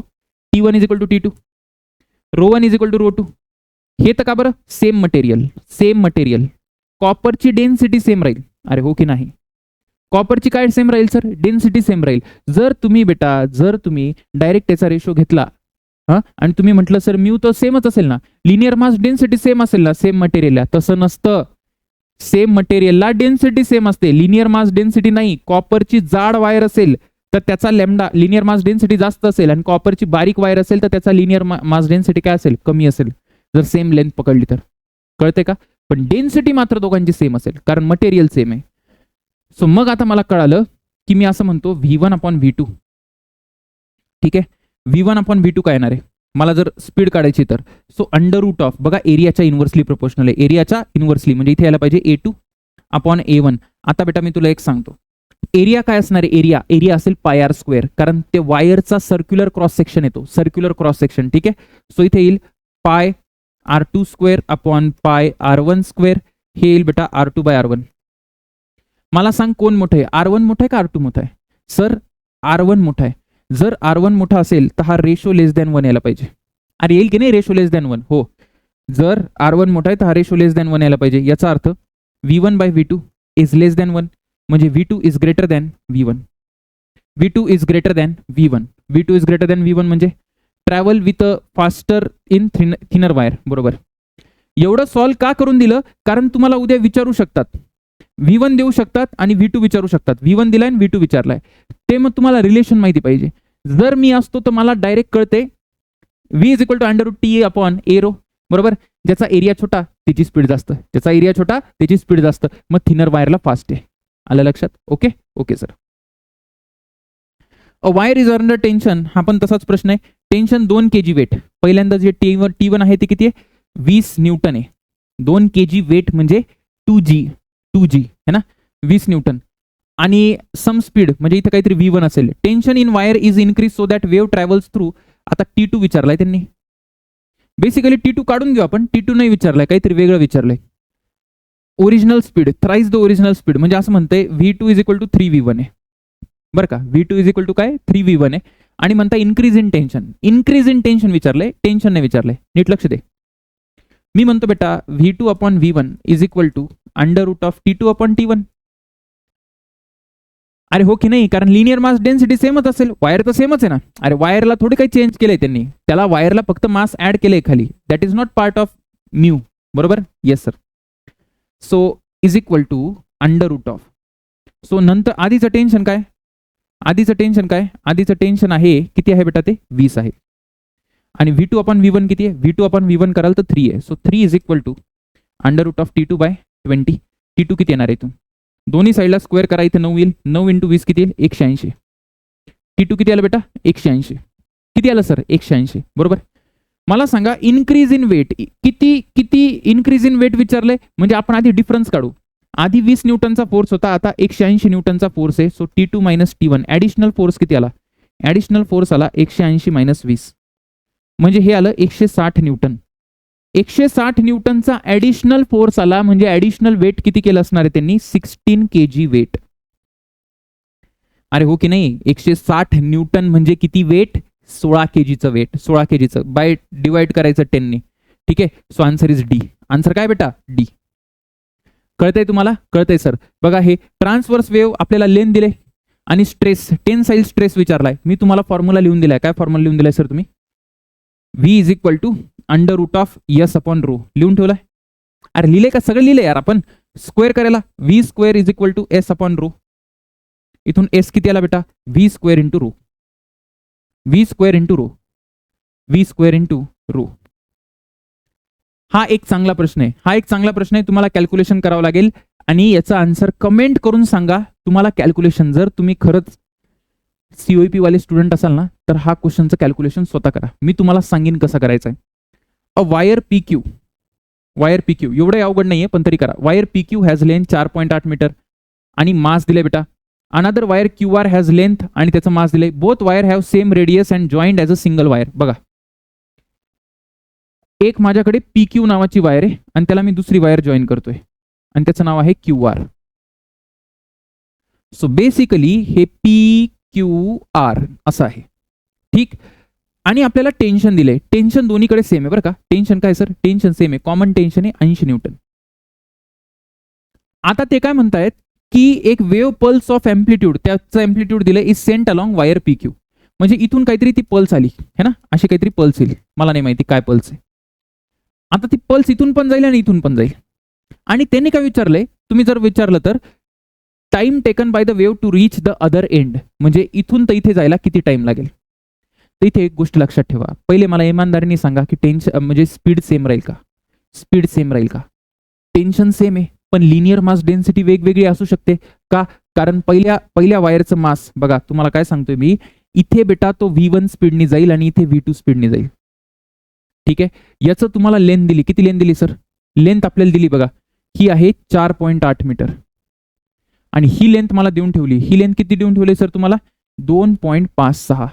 T1 is equal to T2, ρ1 is equal to ρ2, हे तर का बरं, सेम मटेरियल, कॉपरची डेन्सिटी सेम राहील, अरे हो की नाही, कॉपरची काय सेम राहील सर, डेन्सिटी सेम राहील. जर तुम्ही डायरेक्ट त्याचा रेशो घेतला आणि तुम्ही म्हटलं सर म्यू तर सेमच असेल ना, लिनियर मास डेन्सिटी सेम असेल ना, सेम मटेरियलला, तसं नसतं, सेम मटेरियलला डेन्सिटी सेम असते, लिनियर मास डेन्सिटी नाही, कॉपरची जाड वायर असेल तर त्याचा लॅम्डा लिनियर मास डेन्सिटी जास्त असेल आणि कॉपरची बारीक वायर असेल तर त्याचा लिनियर मास डेन्सिटी काय असेल, कमी असेल, जर सेम लेंथ पकडली तर, कळते का, पण डेन्सिटी मात्र दोघांची सेम असेल कारण मटेरियल सेम आहे. सो मग आता मला कळालं की मी असं म्हणतो V1 अपॉन V2, ठीक आहे, V1 अपॉन V2 काय येणार आहे, मला जर स्पीड काढायची तर, सो अंडर रूट ऑफ बघा एरियाच्या इन्व्हर्सली प्रोपोर्शनल आहे, एरियाच्या इन्व्हर्सली म्हणजे इथे यायला पाहिजे A2 अपॉन A1. आता बेटा मी तुला एक सांगतो, एरिया काय असणार आहे, एरिया असेल पाय आर स्क्वेअर, कारण ते वायरचा सर्क्युलर क्रॉस सेक्शन येतो, सर्क्युलर क्रॉस सेक्शन, ठीक आहे, सो इथे येईल पाय R2 square upon pi R1 square, हे येईल बेटा R2 बाय R1. मला सांग कोण मोठं आहे, R1 मोठं आहे का R2 मोठं आहे, सर R1 मोठा आहे, जर R1 मोठा असेल तर हा रेशो लेस दॅन 1 यायला पाहिजे, अरे येईल की नाही रेशो लेस दॅन 1, हो, जर R1 मोठा आहे तर हा रेशो लेस दॅन 1 यायला पाहिजे, याचा अर्थ V1 bye V2 is less than 1, म्हणजे V2 is greater than V1, V2 is greater than V1, V2 is greater than V1 म्हणजे travel with faster in thinner wire, बरोबर. एवढं सॉल्व का करून दिलं, कारण तुम्हाला उद्या विचारू शकतात, V1 देऊ शकतात आणि V2 विचारू शकतात, V1 दिलाय आणि V2 विचारलाय, ते मग तुम्हाला रिलेशन माहिती पाहिजे. जर मी असतो तर मला डायरेक्ट कळते V is equal to under root T upon A rho, बरोबर, ज्याचा एरिया छोटा त्याची स्पीड जास्त, ज्याचा एरिया छोटा त्याची स्पीड जास्त, मग थिनर वायरला फास्ट आहे, आलं लक्षात, okay okay sir. A wire is under tension, हा पण तसाच प्रश्न आहे, टेन्शन 2 kg वेट, पहिल्यांदा जे T1 आहे ते किती आहे, 20 न्यूटन आहे, 2 kg वेट म्हणजे 2G है ना, 20 न्यूटन, आणि सम स्पीड म्हणजे इथे काहीतरी V1 असेल, tension in wire is increase so that wave travels through, आता T2 विचारलाय त्यांनी, बेसिकली T2 काढून घेऊ आपण, T2 नाही विचारलाय, काहीतरी वेगळं विचारलंय, original speed thrice the original speed, म्हणजे असं म्हणतंय V2 is equal to 3V1 आहे, बरं का, V2 इज इक्वल टू काय 3V1 आहे, आणि म्हणता इन्क्रीज इन टेन्शन विचारलंय, टेन्शन नाही विचारलंय, नीट लक्ष दे. मी म्हणतो बेटा V2 upon V1 is equal to under root of T2 upon T1, अरे हो की नाही, कारण लिनियर मास डेन्सिटी सेमच असेल, वायर तर सेमच आहे ना, अरे वायरला थोडे काही चेंज केलंय त्यांनी, त्याला वायरला फक्त मास ऍड केलंय खाली, that is not part of mu, बरोबर, yes sir. So is equal to under root of, so नंतर आधीचं टेन्शन काय, आधीचं टेन्शन आहे किती आहे बेटा, ते 20 आहे, आणि V2 अपॉन V1 किती आहे, V2 अपॉन V1 कराल तर 3 आहे, so 3 is equal to under root of T2 by 20, T2 किती येणार आहे, इथून दोन्ही साईडला स्क्वेअर करा, इथे 9 येईल, 9 इंटू 20 किती येईल, 180, T2 किती आलं बेटा, 180, किती आलं सर, 180, बरोबर. मला सांगा इन्क्रीज इन वेट, किती इन्क्रीज इन वेट विचारलंय, म्हणजे आपण आधी डिफरन्स काढू, आधी 20 न्यूटनचा फोर्स होता, आता 180 न्यूटनचा फोर्स आहे, so T2 minus T1, additional force किती आला, ऍडिशनल फोर्स आला 180 मायनस 20, म्हणजे हे आलं 160 न्यूटन, 160 न्यूटनचा ऍडिशनल फोर्स आला, म्हणजे ऍडिशनल वेट किती केलं असणार आहे त्यांनी, 16 kg वेट, अरे हो की नाही, 160 न्यूटन म्हणजे किती वेट, 16 kgचं वेट, 16 kgचं बाय डिवाइड करायचं 10 ने, ठीक आहे, so answer is D, answer काय बेटा, डी. कळतंय तुम्हाला, कळतंय सर, बघा हे ट्रान्सवर्स वेव्ह आपल्याला लेंथ दिले आणि स्ट्रेस, टेन्साइल स्ट्रेस विचारलाय, मी तुम्हाला फॉर्म्युला लिहून दिलाय, काय फॉर्म्युला लिहून दिलाय सर तुम्ही, V is equal to under root of S upon rho, लिहून ठेवलाय, अरे लिहिले का, सगळं लिहिले यार आपण, स्क्वेअर करायला V square is equal to S upon rho, इथून S किती आला बेटा, V square into rho, V square into rho, V square into rho, हा एक चांगला प्रश्न आहे, हा एक चांगला प्रश्न आहे. तुम्हाला कॅल्क्युलेशन करावं लागेल आणि याचा आन्सर कमेंट करून सांगा. तुम्हाला कॅल्क्युलेशन, जर तुम्ही खरंच सीओपी वाले स्टुडंट असाल ना, तर हा क्वेश्चनचं कॅल्क्युलेशन स्वतः करा. मी तुम्हाला सांगेन कसं करायचं आहे. A wire PQ, wire PQ एवढं अवघड नाहीये, पण तरी करा. Wire PQ has length 4.8 metre आणि मास दिले बेटा. Another wire QR has length आणि त्याचं मास दिले. Both wire have same radius and joined as a single wire. बघा, एक माझ्याकडे PQ नावाची वायर आहे आणि त्याला मी दुसरी वायर जॉईन करतोय आणि त्याचं नाव आहे QR. सो बेसिकली हे PQR असं आहे. ठीक, आणि आपल्याला टेन्शन दिलंय. टेन्शन दोन्हीकडे सेम आहे बरं का. टेन्शन काय सर? टेन्शन सेम आहे, कॉमन टेन्शन आहे 80 न्यूटन. आता ते काय म्हणतायत की एक वेव्ह पल्स ऑफ एम्प्लिट्यूड, त्याचं एम्प्लिट्यूड दिलंय is sent along wire PQ. म्हणजे इथून काहीतरी ती पल्स आली है ना, अशी काहीतरी पल्स येईल, मला नाही माहिती काय पल्स आहे. आता ती पल्स इथून पण जाईल आणि इथून पण जाईल. आणि त्यांनी काय विचारलंय, तुम्ही जर विचारलं तर time taken by the wave to reach the other end, म्हणजे इथून तर इथे जायला किती टाइम लागेल. तर इथे एक गोष्ट लक्षात ठेवा. पहिले मला इमानदारीने सांगा की टेन्शन म्हणजे स्पीड सेम राहील का? स्पीड सेम राहील का? टेन्शन सेम आहे, पण लिनियर मास डेन्सिटी वेगवेगळी असू शकते का? कारण पहिल्या वायरचं मास बघा, तुम्हाला काय सांगतोय मी, इथे बेटा तो V1 स्पीडनी जाईल आणि इथे V2 स्पीडनी जाईल. ठीक आहे, याचं तुम्हाला लेंथ दिली. किती लेंथ दिली सर? लेंथ आपल्याला दिली बघा, ही आहे 4.8 मीटर आणि ही लेंथ मला देऊन ठेवली. ही लेंथ किती देऊन ठेवली सर तुम्हाला? 2.56.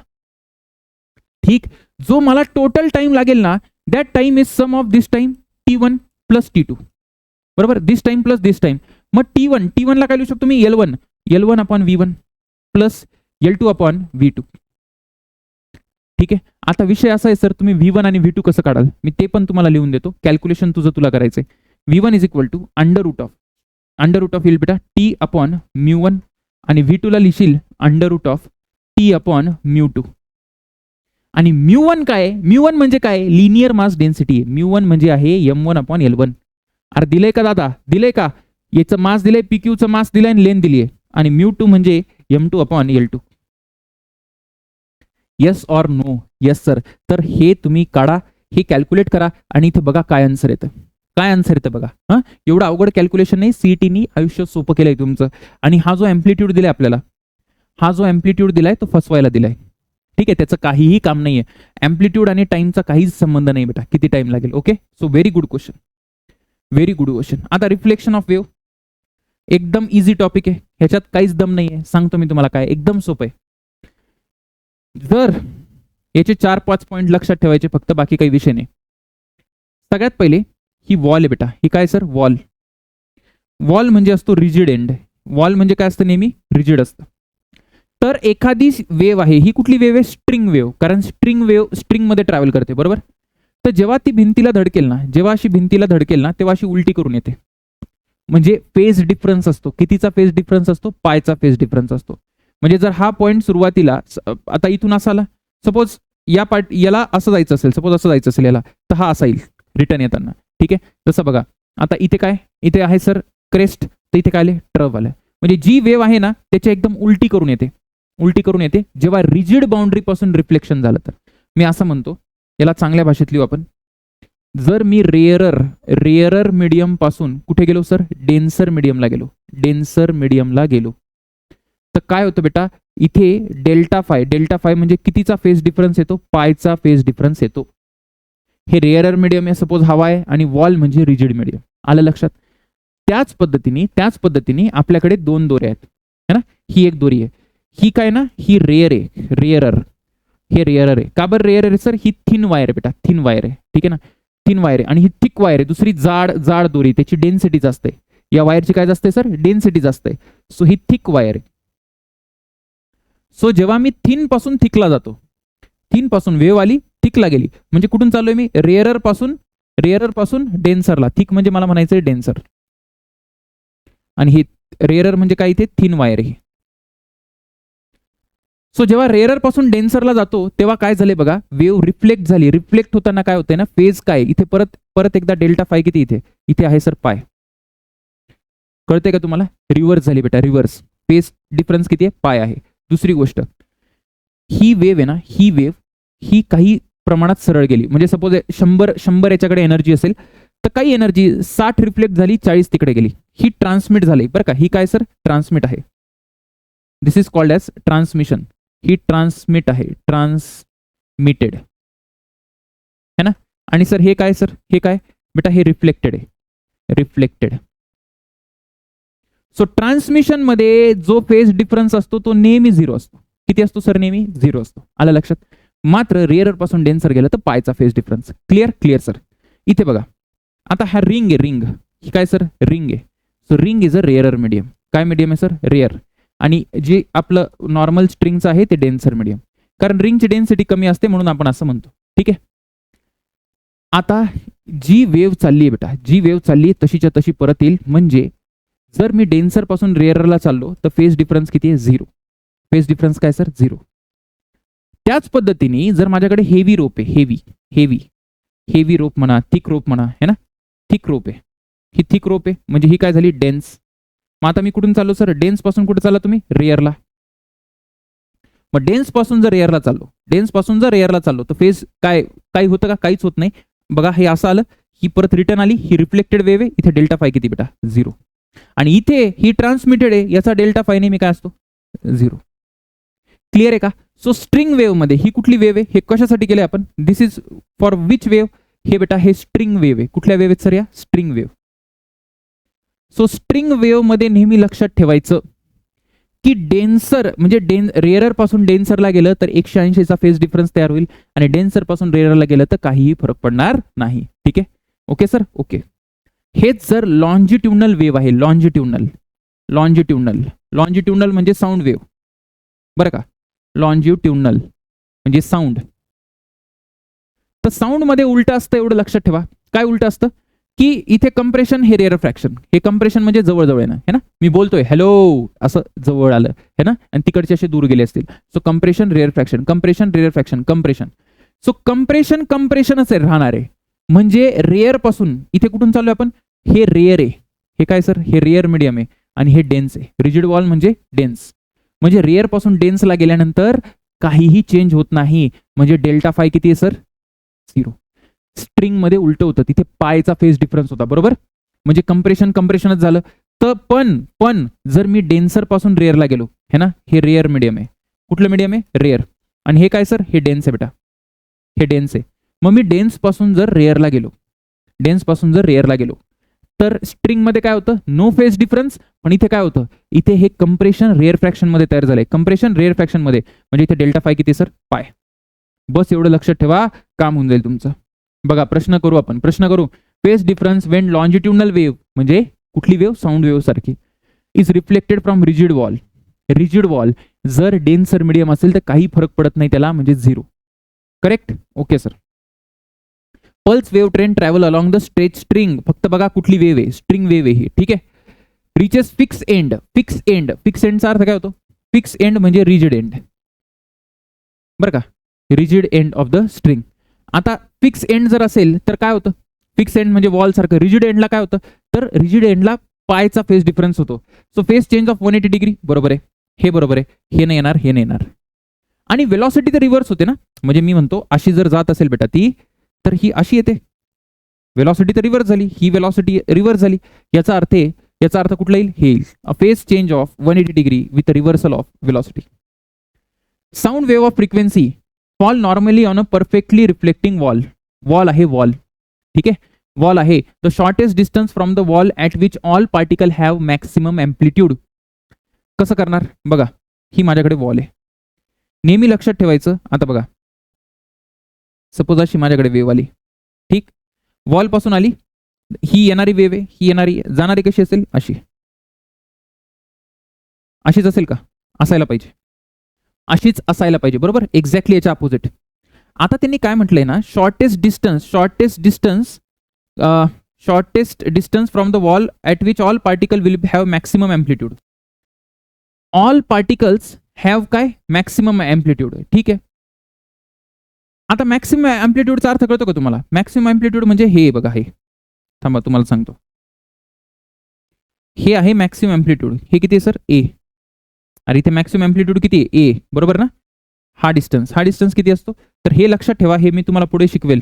ठीक, जो मला टोटल टाइम लागेल ना, that time is sum of this time T1 plus T2. बरोबर, this time plus this time. मग T1 ला काय लिहू शकतो मी? L1 upon V1 plus L2 upon V2. ठीक आहे, आता विषय असा आहे सर, तुम्ही V1 आणि V2 कसं काढाल मी ते पण तुम्हाला लिहून देतो. कॅल्क्युलेशन तुला करायचंय. V1 is equal to under root of येईल बेटा T अपॉन μ1 आणि V2 ला लिहिशील under root of T upon μ2. आणि μ1 काय? μ1 म्हणजे काय? लिनियर मास डेन्सिटी आहे. μ1 म्हणजे आहे m1 अपॉन L1. अरे दिलंय का दादा? दिलंय का? याचं मास दिलंय, PQचं मास दिलंय आणि लेंथ दिली आहे. आणि μ2 म्हणजे m2 upon L2. Yes or no? Yes sir. तर हे तुम्ही काढा, हे कॅल्क्युलेट करा आणि इथे बघा काय आन्सर येतं. काय आन्सर येतं बघा. हा, एवढं अवघड कॅल्क्युलेशन नाही, सीईटीनी आयुष्य सोपं केलंय तुमचं. आणि हा जो एम्प्लिट्यूड दिलाय आपल्याला, हा जो एम्प्लिट्यूड दिलाय तो फसवायला दिलाय. ठीक आहे, त्याचं काहीही काम नाहीये. एम्प्लिट्यूड आणि टाइमचा काहीच संबंध नाही बेटा, किती टाइम लागेल. Okay, so very good question, very good question. आता रिफ्लेक्शन ऑफ वेव्ह एकदम इझी टॉपिक आहे, ह्याच्यात काहीच दम नाहीये. सांगतो मी तुम्हाला काय, एकदम सोपं आहे. जर याचे 4-5 पॉईंट लक्षात ठेवायचे फक्त, बाकी काही विषय नाही. सगळ्यात पहिले ही वॉल आहे बेटा. ही काय सर? वॉल. वॉल म्हणजे असतो रिजिड एंड. वॉल म्हणजे काय असतं? नेहमी रिजिड असतं. तर एखादी वेव्ह आहे, ही कुठली वेव्ह आहे? String wave. कारण स्ट्रिंग वेव्ह स्ट्रिंग मध्ये ट्रॅव्हल करते, बरोबर. तर जेव्हा ती भिंतीला धडकेल ना, तेव्हा अशी उलटी करून येते. म्हणजे फेज डिफरन्स असतो. कितीचा फेज डिफरन्स असतो? पायचा फेज डिफरन्स असतो. म्हणजे जर हा पॉईंट सुरुवातीला आता इथून असा आला, सपोज याला असं जायचं असेल, सपोज असं जायचं असेल याला, तर हा असा येईल रिटर्न येताना. ठीक आहे, तसं बघा आता इथे काय, इथे आहे सर क्रेस्ट, तर इथे काय आले? ट्रफ आलं. म्हणजे जी वेव्ह आहे ना, त्याची एकदम उलटी करून येते जेव्हा रिजिड बाउंड्री पासून रिफ्लेक्शन झालं. तर मी असं म्हणतो, याला चांगल्या भाषेत लिहू आपण. जर मी रेअरर मीडियम पासून कुठे गेलो सर? डेन्सर मीडियमला गेलो, तर काय होतं बेटा? इथे डेल्टा फाय म्हणजे कितीचा फेज डिफरन्स येतो? पायचा फेज डिफरन्स येतो. हे रेअरर मीडियम आहे, सपोज हवा आहे, आणि वॉल म्हणजे रिजिड मीडियम. आलं लक्षात? त्याच पद्धतीने आपल्याकडे 2 दोऱ्या आहेत है ना. ही एक दोरी आहे, ही काय ना, ही रेअरर आहे. का बरं रेअरर आहे सर? ही थिन वायर आहे बेटा, थिन वायर आहे. ठीक आहे ना, थिन वायर आहे. आणि ही थिक वायर आहे, दुसरी जाड दोरी, त्याची डेन्सिटी जास्त आहे. या वायरची काय जास्त आहे सर? डेन्सिटी जास्त आहे. सो ही थिक वायर आहे. सो जेव्हा मी थिन पासून थिकला जातो, थिन पासून वेव्ह आली, थिकला गेली, म्हणजे कुठून चाललोय मी? रेअरर पासून डेन्सरला. थिक म्हणजे मला म्हणायचंय डेन्सर, आणि ही रेअरर म्हणजे काय? इथे थिन वायर आहे. सो जेव्हा रेअरर पासून डेन्सरला जातो, तेव्हा काय झाले बघा? वेव्ह रिफ्लेक्ट झाली. रिफ्लेक्ट होताना काय होतंय ना, फेज काय? इथे परत एकदा डेल्टा फाय किती? इथे आहे सर पाय. कळते का तुम्हाला? रिव्हर्स झाली बेटा, रिव्हर्स. फेज डिफरन्स किती आहे? पाय आहे. दुसरी गोष्ट, ही वेव्ह आहे ना, ही काही प्रमाणात सरळ गेली. म्हणजे सपोज 100 याच्याकडे एनर्जी असेल तर काही एनर्जी 60 रिफ्लेक्ट झाली, 40 तिकडे गेली, ही ट्रान्समिट झाली बरं का. ही काय सर ट्रान्समिट आहे. This is called as transmission. ही ट्रान्समिट आहे, ट्रान्समिटेड है ना. आणि सर हे काय, सर हे काय बेटा, हे रिफ्लेक्टेड आहे, रिफ्लेक्टेड. सो ट्रान्समिशन मध्ये जो फेज डिफरन्स असतो तो नेहमी 0 असतो. किती असतो सर, नेहमी 0 असतो. आलं लक्षात. मात्र रेअरर पासून डेन्सर गेलं तर पायचा phase difference. Clear, clear sir. इथे बघा आता हा रिंग आहे, रिंग ही काय सर, रिंग आहे. So ring is a rarer medium. काय मीडियम आहे सर, रेअर. आणि जे आपलं नॉर्मल स्ट्रिंगचं आहे ते डेन्सर मीडियम, कारण रिंगची डेन्सिटी कमी असते म्हणून आपण असं म्हणतो. ठीक आहे. आता जी वेव्ह चालली आहे बेटा, जी वेव्ह चालली तशीच्या तशी परत येईल. म्हणजे जर मी डेन्सर पासून रेअररला चाललो तर फेज डिफरन्स किती आहे, 0. फेज डिफरन्स काय सर, 0. त्याच पद्धतीने जर माझ्याकडे हेवी रोप आहे, हेवी रोप म्हणा, थिक रोप म्हणा, है ना, थिक रोप आहे, ही थिक रोप आहे म्हणजे ही काय झाली, डेन्स. मग आता मी कुठून चाललो सर, डेन्स पासून कुठे चालला तुम्ही, रेअरला. मग डेन्स पासून जर रेअरला चाललो, तर फेज काय काही होतं का, काहीच होत नाही. बघा हे असं आलं, ही परत रिटर्न आली, ही रिफ्लेक्टेड वेव्ह आहे. इथे डेल्टा फाय किती बेटा, 0. आणि इथे ही ट्रान्समिटेड आहे, याचा डेल्टा फाय नेहमी काय असतो, 0. क्लिअर आहे का. सो स्ट्रिंग वेव्ह मध्ये ही कुठली वेव्ह आहे, हे कशासाठी केले आपण, दिस इज फॉर विच वेव्ह, हे बेटा हे स्ट्रिंग वेव्ह आहे. कुठल्या वेव्ह आहेत सर, या string wave. So string wave मध्ये नेहमी लक्षात ठेवायचं की डेन्सर म्हणजे रेअरर पासून डेन्सरला गेलं तर 180 चा फेज डिफरन्स तयार होईल, आणि डेन्सर पासून रेअररला गेलं तर काहीही फरक पडणार नाही. ठीक आहे, ओके सर, ओके. हेच जर लॉन्जिट्युडनल वेव्ह आहे, लॉन्जिट्युडनल म्हणजे साऊंड वेव्ह बरं का, लॉन्जिट्युडनल म्हणजे साऊंड. तर साऊंड मध्ये उलट असतं, एवढं लक्षात ठेवा. काय उलट असतं की इथे कंप्रेशन हे रेअर फ्रॅक्शन, हे कंप्रेशन म्हणजे जवळ येणं है ना, मी बोलतोय हॅलो असं जवळ आलं है ना, आणि तिकडचे असे दूर गेले असतील. So compression rare fraction, compression rare fraction, compression. So कंप्रेशनच राहणार आहे. म्हणजे रेअर पासून इथे कुठून चालू आपण, हे रेअर आहे, हे काय सर, हे रेअर मीडियम आहे, आणि हे डेन्स आहे. रिजिड वॉल म्हणजे डेन्स, म्हणजे रेअर पासून डेन्सला गेल्यानंतर काहीही चेंज होत नाही. म्हणजे डेल्टा फाय किती आहे सर, 0. स्ट्रिंग मध्ये उलट होतं, तिथे पायचा फेज डिफरन्स होता बरोबर. म्हणजे कंप्रेशनच झालं. तर पण जर मी डेन्सर पासून रेअरला गेलो है ना, हे रेअर मीडियम आहे. कुठलं मीडियम आहे, रेअर. आणि हे काय सर, हे डेन्स आहे बेटा, हे डेन्स आहे. मग मी डेन्स पासून जर रेअरला गेलो तर स्ट्रिंग मध्ये काय होतं, नो फेज डिफरन्स. पण इथे काय होतं, इथे हे कंप्रेशन रेअर फ्रॅक्शन मध्ये तयार झालंय, कंप्रेशन रेअर फ्रॅक्शन मध्ये. म्हणजे इथे डेल्टा फाय किती सर, पाय. बस एवढं लक्षात ठेवा, काम होऊन जाईल तुमचं. बघा प्रश्न करू. Phase difference Wien longitudinal wave म्हणजे कुठली वेव्ह, साऊंड वेव्ह सारखी, is reflected from rigid wall. जर डेन्सर मीडियम असेल तर काही फरक पडत नाही त्याला, म्हणजे 0. Correct, okay sir. Pulse wave train travel along the stretch string. फक्त बघा कुठली वेव्ह आहे, स्ट्रिंग वेव्ह आहे ही. ठीक आहे. रिचेस फिक्स एंडचा अर्थ काय होतो, फिक्स एंड म्हणजे रिजिड एंड बरं का, rigid end of the string. आता फिक्स एंड जर असेल तर काय होतं, फिक्स एंड म्हणजे वॉल सारखं. रिजिड एंडला काय होतं, तर रिजिड एंडला पायचा फेज डिफरन्स होतो. So phase change of 180 degree बरोबर आहे, हे बरोबर आहे, हे नाही येणार. आणि वेलॉसिटी तर रिव्हर्स होते ना. म्हणजे मी म्हणतो अशी जर जात असेल बेटा ती, तर ही अशी येते, वेलॉसिटी तर रिव्हर्स झाली, ही वेलॉसिटी रिव्हर्स झाली. याचा अर्थ कुठला येईल, हे येईल, a phase change of 180 degree with reversal of velocity. Sound wave of frequency fall normally on a perfectly reflecting wall आहे, वॉल. ठीक आहे, वॉल आहे. The shortest distance from the wall at which all particle have maximum amplitude. कसं करणार बघा, ही माझ्याकडे wall आहे, नेहमी लक्षात ठेवायचं. आता बघा सपोज अशी माझ्याकडे वेव्ह आली, ठीक, वॉल पासून आली, ही येणारी वेव्ह आहे, ही येणारी, जाणारी कशी असेल, अशीच असेल का, अशीच असायला पाहिजे बरोबर, एक्झॅक्टली याच्या अपोजिट. आता त्यांनी काय म्हटलंय ना, shortest distance from the wall at which all particle will have maximum amplitude. All particles have काय, मॅक्सिमम अँप्लिट्यूड. ठीक आहे. आता मॅक्सिमम अँप्लिट्यूडचा अर्थ कळतो का तुम्हाला, मॅक्सिमम अँप्लिट्यूड म्हणजे हे बघा, हे थांबा तुम्हाला सांगतो, हे आहे मॅक्सिमम अँप्लिट्यूड. हे किती आहे सर, ए. आणि इथे मॅक्सिमम अँप्लिट्यूड किती आहे, ए बरोबर ना. हा डिस्टन्स किती असतो, तर हे लक्षात ठेवा, हे मी तुम्हाला पुढे शिकवेल.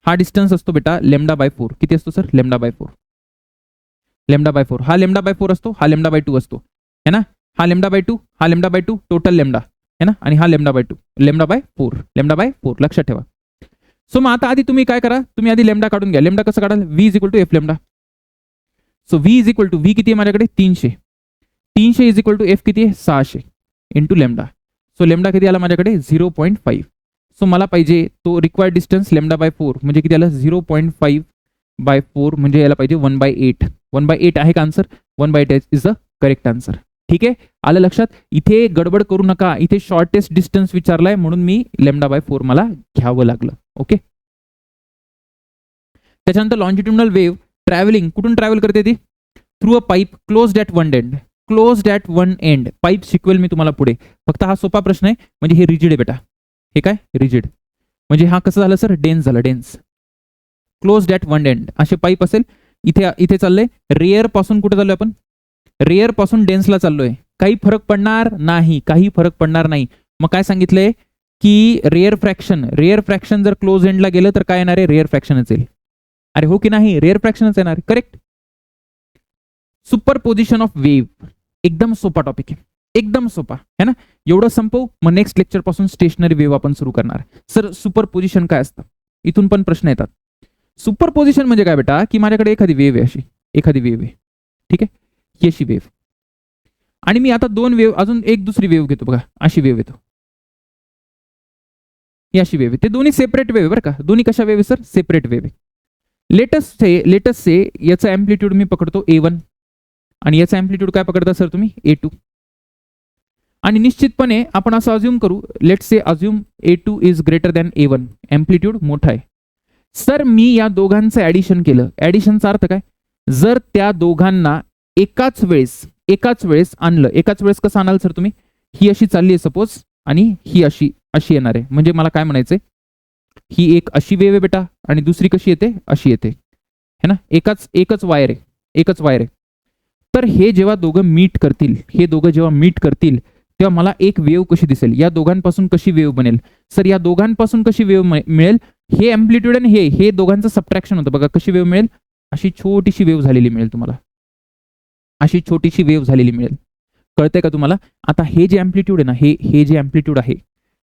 हा डिस्टन्स असतो बेटा लेमडा बाय 4. किती असतो sir? Lambda by 4. Lambda by 4. हा लेमडा बाय 4 असतो, हा लेमडा बाय 2 असतो है ना. हा लेमडा बाय 2, हा लेमडा बाय 2, टोटल लेमडा है ना. आणि हा lambda by 2, lambda by 4, lambda by 4 लक्षात ठेवा. सो मग आता आधी तुम्ही काय करा, तुम्ही आधी लेमडा काढून घ्या. लेमडा कसं काढाल? V is equal to F lambda. So V is equal to, V किती आहे माझ्याकडे? 300. 300 इज इक्वल टू एफ किती आहे? 600 इंटू लेमडा. सो लेमडा किती आला माझ्याकडे? 0.5. सो मला पाहिजे तो रिक्वायर्ड डिस्टन्स लेमडा बाय 4 म्हणजे किती आलं? 0.5 बाय 4 म्हणजे याला पाहिजे 1/8. 1/8 आहे का answer? 1/8 is the correct answer. ठीक आहे, आलं लक्षात. इथे गडबड करू नका, इथे शॉर्टेस्ट डिस्टन्स विचारलाय म्हणून मी लेमडा बाय 4 मला घ्यावं लागलं. ओके. त्याच्यानंतर लॉन्जिट्युडनल वेव्ह ट्रॅव्हलिंग कुठून ट्रॅव्हल करते ती? Through a pipe closed at one end. Closed at one end. Pipe शिकवेल मी तुम्हाला पुढे. फक्त हा सोपा प्रश्न आहे. म्हणजे हे रिजिड आहे बेटा. हे काय? रिजिड. म्हणजे हा कसं झालं सर? डेन्स झालं, dense. Closed at one end असे पाईप असेल. इथे चाललंय रेअर पासून कुठे चाललोय आपण? रेअर पासून डेन्सला चाललोय. काही फरक पडणार नाही, काही फरक पडणार नाही. मग काय सांगितलंय की रेअर फ्रॅक्शन जर क्लोज एंडला गेलं तर काय येणार आहे? रेअर फ्रॅक्शनच येईल. अरे हो की नाही? रेअर फ्रॅक्शनच येणार. करेक्ट. सुपरपोजिशन ऑफ वेव्ह एकदम सोपा टॉपिक आहे, एकदम सोपा है ना. एवढं संपवू, मग नेक्स्ट लेक्चर पासून स्टेशनरी वेव्ह आपण सुरू करणार. सर सुपरपोजिशन काय असतं? इथून पण प्रश्न येतात. सुपरपोजिशन म्हणजे काय बेटा? की माझ्याकडे एखादी वेव्ह आहे, अशी एखादी वेव्ह आहे, ठीक आहे, ही अशी वेव्ह. आणि मी आता दोन वेव्ह, अजून एक दुसरी वेव्ह घेतो बघा, अशी वेव्ह येतो, ही अशी वेव्ह. ते दोन्ही सेपरेट वेव्ह बरं का. दोन्ही कशा wave sir? Separate wave. Let's say याचा अँप्लिट्यूड मी पकडतो A1 आणि याचा अँप्लिट्यूड काय पकडता सर तुम्ही? A2. आणि निश्चितपणे आपण असं अज्युम करू, let's say assume A2 is greater than A1. Amplitude मोठा आहे. सर मी या दोघांचं ऍडिशन केलं. ऍडिशनचा अर्थ काय? जर त्या दोघांना एकाच वेळेस आणलं. एकाच वेळेस कसं आणाल सर तुम्ही? ही अशी चालली आहे सपोज आणि ही अशी येणार आहे. म्हणजे मला काय म्हणायचंय, ही एक अशी वेव्ह आहे बेटा आणि दुसरी कशी येते? अशी येते है ना. एकच वायर आहे. तर हे जेव्हा दोघं मीट करतील, तेव्हा मला एक वेव्ह कशी दिसेल? या दोघांपासून कशी वेव्ह बनेल? सर या दोघांपासून कशी वेव्ह मिळेल? हे अँप्लिट्यूड आणि हे दोघांचं सबट्रॅक्शन होतं बघा. कशी वेव्ह मिळेल? अशी छोटीशी वेव्ह झालेली मिळेल तुम्हाला. अशी छोटीशी वेव्ह झालेली मिळेल. कळतंय का तुम्हाला? आता हे जे अँप्लिट्यूड आहे ना, हे जे अँप्लिट्यूड आहे,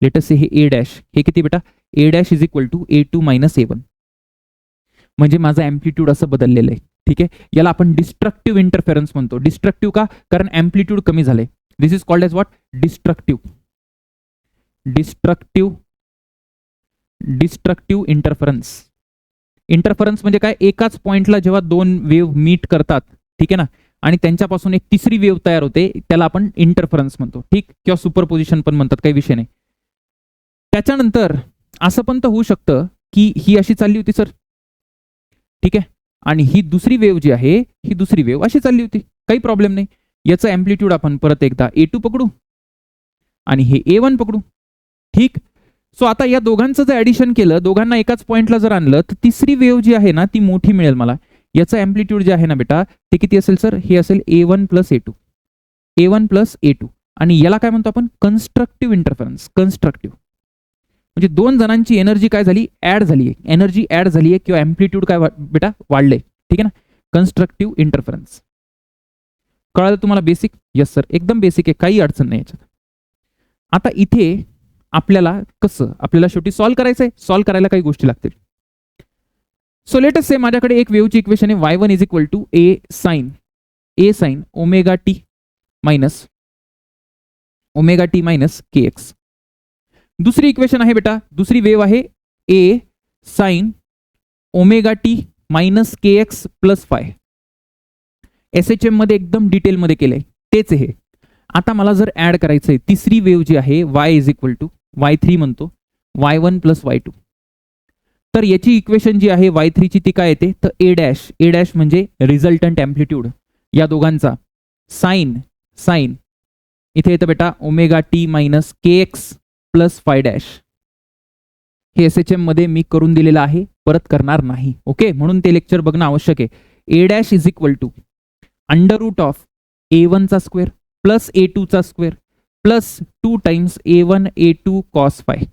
लेटस से हे A डॅश, हे किती बेटा? A dash is equal to A2 minus A1. म्हणजे माझं अँप्लिट्यूड असं बदललेलं आहे. ठीक आहे, याला आपण डिस्ट्रक्टिव्ह इंटरफेरन्स म्हणतो. डिस्ट्रक्टिव्ह का? कारण अँप्लिट्यूड कमी झालंय. This is called as what? Destructive interference. Interference म्हणजे काय? एकाच पॉइंटला जेव्हा दोन वेव्ह मीट करतात, ठीक आहे ना, आणि त्यांच्यापासून एक तिसरी वेव्ह तयार होते, त्याला आपण इंटरफरन्स म्हणतो. ठीक, किंवा सुपरपोजिशन पण म्हणतात, काही विषय नाही. त्याच्यानंतर असं पण तर होऊ शकतं की ही अशी चालली होती सर, ठीक आहे, आणि ही दुसरी वेव्ह जी आहे, ही दुसरी वेव्ह अशी चालली होती, काही प्रॉब्लेम नाही. याचं अँप्लिट्यूड आपण परत एकदा A2 पकडू आणि हे A1 पकडू. ठीक. सो आता या दोघांचं जर ऍडिशन केलं, दोघांना एकाच पॉइंटला जर आणलं, तर तिसरी वेव्ह जी आहे ना, ती मोठी मिळेल मला. याचं अँप्लिट्यूड जे आहे ना बेटा, ते किती असेल सर? हे असेल A1 प्लस A2. आणि याला काय म्हणतो आपण? Constructive interference. कन्स्ट्रक्टिव्ह म्हणजे दोन जणांची एनर्जी काय झाली? ऍड झाली आहे. एनर्जी ऍड झाली आहे किंवा अँप्लिट्यूड काय बेटा? वाढले. ठीक आहे ना. Constructive interference. कळालं तुम्हाला बेसिक? यस सर, एकदम बेसिक आहे, काही अडचण नाही याच्यात. आता इथे आपल्याला शेवटी सॉल्व्ह करायचंय. सॉल्व्ह करायला काही गोष्टी लागतील. सो लेट अस से माझ्याकडे एक वेव्हची इक्वेशन आहे, y1 is equal to a sine omega T minus kx. दुसरी इक्वेशन आहे बेटा, दुसरी वेव्ह आहे a sine omega T minus kx plus phi. SHM मध्ये एकदम डिटेलमध्ये केलंय, तेच हे. आता मला जर ऍड करायचंय तिसरी वेव्ह जी आहे, y is equal to y3 म्हणतो, y1 प्लस y2. तर याची इक्वेशन जी आहे y3 ची, ती काय येते? तर a डॅश म्हणजे रिझल्टंट अँप्लिट्यूड या दोघांचा. साइन इथे येतं बेटा omega T minus kx plus five dash. हे SHM मध्ये मी करून दिलेलं आहे, परत करणार नाही. ओके, म्हणून ते लेक्चर बघणं आवश्यक आहे. a dash is equal to under root of A1 चा स्क्वेअर प्लस A2 चा square plus 2 times A1 A2 cos phi.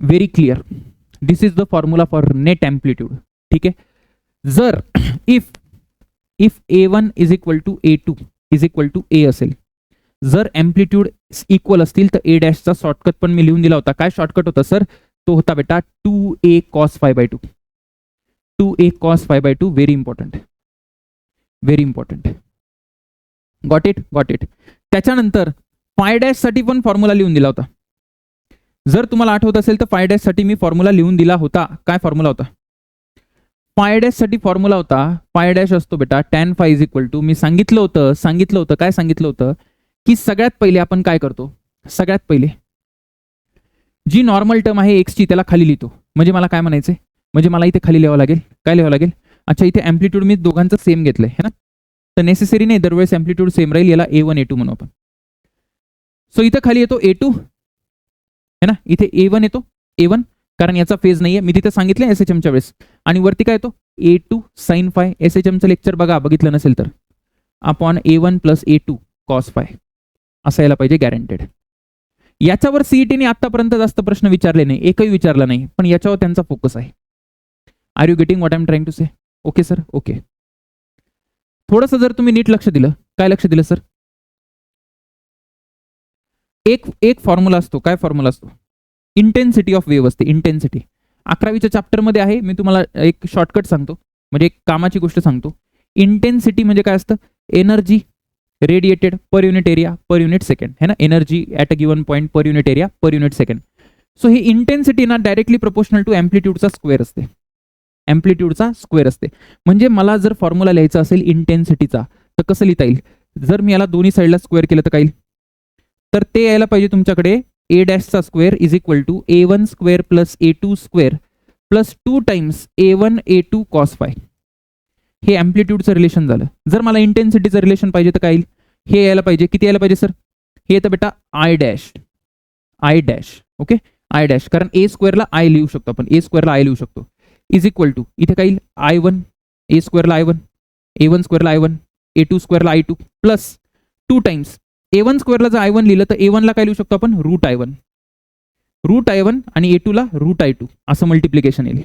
Very clear. This is the formula for net amplitude. ठीक आहे. जर if A1 is equal to A2 is equal to A असेल, जर amplitude equal असतील तर A डॅशचा shortcut पण मी लिहून दिला होता. काय शॉर्टकट होता सर? तो होता बेटा 2A cos phi by 2. 2A cos phi by 2. Very important, very important. Got it, got it. त्याच्यानंतर फाय डॅश साठी पण फॉर्म्युला लिहून दिला होता. जर तुम्हाला आठवत असेल तर फाय डॅश साठी मी फॉर्म्युला लिहून दिला होता. काय फॉर्म्युला होता? फाय डॅश साठी फॉर्म्युला होता, फाय डॅश असतो बेटा tan phi is equal to, मी सांगितलं होतं काय सांगितलं होतं की सगळ्यात पहिले आपण काय करतो, सगळ्यात पहिले जी नॉर्मल टर्म आहे एक्स ची त्याला खाली लिहितो. म्हणजे मला काय म्हणायचंय, म्हणजे मला इथे खाली लिहावं लागेल. काय लिहावं लागेल? अच्छा, इथे अँप्लिट्यूड मी दोघांचं सेम घेतलंय है ना, तर नेसेसरी नाही, दरवेळेस अँप्लिट्यूड सेम राहील. याला A1 A2 म्हणू आपण. सो इथं खाली येतो A2 है ना, इथे A1 येतो, A1 कारण याचा फेज नाहीये, मी तिथे सांगितलं SHMच्या वेळेस. आणि वरती काय येतो A2 sin phi. SHMचं लेक्चर बघा, बघितलं नसेल तर, upon A1 plus A2 cos phi असं यायला पाहिजे, गॅरंटेड. याच्यावर सीईटीने आतापर्यंत जास्त प्रश्न विचारले नाही, एकही विचारला नाही, पण याच्यावर त्यांचा फोकस आहे. Are you getting what I am trying to say? Okay sir, okay. थोडंसं जर तुम्ही नीट लक्ष दिलं, काय लक्ष दिलं सर, एक फॉर्म्युला असतो. काय फॉर्म्युला असतो? इंटेन्सिटी ऑफ वेव्ह असते, इंटेन्सिटी. 11वीच्या चॅप्टरमध्ये आहे, मी तुम्हाला एक शॉर्टकट सांगतो, म्हणजे एक कामाची गोष्ट सांगतो. इंटेन्सिटी म्हणजे काय असतं? Energy radiated per unit area per unit second है ना, energy at a given point per unit area per unit second. So he intensity ना डायरेक्टली प्रोपोर्शनल टू अँप्लिट्यूडचा स्क्वेअर असते, अँप्लिट्यूडचा स्क्वेअर असते. म्हणजे मला जर फॉर्म्युला लिहायचा असेल इंटेन्सिटीचा तर कसं लिहिता येईल? जर मी याला दोन्ही साईडला स्क्वेअर केलं तर काय येईल? तर ते यायला पाहिजे तुमच्याकडे A डॅशचा square is equal to A1 square plus A2 square plus 2 times A1 A2 cos phi. हे अँप्लिट्यूडचं रिलेशन झालं. जर मला इंटेन्सिटीचं रिलेशन पाहिजे तर काय येईल? हे यायला पाहिजे, किती यायला पाहिजे सर? हे येतं बेटा I dash, I dash. Okay, I dash, कारण A स्क्वेअरला I लिहू शकतो आपण, A स्क्वेअरला I लिहू शकतो, इज इक्वल टू इथे काय येईल? I1, A स्क्वेअरला I1, A1 स्क्वेअरला I1, A2 स्क्वेअरला I2 plus 2 times A1 स्क्वेअरला जर I1 लिहिलं तर A1 ला काय लिहू शकतो आपण? रूट I1 आणि A2 ला रूट I2 असं मल्टिप्लिकेशन येईल.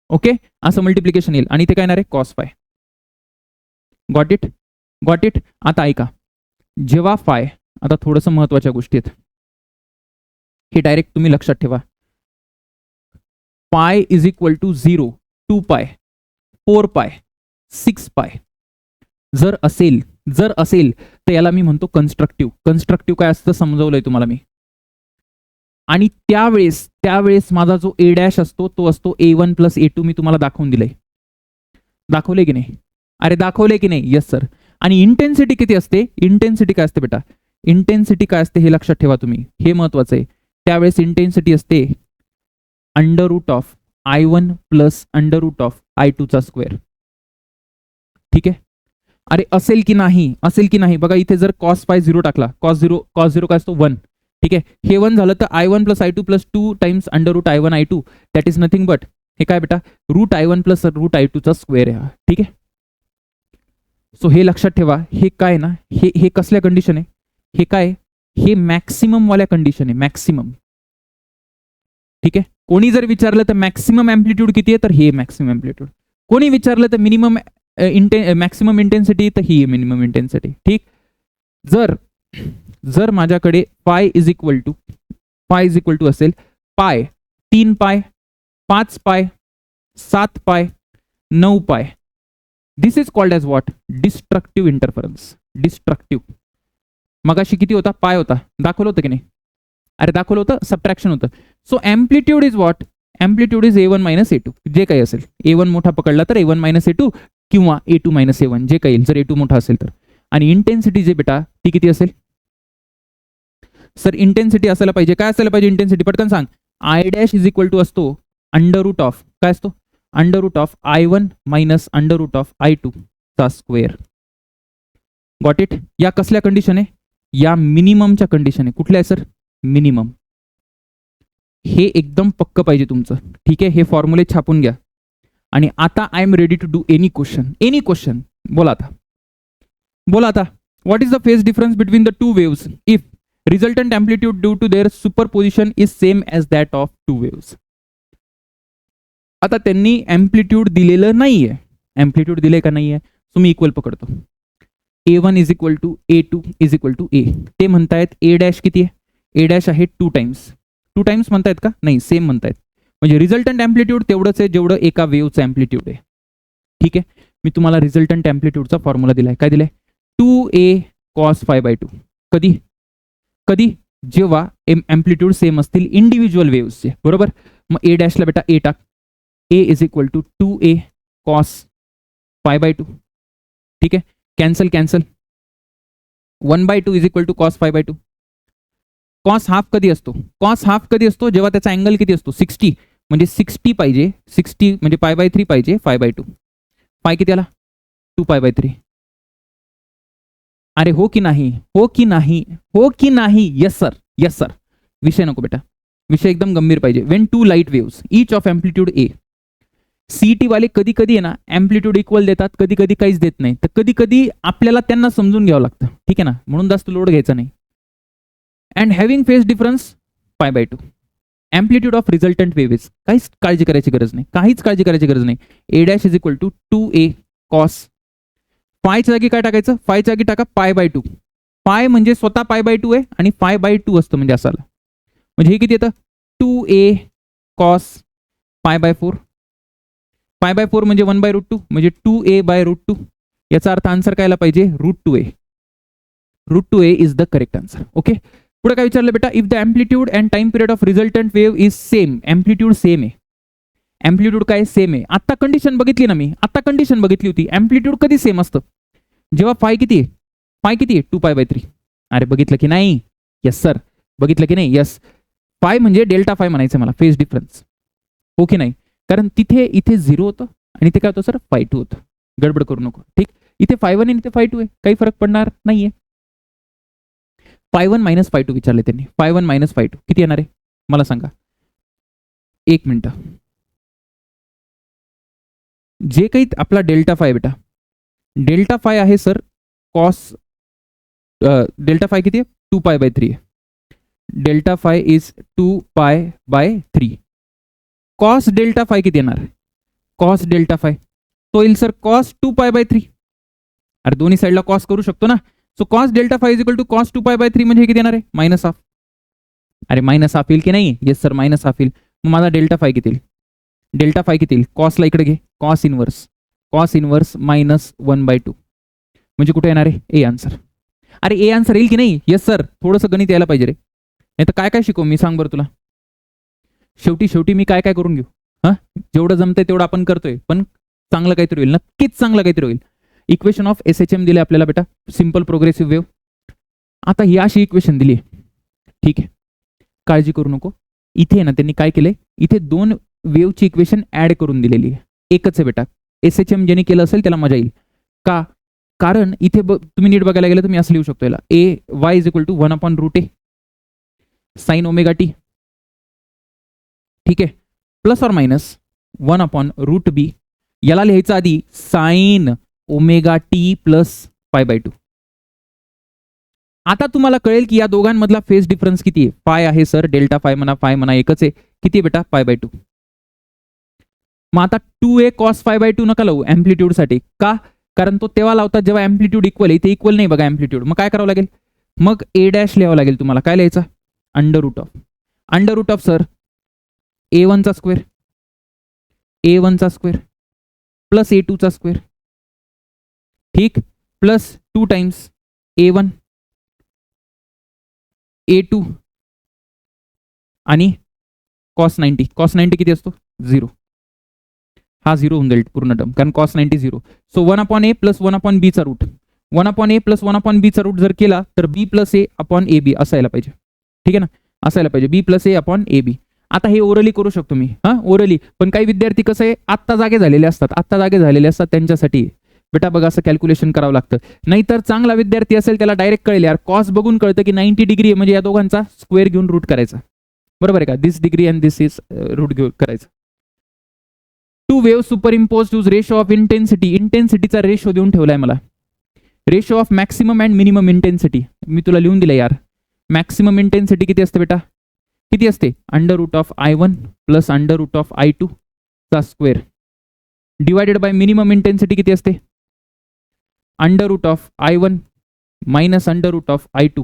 ओके, असं मल्टिप्लिकेशन येईल आणि इथे काय येणार आहे? cos phi. Got it, got it. आता ऐका, जेव्हा फाय, आता थोडंसं महत्वाच्या गोष्टी आहेत, हे डायरेक्ट तुम्ही लक्षात ठेवा. पाय इज इक्वल टू 0, 2 पाय, 4 पाय, 6 पाय जर असेल तर याला मी म्हणतो कन्स्ट्रक्टिव्ह. कन्स्ट्रक्टिव्ह काय असतं समजवलंय तुम्हाला मी. आणि त्यावेळेस माझा जो A डॅश असतो तो असतो A1 प्लस A2. मी तुम्हाला दाखवून दिलंय, दाखवले की नाही? अरे दाखवले की नाही? Yes sir. आणि इंटेन्सिटी किती असते? इंटेन्सिटी काय असते बेटा? इंटेन्सिटी काय असते हे लक्षात ठेवा तुम्ही, हे महत्वाचं आहे. त्यावेळेस इंटेन्सिटी असते under root of I1 plus under root of I2 चा स्क्वेअर. ठीक आहे. अरे असेल की नाही, असेल की नाही बघा. इथे जर cos phi 0 टाकला, cos 0 काय असतो? 1. ठीक आहे, हे 1 झालं तर I1 plus I2 plus 2 times under root I1 I2 that is nothing but हे काय बेटा? Route I1 plus route I2 चा स्क्वेअर आहे. ठीक आहे. सो हे लक्षात ठेवा. हे काय ना, हे कसल्या कंडिशन आहे? हे काय? हे मॅक्सिमम वाल्या कंडिशन आहे, मॅक्सिमम. ठीक आहे. कोणी जर विचारलं तर मॅक्सिमम अँप्लिट्यूड किती आहे तर हे मॅक्सिमम अँप्लिट्यूड. कोणी विचारलं तर मिनिमम मॅक्सिमम इंटेन्सिटी तर ही मिनिमम इंटेन्सिटी. ठीक. जर माझ्याकडे पाय इज इक्वल टू असेल पाय, 3 पाय, 5 पाय, 7 pi, 9 pi, this is called as what? Destructive interference. Destructive. मगाशी किती होता? पाय होता, दाखवलं होतं की नाही? अरे दाखवलं होतं, सबट्रॅक्शन होतं. So amplitude is what? Amplitude is A1 minus A2 जे काही असेल. A1 मोठा पकडला तर A1 मायनस A2 किंवा A2 मायनस A1 जे काही येईल, जर A2 मोठा असेल तर. आणि इंटेन्सिटी जे बेटा ती किती असेल? सर इंटेन्सिटी असायला पाहिजे, काय असायला पाहिजे इंटेन्सिटी? पटकन सांग. I dash is equal to असतो अंडर रूट ऑफ, काय असतो? Under root of I1 minus under root of I2 चा स्क्वेअर. Got it. या कसल्या कंडिशन आहे? या मिनिममच्या कंडिशन आहे. कुठल्या आहे सर? मिनिमम. हे एकदम पक्क पाहिजे तुमचं. ठीक आहे. हे फॉर्म्युले छापून घ्या. आणि आता I am ready to do any question. बोला आता. What is the phase difference between the two waves if resultant amplitude due to their superposition is same as that of two waves? आता त्यांनी अँप्लिट्यूड दिलेलं नाहीये. Amplitude दिले का नाहीये? So मी equal पकडतो. A1 is equal to A2 is equal to A. ते म्हणतायत A डॅश किती आहे? A डॅश आहे 2 टाइम्स. 2 टाइम्स म्हणतायत का? नाही, सेम म्हणतायत. म्हणजे रिझल्टंट अँप्लिट्यूड तेवढंच आहे जेवढं एका वेव्हचं अँप्लिट्यूड आहे. ठीक आहे, मी तुम्हाला रिझल्टंट अँप्लिट्यूडचा फॉर्म्युला दिलाय. काय दिलाय? 2A cos phi by 2. कधी कधी? जेव्हा अँप्लिट्यूड सेम असतील इंडिव्हिज्युअल वेव्हचे. बरोबर. मग A डॅशला बेटा A टाक. A is equal to 2A cos phi by 2. ठीक आहे, cancel cancel. 1/2 is equal to cos phi by 2. Cos half कधी असतो? कॉस हाफ कधी असतो? जेव्हा त्याचा अँगल किती असतो? 60. म्हणजे 60 पाहिजे. 60 म्हणजे पाय बाय 3 पाहिजे. 5/2. पाय किती आला? 2π/3. अरे हो की नाही? हो की नाही? हो की नाही? Yes sir, yes sir. विषय नको बेटा, विषय एकदम गंभीर पाहिजे. When two light waves each of amplitude A. CET वाले कधी कधी आहे ना अँप्लिट्यूड इक्वल देतात, कधी कधी काहीच देत नाही. तर कधी कधी आपल्याला त्यांना समजून घ्यावं लागतं. ठीक आहे ना, म्हणून जास्त लोड घ्यायचा नाही. And having phase difference π/2. Amplitude of resultant wave is, काहीच काळजी करायची गरज नाही, काहीच काळजी करायची गरज नाही. A dash is equal to 2A cos. फायच्या जागी काय टाकायचं? फायच्या जागी टाका π/2. पाय म्हणजे स्वतः π/2 आहे आणि π/2 असतं म्हणजे असाला. म्हणजे हे किती येतं? 2A cos π/4. π/4 म्हणजे 1/√2 म्हणजे 2A/√2. याचा अर्थ आन्सर काय आला पाहिजे? √2A. √2A is the correct answer. Okay, पुढे काय विचारलं बेटा? If the amplitude and time period of resultant wave is same. Amplitude same आहे. अँप्लिट्यूड काय? सेम आहे. आता कंडिशन बघितली ना मी, आता कंडिशन बघितली होती. अँप्लिट्यूड कधी सेम असतं? जेव्हा फाय किती आहे? फाय किती आहे? 2π/3. अरे बघितलं की नाही? यस सर, बघितलं की नाही? यस. फाय म्हणजे डेल्टा फाय म्हणायचं मला, फेज डिफरन्स. हो की नाही? कारण तिथे इथे 0 होतं आणि इथे काय होतं सर? φ2 होतं. गडबड करू नको. ठीक, इथे φ1 आणि इथे φ2 आहे, काही फरक पडणार नाहीये. φ1 मायनस φ2 विचारले त्यांनी. φ1 मायनस φ2 किती येणार आहे मला सांगा? एक मिनिट. जे काही आपला डेल्टा फाय बेटा, डेल्टा फाय आहे सर कॉस. डेल्टा फाय किती आहे? 2π/3 आहे. Delta phi is 2π/3. Cos delta phi किती येणार? कॉस डेल्टा फाय तो येईल सर कॉस 2π/3. अरे दोन्ही साईडला कॉस करू शकतो ना. So cos delta phi is equal to cos 2π/3 म्हणजे किती येणार आहे? -1/2. अरे -1/2 येईल की नाही? येस सर, -1/2 येईल. मग माझा डेल्टा फाय किती येईल? डेल्टा फाय किती येईल? कॉसला इकडे घे, कॉस इनवर्स. कॉस इनवर्स -1/2 म्हणजे कुठे येणार आहे? ए आन्सर. अरे ए आन्सर येईल की नाही? येस सर, थोडंसं गणित यायला पाहिजे रे. नाही तर काय काय शिकवू मी, सांग बरं तुला. शेवटी शेवटी मी काय काय करून घेऊ? हां, जेवढं जमतंय तेवढं आपण करतोय, पण चांगलं काहीतरी होईल, नक्कीच चांगलं काहीतरी होईल. इक्वेशन ऑफ SHM दिले आपल्याला बेटा, सिंपल प्रोग्रेसिव्ह वेव्ह. आता ही अशी इक्वेशन दिली आहे. ठीक आहे, काळजी करू नको. इथे ना त्यांनी काय केलंय? इथे 2 वेव्हची इक्वेशन ऍड करून दिलेली आहे. एकच आहे बेटा. SHM ज्याने केलं असेल त्याला मजा येईल. का? कारण इथे तुम्ही नीट बघायला गेलं तर मी असं लिहू शकतो याला AY is equal to 1/√A sin ωt. ठीक आहे, प्लस ऑर मायनस 1/√B. याला लिहायचं आधी sin ωt प्लस π/2. आता तुम्हाला कळेल की या दोघांमधला फेज डिफरन्स किती आहे. फाय आहे सर, डेल्टा फाय म्हणा, फाय म्हणा, एकच आहे. किती आहे बेटा? π/2. मग आता 2A cos π/2 नका लावू अँप्लिट्यूड साठी. का? कारण तो तेव्हा लावतात जेव्हा अँप्लिट्यूड इक्वल आहे. इथे इक्वल नाही बघा अँप्लिट्यूड. मग काय करावं लागेल? मग A डॅश लिहावं लागेल तुम्हाला. काय लिहायचं? Under root of sir A1 चा स्क्वेअर, A1 चा स्क्वेअर प्लस A2 चा स्क्वेअर. ठीक, प्लस 2 टाइम्स A1 A2 आणि cos 90. cos 90 किती असतो? 0. हा 0 होऊन जाईल पूर्ण टर्म, कारण cos 90 0. So 1/A plus 1/B चा रूट. 1/A प्लस 1/B चा रूट जर केला तर B प्लस A/AB असायला पाहिजे. ठीक आहे ना, असायला पाहिजे B प्लस A/AB. आता हे ओरली करू शकतो मी, हां ओरली. पण काही विद्यार्थी कसं आहे, आत्ता जागे झालेले असतात, त्यांच्यासाठी बेटा बघा असं कॅल्क्युलेशन करावं लागतं. नाहीतर चांगला विद्यार्थी असेल त्याला डायरेक्ट कळेल यार, कॉस बघून कळतं की 90 डिग्री म्हणजे या दोघांचा स्क्वेअर घेऊन रूट करायचा. बरोबर आहे का? This degree and this is root घेऊन करायचं. 2 wave superimpose two's ratio of intensity. इंटेन्सिटीचा रेशो देऊन ठेवलाय मला. Ratio of maximum and minimum intensity मी तुला लिहून दिलं यार. मॅक्सिमम इंटेन्सिटी किती असते बेटा? किती असते? Under root of I1 plus under root of I2 चा square divided by minimum intensity किती असते under root of I1 minus under root of I2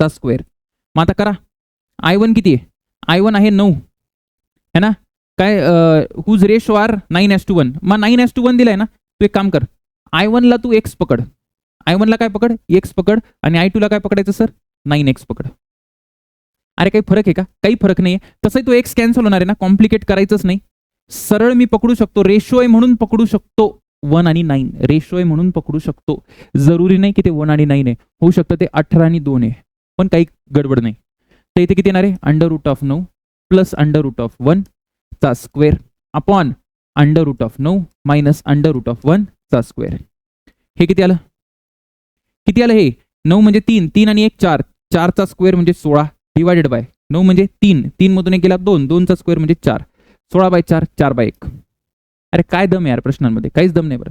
चा स्क्वेअर. मग आता करा I1 किती आहे I1 आहे 9 है ना काय हुज रेशो आर 9:1 मग 9:1 दिलाय ना तू एक काम कर I1 ला तू x पकड I1 ला काय पकड x पकड आणि I2 ला काय पकडायचं सर 9x पकड. अरे काही फरक आहे का काही फरक नाही आहे तसंही तो x कॅन्सल होणार आहे ना कॉम्प्लिकेट करायचंच नाही सरळ मी पकडू शकतो रेशो आहे म्हणून पकडू शकतो 1 आणि 9 रेशो आहे म्हणून पकडू शकतो जरुरी नाही की ते 1 आणि 9 आहे होऊ शकतं ते 18 आणि 2 आहे पण काही गडबड नाही. तर इथे किती येणार आहे under root of 9 plus under root of 1 चा square upon under root of 9 minus under root of 1 चा स्क्वेअर. हे किती आलं हे 9 म्हणजे 3 आणि 1 4 4 चा स्क्वेअर म्हणजे 16 डिवायडेड बाय 9 म्हणजे 3 मधून एक गेला 2 चा स्क्वेअर म्हणजे 4 16/4 4/1. अरे काय दम आहे यार प्रश्नांमध्ये काहीच दम नाही बरं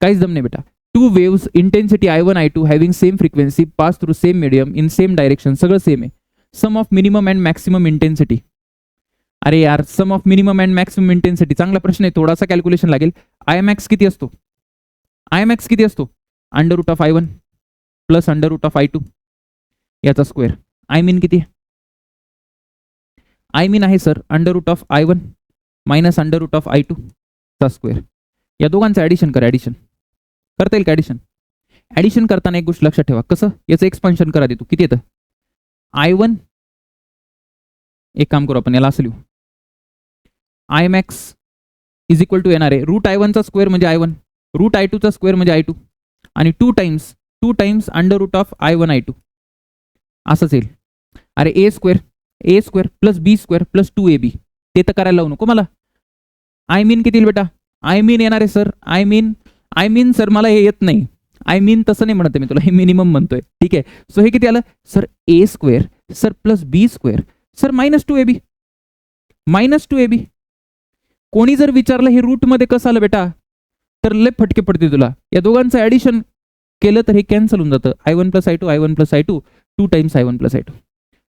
काहीच दम नाही बेटा. Two waves intensity I1 I2 having same frequency pass through same medium in same direction सगळं सेम आहे. Sum of minimum and maximum intensity. अरे यार sum of minimum and maximum intensity चांगला प्रश्न आहे थोडासा कॅल्क्युलेशन लागेल. Imax किती असतो under root of I1 plus under root of I2 याचा स्क्वेअर. आय मीन किती आय मीन आहे sir under root of I1 minus under root of I2 चा स्क्वेअर. या दोघांचं ऍडिशन करा ऍडिशन करता येईल का ऍडिशन करताना एक गोष्ट लक्षात ठेवा कसं याचं एक्सपान्शन करा देतो किती येतं I1 एक काम करू आपण याला असं लिहू Imax इज इक्वल टू येणार आहे रूट I1 चा स्क्वेअर म्हणजे I1 रूट I2 चा स्क्वेअर म्हणजे I2 आणि 2 times under root of I1 I2 असंच येईल. अरे ए स्क्वेअर प्लस बी स्क्वेअर प्लस 2ab ते तर करायला लावू नको मला. आय मीन किती येईल बेटा आय मीन येणार आहे सर आय मीन सर मला हे येत नाही आय मीन तसं नाही म्हणत मी तुला हे मिनिमम म्हणतोय ठीक आहे. सो हे किती आलं सर ए स्क्वेअर सर प्लस बी स्क्वेअर सर मायनस 2ab कोणी जर विचारलं हे रूट मध्ये कसं आलं बेटा तर लय फटके पडते तुला. या दोघांचं ऍडिशन केलं तर हे कॅन्सल होऊन जातं I1 plus I2 2 times I1 plus I2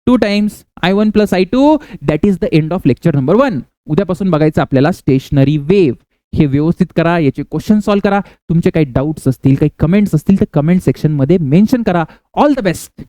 2 times I1 plus I2 that is the end of lecture number 1. उद्यापासून बघायचं आपल्याला स्टेशनरी वेव्ह. हे व्यवस्थित करा याचे क्वेश्चन सॉल्व्ह करा तुमचे काही डाऊट्स असतील काही कमेंट्स असतील तर कमेंट सेक्शन मध्ये मेन्शन करा. All the best.